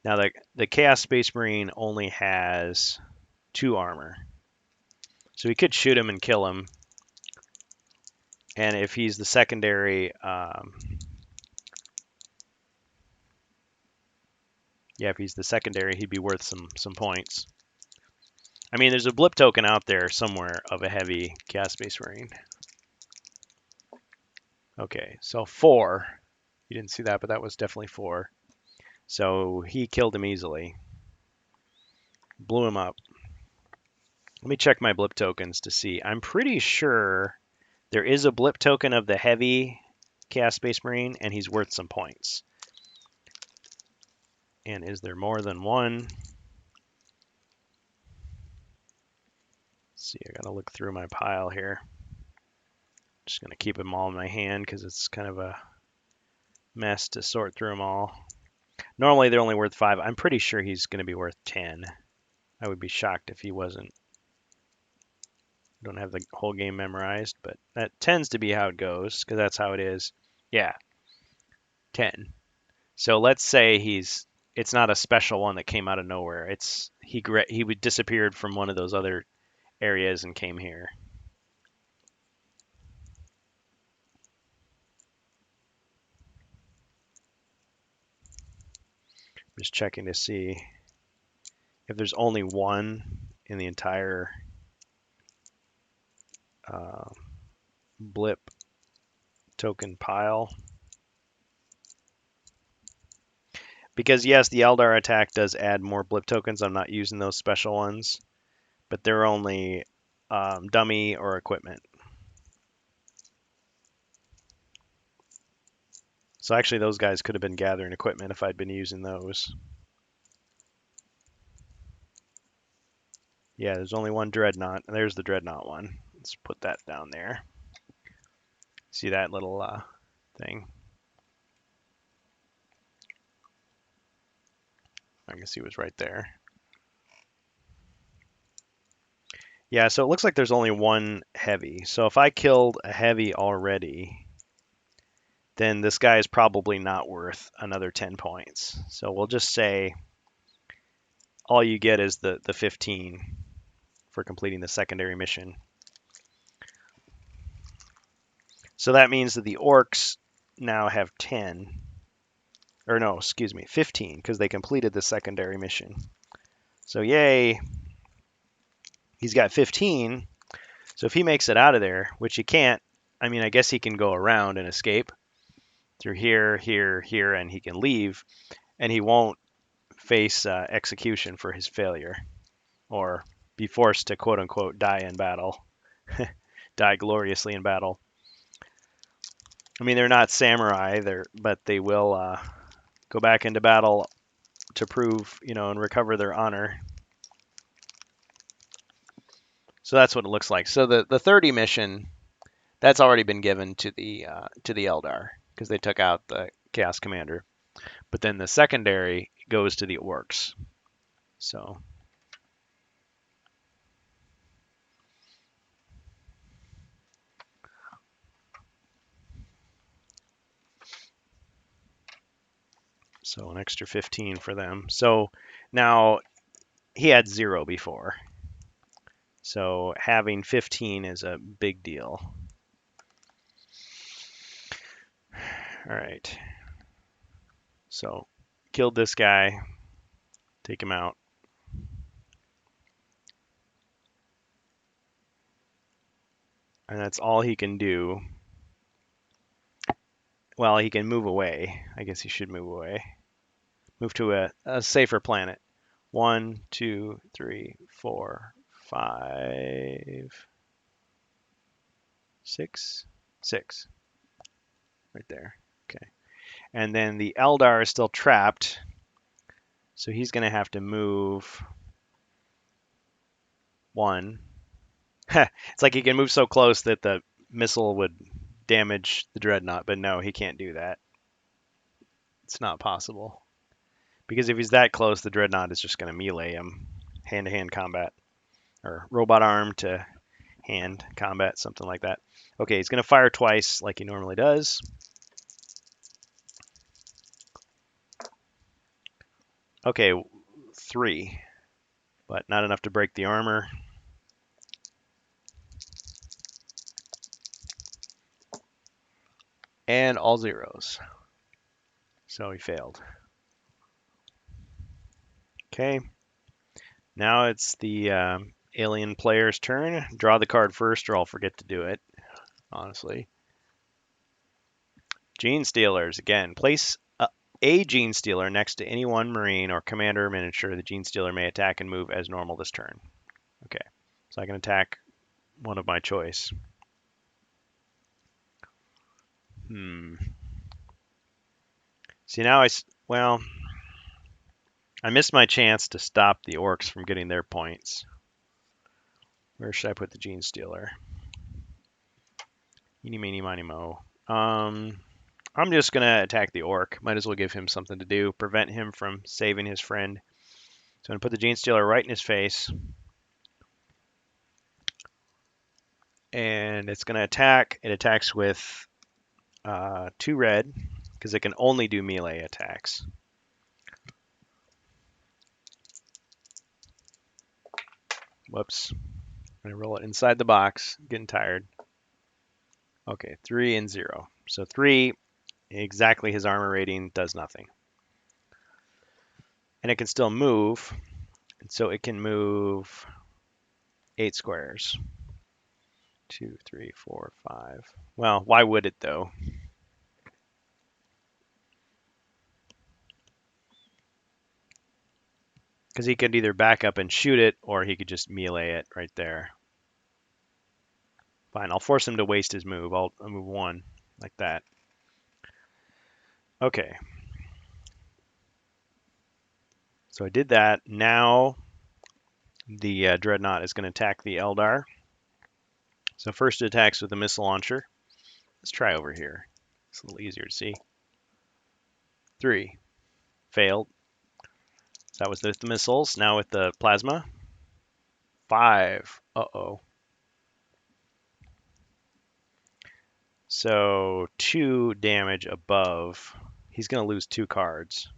Now the Chaos Space Marine only has 2 armor. So we could shoot him and kill him. And if he's the secondary, yeah, if he's the secondary, he'd be worth some points. I mean, there's a blip token out there somewhere of a heavy Chaos Space Marine. Okay, so 4. You didn't see that, but that was definitely 4. So he killed him easily. Blew him up. Let me check my blip tokens to see. I'm pretty sure there is a blip token of the heavy Chaos Space Marine, and he's worth some points. And is there more than one? Let's see, I gotta look through my pile here. Just gonna keep them all in my hand because it's kind of a mess to sort through them all. Normally they're only worth 5. I'm pretty sure he's gonna be worth 10. I would be shocked if he wasn't. Don't have the whole game memorized, but that tends to be how it goes because that's how it is. Yeah, 10. So let's say it's not a special one that came out of nowhere. He disappeared from one of those other areas and came here. Just checking to see if there's only one in the entire blip token pile. Because yes, the Eldar attack does add more blip tokens. I'm not using those special ones, but they're only dummy or equipment. So actually those guys could have been gathering equipment if I'd been using those. Yeah, there's only one Dreadnought. There's the Dreadnought one. Let's put that down there. See that little thing? I guess he was right there. Yeah, so it looks like there's only one heavy. So if I killed a heavy already, then this guy is probably not worth another 10 points. So we'll just say all you get is the 15 for completing the secondary mission. So that means that the orcs now have 10. Or no, excuse me, 15, because they completed the secondary mission. So yay, he's got 15. So if he makes it out of there, which he can't, I mean, I guess he can go around and escape through here, here, here, and he can leave, and he won't face execution for his failure, or be forced to quote unquote die in battle, die gloriously in battle. I mean, they're not samurai, but they will go back into battle to prove, and recover their honor. So that's what it looks like. So the 30 mission, that's already been given to the Eldar because they took out the Chaos Commander. But then the secondary goes to the orcs. So an extra 15 for them. So now he had 0 before. So having 15 is a big deal. All right. So killed this guy. Take him out. And that's all he can do. Well, he can move away. I guess he should move away. Move to a safer planet. 1, 2, 3, 4, 5, 6. 6. Right there. Okay. And then the Eldar is still trapped. So he's going to have to move 1. It's like he can move so close that the missile would damage the Dreadnought, but no, he can't do that. It's not possible. Because if he's that close, the Dreadnought is just going to melee him. Hand-to-hand combat. Or robot arm to hand combat, something like that. Okay, he's going to fire twice like he normally does. Okay, 3, but not enough to break the armor. And all zeros. So he failed. Okay, now it's the alien player's turn. Draw the card first, or I'll forget to do it, honestly. Gene Stealers. Again, place a Gene Stealer next to any one Marine or Commander miniature. The Gene Stealer may attack and move as normal this turn. Okay, so I can attack one of my choice. See, now well, I missed my chance to stop the orcs from getting their points. Where should I put the Gene Stealer? Eeny, meeny, miny, mo. I'm just going to attack the orc. Might as well give him something to do. Prevent him from saving his friend. So I'm going to put the Gene Stealer right in his face. And it's going to attack. It attacks with 2 red, because it can only do melee attacks. Whoops. I'm going to roll it inside the box. Getting tired. Okay, 3 and 0. So 3, exactly his armor rating, does nothing. And it can still move. And so it can move 8 squares. 2, 3, 4, 5. Well, why would it though? Because he could either back up and shoot it, or he could just melee it right there. Fine, I'll force him to waste his move. I'll move 1, like that. Okay. So I did that. Now the Dreadnought is going to attack the Eldar. So first it attacks with a missile launcher. Let's try over here. It's a little easier to see. 3. Failed. So that was with the missiles. Now with the plasma. 5. Uh-oh. So 2 damage above. He's going to lose 2 cards.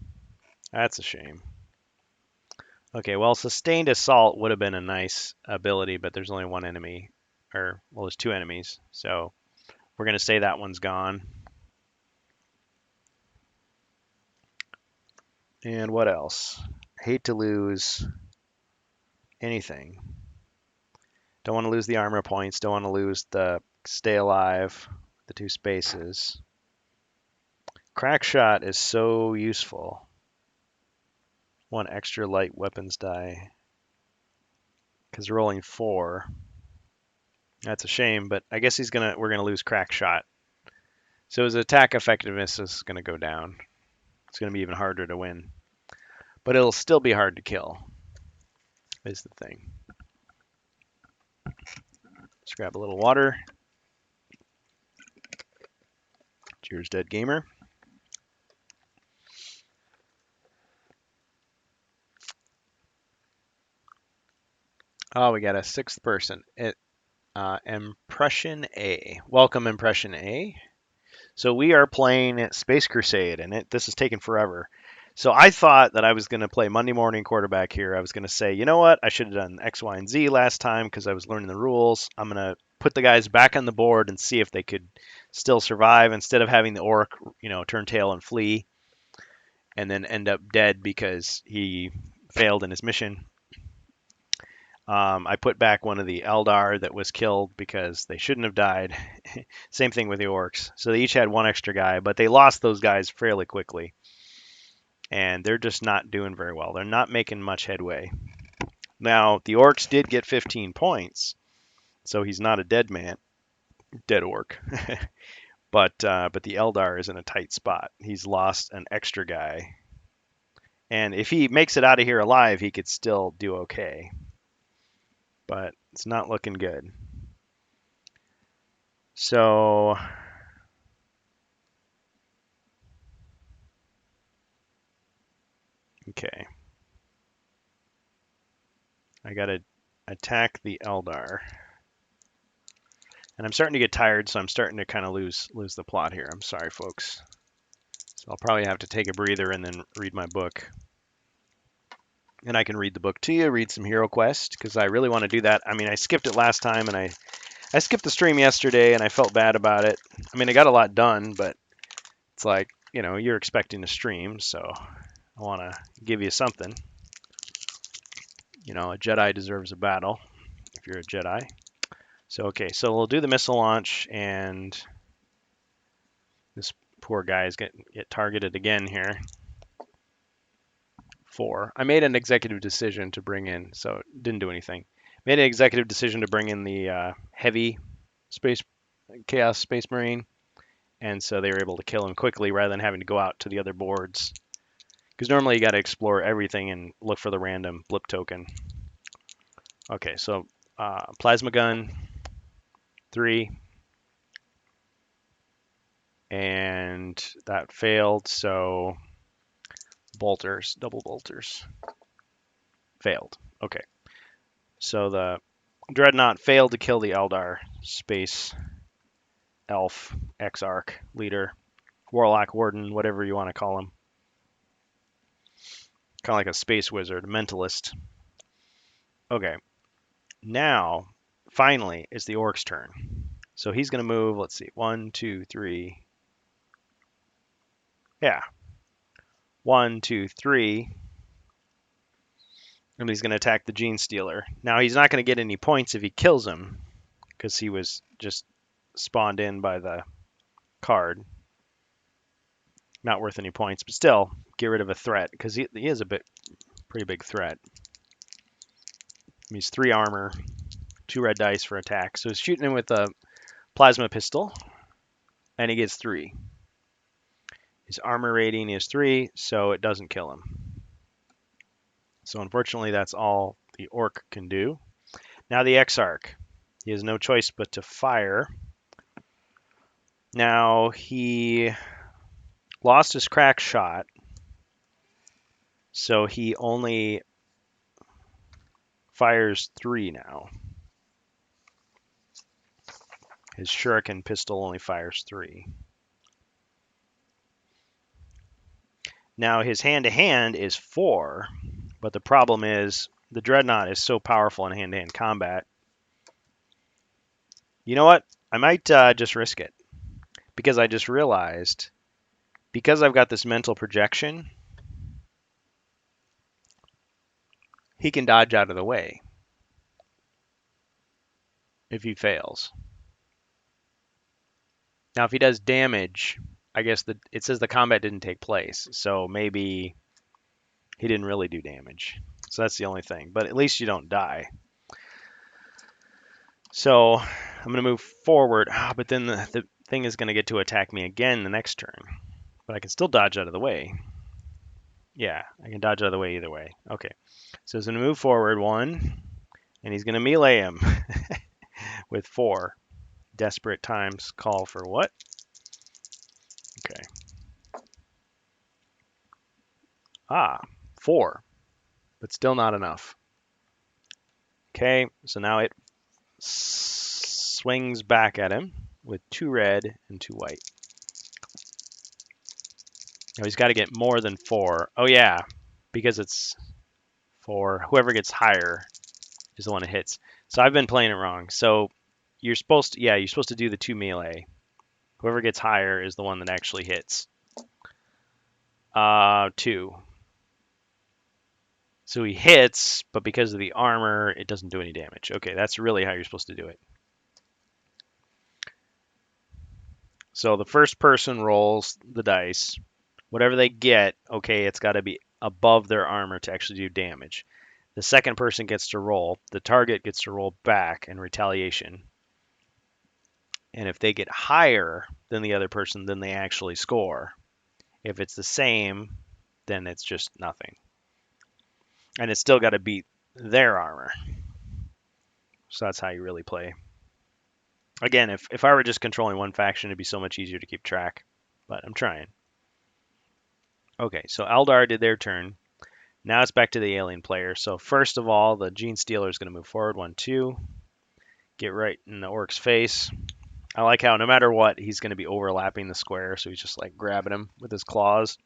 That's a shame. Okay, well, sustained assault would have been a nice ability, but there's only 1 enemy. Or, well, there's 2 enemies. So we're going to say that one's gone. And what else? Hate to lose anything. Don't want to lose the armor points. Don't want to lose the stay alive, the 2 spaces. Crack shot is so useful. 1 extra light weapons die. Because rolling 4. That's a shame, but I guess we're gonna lose crack shot. So his attack effectiveness is gonna go down. It's gonna be even harder to win. But it'll still be hard to kill, is the thing. Let's grab a little water. Cheers, dead gamer. Oh, we got a 6th person. Impression A. Welcome, Impression A. So we are playing Space Crusade, and this has taken forever. So I thought that I was going to play Monday morning quarterback here. I was going to say, you know what? I should have done X, Y, and Z last time because I was learning the rules. I'm going to put the guys back on the board and see if they could still survive instead of having the orc, turn tail and flee and then end up dead because he failed in his mission. I put back one of the Eldar that was killed because they shouldn't have died. Same thing with the orcs. So they each had 1 extra guy, but they lost those guys fairly quickly. And they're just not doing very well. They're not making much headway. Now, the orcs did get 15 points, so he's not a dead man, dead orc. but the Eldar is in a tight spot. He's lost an extra guy. And if he makes it out of here alive, he could still do okay. But it's not looking good. So okay. I gotta attack the Eldar. And I'm starting to get tired, so I'm starting to kind of lose the plot here. I'm sorry, folks. So I'll probably have to take a breather and then read my book. And I can read the book to you, read some Hero Quest, because I really want to do that. I mean, I skipped it last time, and I skipped the stream yesterday, and I felt bad about it. I mean, I got a lot done, but it's like, you're expecting to stream, so I want to give you something. A Jedi deserves a battle if you're a Jedi. So, okay, so we'll do the missile launch, and this poor guy is get targeted again here. 4. I made an executive decision to bring in, so it didn't do anything. Made an executive decision to bring in the heavy Chaos Space Marine, and so they were able to kill him quickly rather than having to go out to the other boards. Because normally you got to explore everything and look for the random blip token. Okay, so plasma gun, 3. And that failed, so bolters, double bolters. Failed. Okay. So the Dreadnought failed to kill the Eldar Space Elf Exarch leader, Warlock Warden, whatever you want to call him. Kind of like a space wizard, mentalist. Okay. Now, finally, it's the Orc's turn. So he's going to move, let's see, 1, 2, 3. Yeah. 1, 2, 3. And he's going to attack the Gene Stealer. Now, he's not going to get any points if he kills him, because he was just spawned in by the card. Not worth any points, but still, get rid of a threat, because he is a pretty big threat. He's 3 armor, 2 red dice for attack. So he's shooting him with a plasma pistol, and he gets 3. His armor rating is 3, so it doesn't kill him. So unfortunately, that's all the Orc can do. Now the Exarch. He has no choice but to fire. Now he lost his crack shot, so he only fires 3 now. His shuriken pistol only fires 3. Now his hand-to-hand is 4, but the problem is the Dreadnought is so powerful in hand-to-hand combat. You know what? I might just risk it, because I just realized, because I've got this mental projection, he can dodge out of the way if he fails. Now, if he does damage, I guess it says the combat didn't take place, so maybe he didn't really do damage. So that's the only thing. But at least you don't die. So I'm going to move forward, but then the thing is going to get to attack me again the next turn. But I can still dodge out of the way. Yeah, I can dodge out of the way either way. Okay, so he's going to move forward 1, and he's going to melee him with 4. Desperate times call for what? Okay. 4, but still not enough. Okay, so now it swings back at him with 2 red and 2 white. Now he's got to get more than 4. Oh yeah, because it's 4. Whoever gets higher is the one that hits. So I've been playing it wrong. So you're supposed to do the 2 melee. Whoever gets higher is the one that actually hits. 2. So he hits, but because of the armor, it doesn't do any damage. Okay, that's really how you're supposed to do it. So the first person rolls the dice. Whatever they get, okay, it's got to be above their armor to actually do damage. The second person gets to roll. The target gets to roll back in retaliation. And if they get higher than the other person, then they actually score. If it's the same, then it's just nothing. And it's still got to beat their armor. So that's how you really play. Again, if I were just controlling one faction, it'd be so much easier to keep track. But I'm trying. Okay, so Eldar did their turn. Now it's back to the alien player. So first of all, the Gene Stealer is going to move forward. 1, 2. get right in the orc's face. I like how no matter what, he's going to be overlapping the square, so he's just like grabbing him with his claws.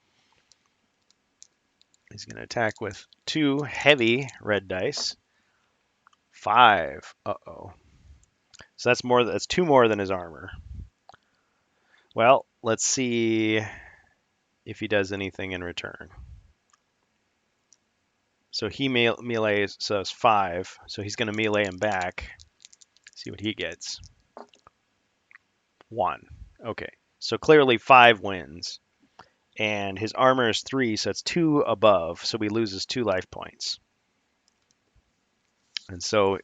He's going to attack with 2 heavy red dice. 5. Uh-oh. So that's 2 more than his armor. Well, let's see if he does anything in return. So he melees, so it's 5. So he's going to melee him back. See what he gets. 1. Okay. So clearly 5 wins. And his armor is 3, so it's 2 above. So he loses 2 life points. And so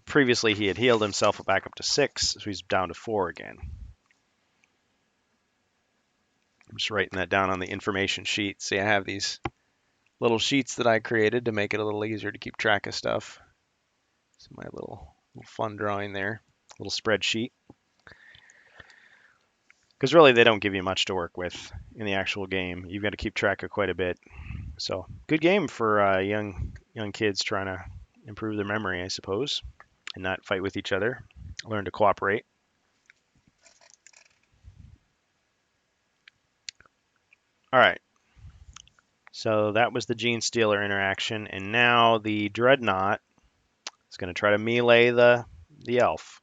previously he had healed himself back up to 6, so he's down to 4 again. I'm just writing that down on the information sheet. See, I have these little sheets that I created to make it a little easier to keep track of stuff. So my little fun drawing there, little spreadsheet. Because really they don't give you much to work with in the actual game. You've got to keep track of quite a bit. So good game for young kids trying to improve their memory, I suppose, and not fight with each other. Learn to cooperate. All right. So that was the Genestealer interaction, and now the Dreadnought is going to try to melee the elf.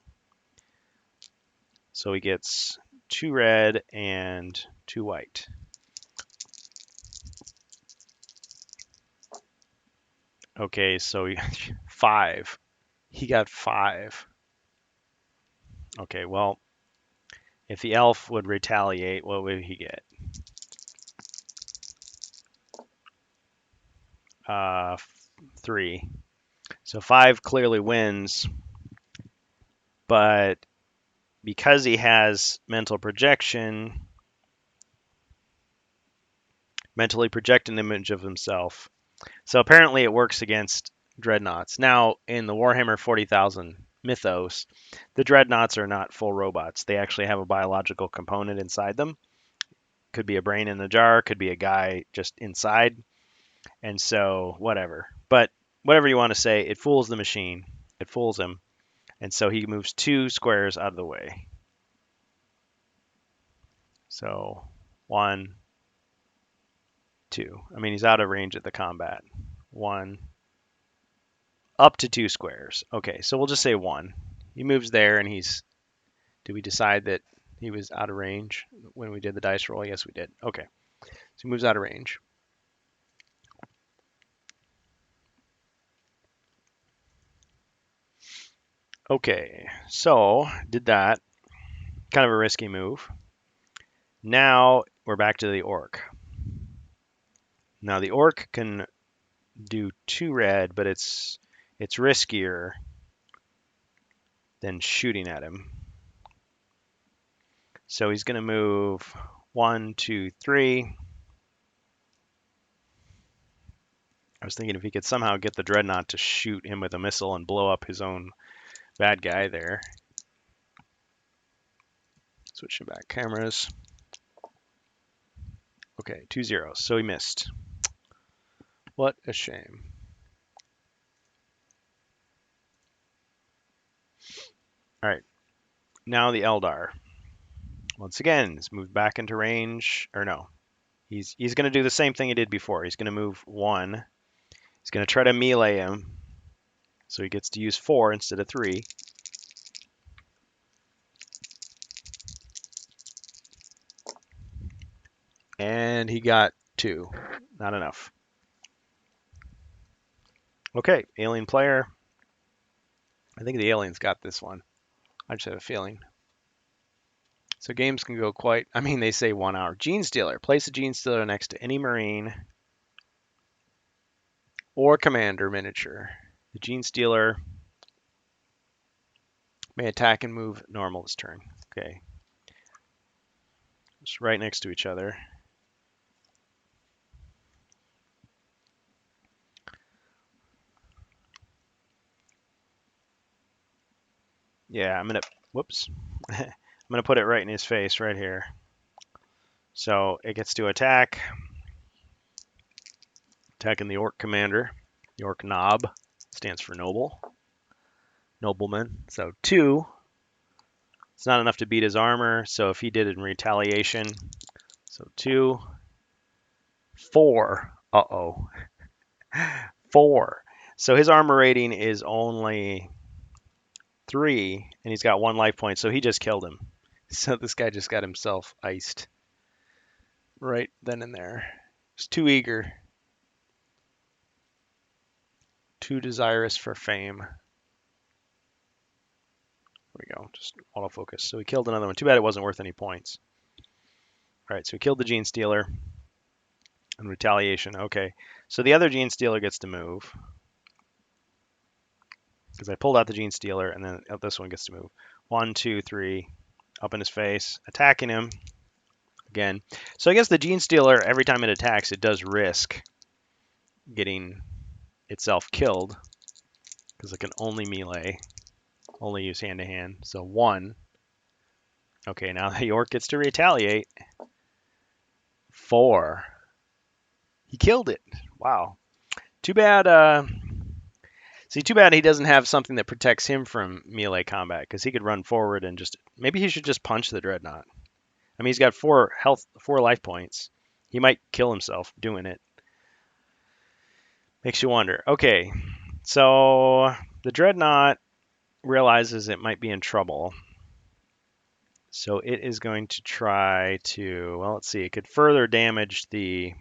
So he gets 2 red and 2 white. Okay, so 5. He got 5. Okay, well, if the elf would retaliate, what would he get? 3. So 5 clearly wins, but because he has mental projection, mentally project an image of himself. So apparently it works against dreadnoughts. Now, in the Warhammer 40,000 mythos, the dreadnoughts are not full robots. They actually have a biological component inside them. Could be a brain in the jar, could be a guy just inside. And so, whatever. But whatever you want to say, it fools the machine. It fools him. And so he moves 2 squares out of the way. So 1, 2. I mean, he's out of range at the combat. 1, up to 2 squares. Okay, so we'll just say 1. He moves there, and he's. Did we decide that he was out of range when we did the dice roll? Yes, we did. Okay, so he moves out of range. Okay, so did that. Kind of a risky move. Now we're back to the orc. Now the orc can do 2 red, but it's riskier than shooting at him. So he's going to move 1, 2, 3. I was thinking if he could somehow get the dreadnought to shoot him with a missile and blow up his own bad guy there. Switching back cameras. Okay, 2 zeros. So he missed. What a shame. All right. Now the Eldar. Once again, he's moved back into range. Or no. He's going to do the same thing he did before. He's going to move 1. He's going to try to melee him. So he gets to use 4 instead of 3. And he got 2. Not enough. Okay, alien player. I think the aliens got this one. I just have a feeling. So games can go quite, I mean, they say 1 hour. Genestealer. Place a Genestealer next to any Marine or Commander miniature. The Genestealer may attack and move normal this turn. Okay. Just right next to each other. Yeah, I'm going to, whoops. I'm going to put it right in his face right here. So it gets to attack. Attacking the Orc Commander. The Orc Nob stands for Noble. nobleman. So 2. It's not enough to beat his armor. So if he did it in retaliation, so 2, 4. Uh-oh. 4. So his armor rating is only 3, and he's got 1 life point, so he just killed him. So this guy just got himself iced right then and there. He's too eager, too desirous for fame. There we go, just autofocus. So he killed another one. Too bad it wasn't worth any points. All right, so he killed the Gene Stealer in retaliation. Okay, so the other Gene Stealer gets to move because I pulled out the Gene Stealer, and then this one gets to move. 1, 2, 3, up in his face, attacking him again. So I guess the Gene Stealer, every time it attacks, it does risk getting itself killed because it can only melee, only use hand to hand. So 1. Okay, now the orc gets to retaliate. 4. He killed it. Wow. Too bad. Too bad he doesn't have something that protects him from melee combat because he could run forward and just maybe he should just punch the dreadnought. I mean, he's got 4 health, 4 life points. He might kill himself doing it. Makes you wonder. Okay, so the dreadnought realizes it might be in trouble. So it is going to try to, well, let's see, it could further damage the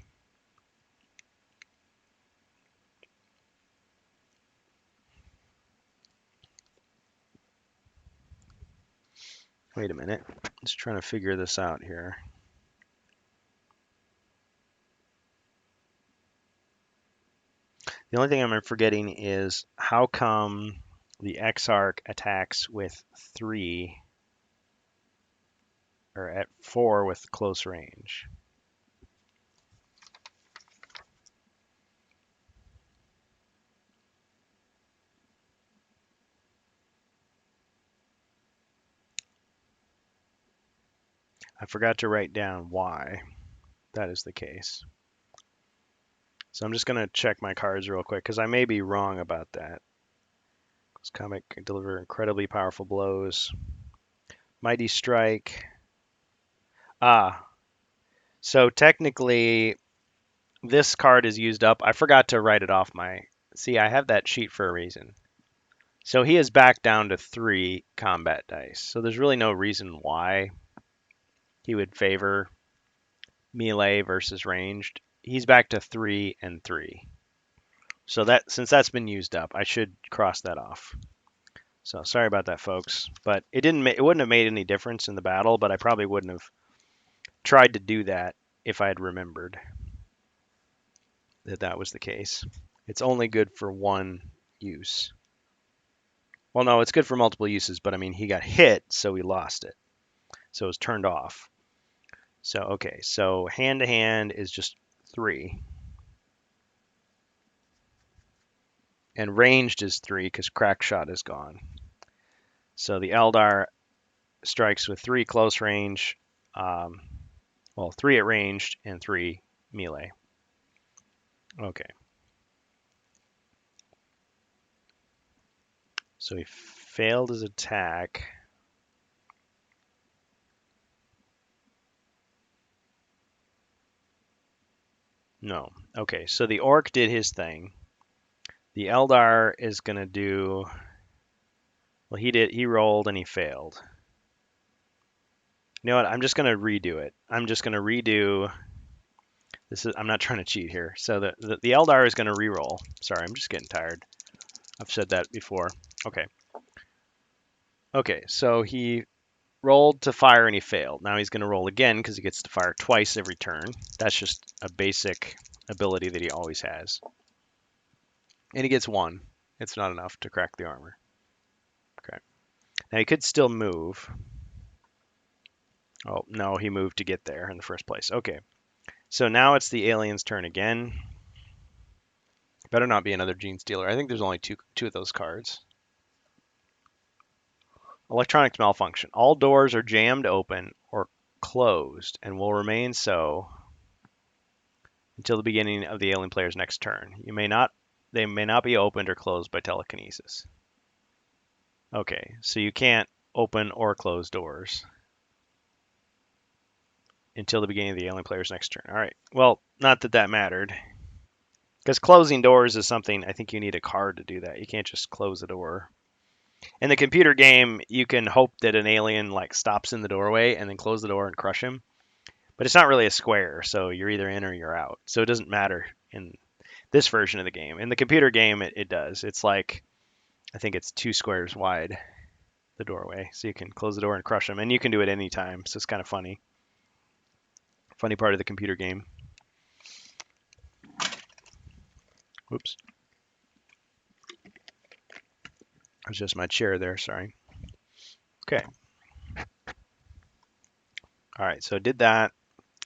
wait a minute. Just trying to figure this out here. The only thing I'm forgetting is how come the Exarch attacks with 3 or at 4 with close range. I forgot to write down why that is the case. So I'm just going to check my cards real quick because I may be wrong about that. This comic can deliver incredibly powerful blows. Mighty Strike. So technically this card is used up. I forgot to write it off my... See, I have that sheet for a reason. So he is back down to 3 combat dice. So there's really no reason why he would favor melee versus ranged. He's back to 3 and 3. So that since that's been used up, I should cross that off. So sorry about that, folks. But it wouldn't have made any difference in the battle, but I probably wouldn't have tried to do that if I had remembered that that was the case. It's only good for 1 use. Well, no, it's good for multiple uses, but I mean, he got hit, so he lost it. So it was turned off. So, okay, so hand to hand is just 3. And ranged is 3 because crack shot is gone. So the Eldar strikes with 3 close range, well, 3 at ranged and 3 melee. Okay. So he failed his attack. No. Okay, so the orc did his thing. The Eldar is going to do... Well, he rolled and he failed. You know what? I'm just going to redo it. I'm just going to redo... I'm not trying to cheat here. So the Eldar is going to reroll. Sorry, I'm just getting tired. I've said that before. Okay. Okay, so he rolled to fire and he failed. Now he's going to roll again because he gets to fire twice every turn. That's just a basic ability that he always has. And he gets 1. It's not enough to crack the armor. Okay. Now he could still move. Oh, no, he moved to get there in the first place. Okay. So now it's the alien's turn again. Better not be another Gene Stealer. I think there's only two of those cards. Electronics malfunction. All doors are jammed open or closed and will remain so until the beginning of the alien player's next turn. They may not be opened or closed by telekinesis. Okay, so you can't open or close doors until the beginning of the alien player's next turn. All right. Well, not that that mattered. Because closing doors is something, I think you need a card to do that. You can't just close a door. In the computer game, you can hope that an alien like stops in the doorway and then close the door and crush him. But it's not really a square, so you're either in or you're out. So it doesn't matter in this version of the game. In the computer game, it does. It's like, I think it's 2 squares wide, the doorway. So you can close the door and crush them. And you can do it anytime. So it's kind of funny. Funny part of the computer game. Whoops. It was just my chair there, sorry. Okay. All right, so did that.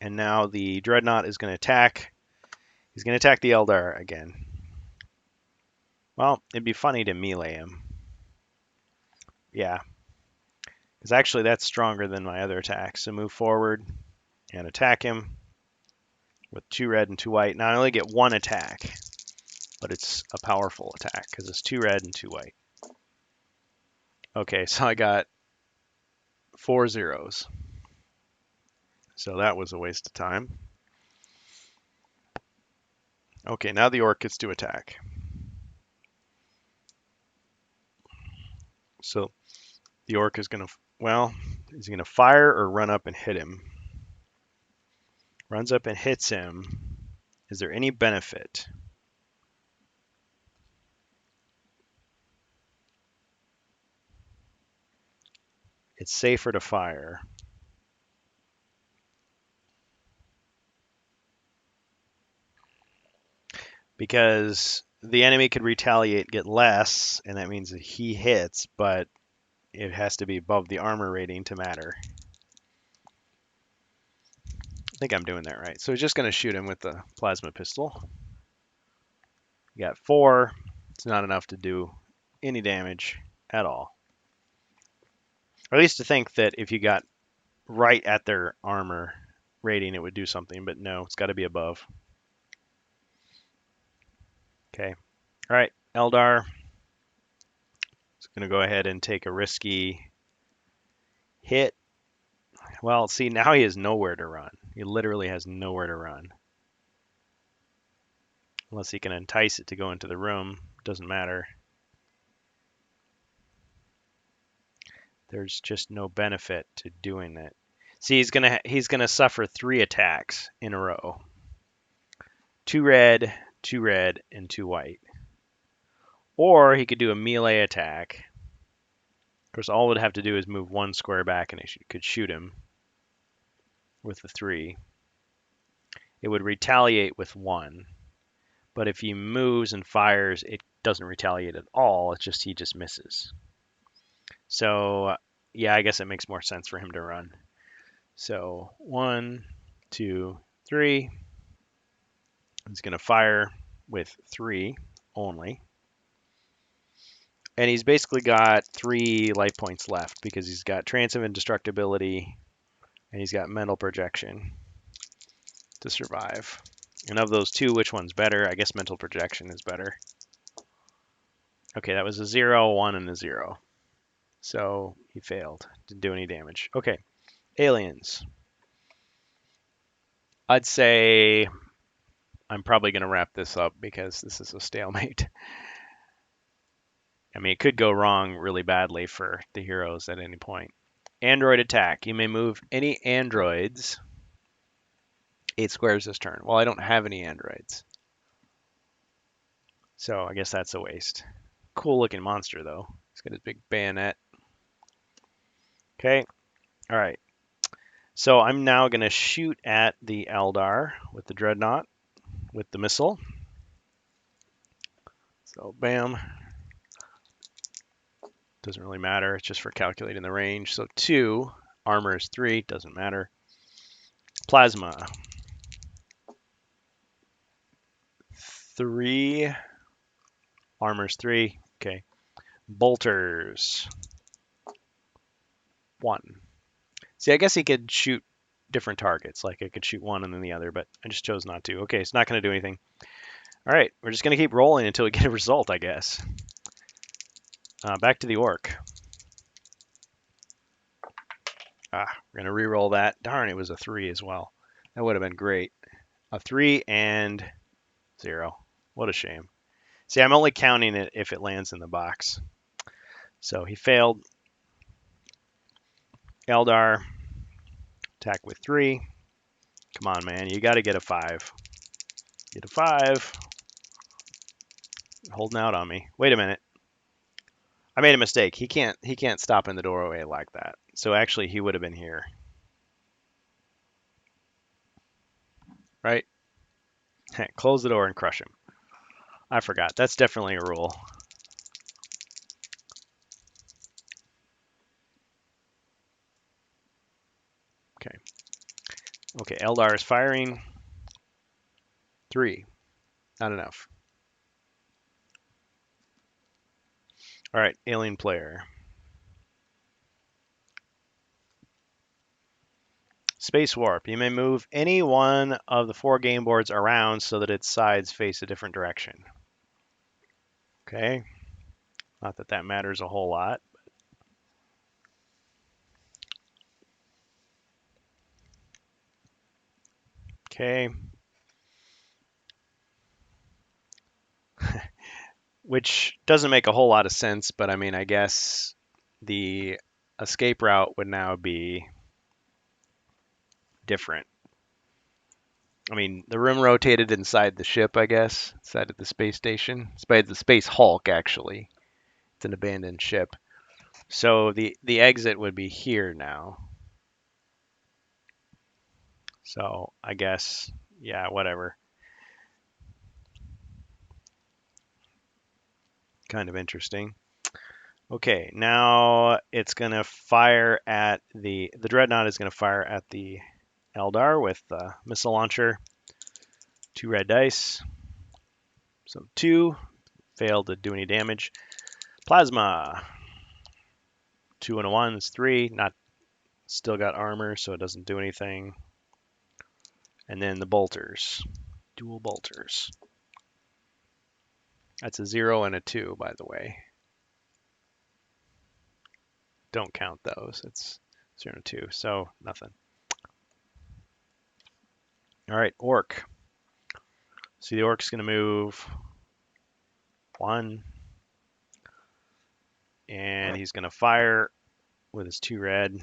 And now the Dreadnought is going to attack. He's going to attack the Eldar again. Well, it'd be funny to melee him. Yeah. Because actually that's stronger than my other attacks. So move forward and attack him with 2 red and 2 white. Now I only get 1 attack, but it's a powerful attack because it's 2 red and 2 white. Okay, so I got 4 zeros. So that was a waste of time. Okay, now the Orc gets to attack. So the Orc is going to, well, is he going to fire or run up and hit him? Runs up and hits him. Is there any benefit? It's safer to fire. Because the enemy could retaliate, get less, and that means that he hits, but it has to be above the armor rating to matter. I think I'm doing that right. So he's just going to shoot him with the plasma pistol. You got 4. It's not enough to do any damage at all. Or at least to think that if you got right at their armor rating, it would do something, but no, it's got to be above. Okay. All right, Eldar is going to go ahead and take a risky hit. Well, see, now he has nowhere to run. He literally has nowhere to run. Unless he can entice it to go into the room. Doesn't matter. There's just no benefit to doing it. See, he's gonna suffer 3 attacks in a row. 2 red, 2 red, and 2 white. Or he could do a melee attack. Of course, all it would have to do is move 1 square back and it could shoot him with the 3. It would retaliate with 1. But if he moves and fires, it doesn't retaliate at all. It's just he just misses. So, yeah, I guess it makes more sense for him to run. So, 1, 2, 3. He's going to fire with 3 only. And he's basically got 3 life points left because he's got Trance of Indestructibility and he's got Mental Projection to survive. And of those 2, which one's better? I guess Mental Projection is better. Okay, that was a 0, 1, and a 0. So he failed. Didn't do any damage. Okay, aliens. I'd say I'm probably going to wrap this up because this is a stalemate. I mean, it could go wrong really badly for the heroes at any point. Android attack. You may move any androids 8 squares this turn. Well, I don't have any androids. So I guess that's a waste. Cool looking monster, though. He's got his big bayonet. Okay. All right. So I'm now going to shoot at the Eldar with the Dreadnought with the missile. So bam. Doesn't really matter. It's just for calculating the range. So 2. Armor is 3. Doesn't matter. Plasma. 3. Armor's 3. Okay. Bolters. 1. See, I guess he could shoot different targets. Like I could shoot one and then the other, but I just chose not to. Okay, it's not going to do anything. All right, we're just going to keep rolling until we get a result, I guess. Back to the Orc. We're gonna re-roll that. Darn, it was a 3 as well. That would have been great. A 3 and 0. What a shame. See, I'm only counting it if it lands in the box. So he failed. Eldar, attack with 3. Come on, man. You got to get a 5. Get a 5. Holding out on me. Wait a minute. I made a mistake. He can't stop in the doorway like that. So actually he would have been here. Right? Close the door and crush him. I forgot. That's definitely a rule. Okay. Okay, Eldar is firing. 3. Not enough. All right, alien player. Space Warp. You may move any one of the 4 game boards around so that its sides face a different direction. Okay. Not that that matters a whole lot. Okay. Which doesn't make a whole lot of sense, but I mean, I guess the escape route would now be different. I mean, the room rotated inside the ship, I guess, inside of the space station. Inside the Space Hulk, actually. It's an abandoned ship. So the exit would be here now. So I guess, yeah, whatever. Kind of interesting. Okay, now it's gonna fire at the Dreadnought is gonna fire at the Eldar with the missile launcher. 2 red dice. So 2, failed to do any damage. Plasma. 2 and a 1 is 3. Not still got armor, so it doesn't do anything. And then the bolters. Dual bolters. That's a 0 and a 2, by the way. Don't count those. It's 0 and 2, so nothing. All right, Orc. See, the Orc's going to move 1. And he's going to fire with his 2 red.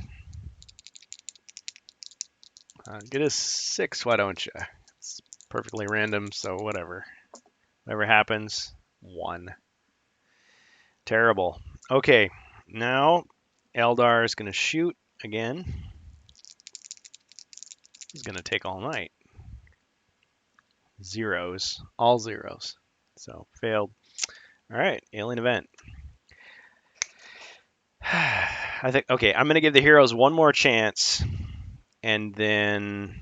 Get a 6, why don't you? It's perfectly random, so whatever. Whatever happens, 1. Terrible. Okay, now Eldar is going to shoot again. He's going to take all night. Zeros. All zeros. So, failed. All right, alien event. I think, okay, I'm going to give the heroes one more chance, and then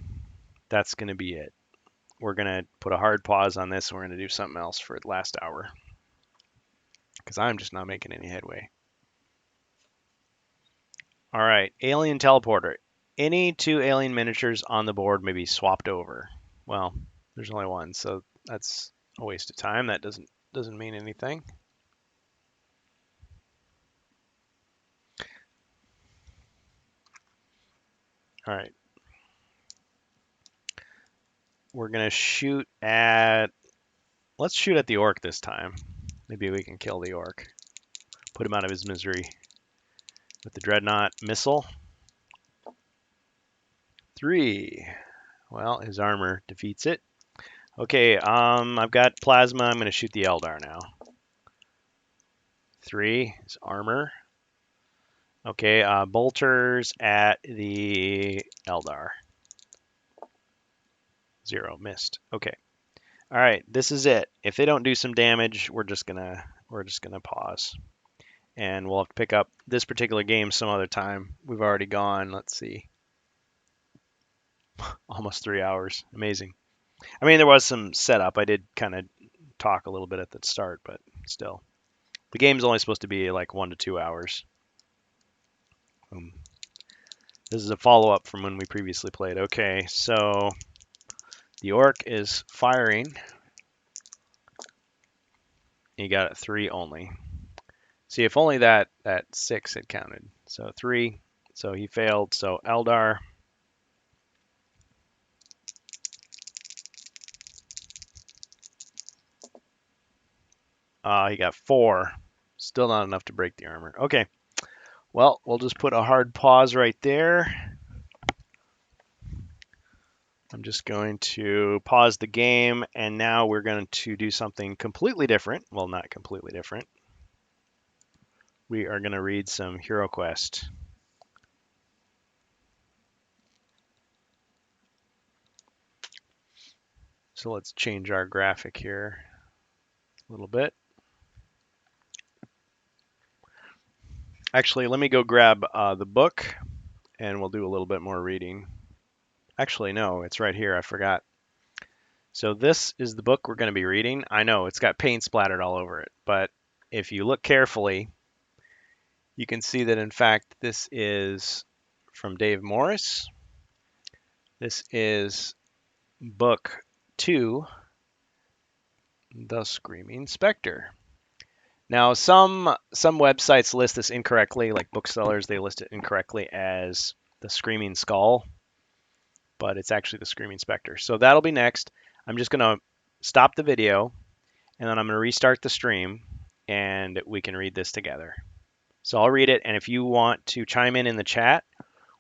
that's going to be it. We're going to put a hard pause on this. We're going to do something else for the last hour because I'm just not making any headway. All right, alien teleporter. Any 2 alien miniatures on the board may be swapped over. Well, there's only one, so that's a waste of time. That doesn't mean anything. All right. We're going to shoot at... Let's shoot at the orc this time. Maybe we can kill the orc. Put him out of his misery. With the Dreadnought missile. 3. Well, his armor defeats it. Okay, I've got plasma. I'm going to shoot the Eldar now. 3, his armor. Okay, bolters at the Eldar. 0, missed. Okay. All right, this is it. If they don't do some damage, we're just gonna pause, and we'll have to pick up this particular game some other time. We've already gone. Let's see, almost 3 hours. Amazing. I mean, there was some setup. I did kind of talk a little bit at the start, but still, the game's only supposed to be like 1 to 2 hours. This is a follow-up from when we previously played. Okay, so the orc is firing. You got it 3 only. See, if only that 6 had counted. So 3, So he failed. So Eldar. He got 4. Still not enough to break the armor. Okay. Well, we'll just put a hard pause right there. I'm just going to pause the game, and now we're going to do something completely different. Well, not completely different. We are going to read some HeroQuest. So let's change our graphic here a little bit. Actually, let me go grab the book, and we'll do a little bit more reading. Actually, no, it's right here. I forgot. So this is the book we're going to be reading. I know it's got paint splattered all over it, but if you look carefully, you can see that in fact this is from Dave Morris. This is book 2, The Screaming Spectre. Now some websites list this incorrectly, like booksellers, they list it incorrectly as The Screaming Skull, but it's actually The Screaming Spectre. So that'll be next. I'm just going to stop the video, and then I'm going to restart the stream, and we can read this together. So I'll read it, and if you want to chime in the chat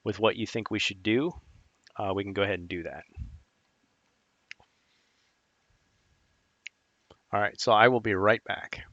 with what you think we should do, we can go ahead and do that. All right, so I will be right back.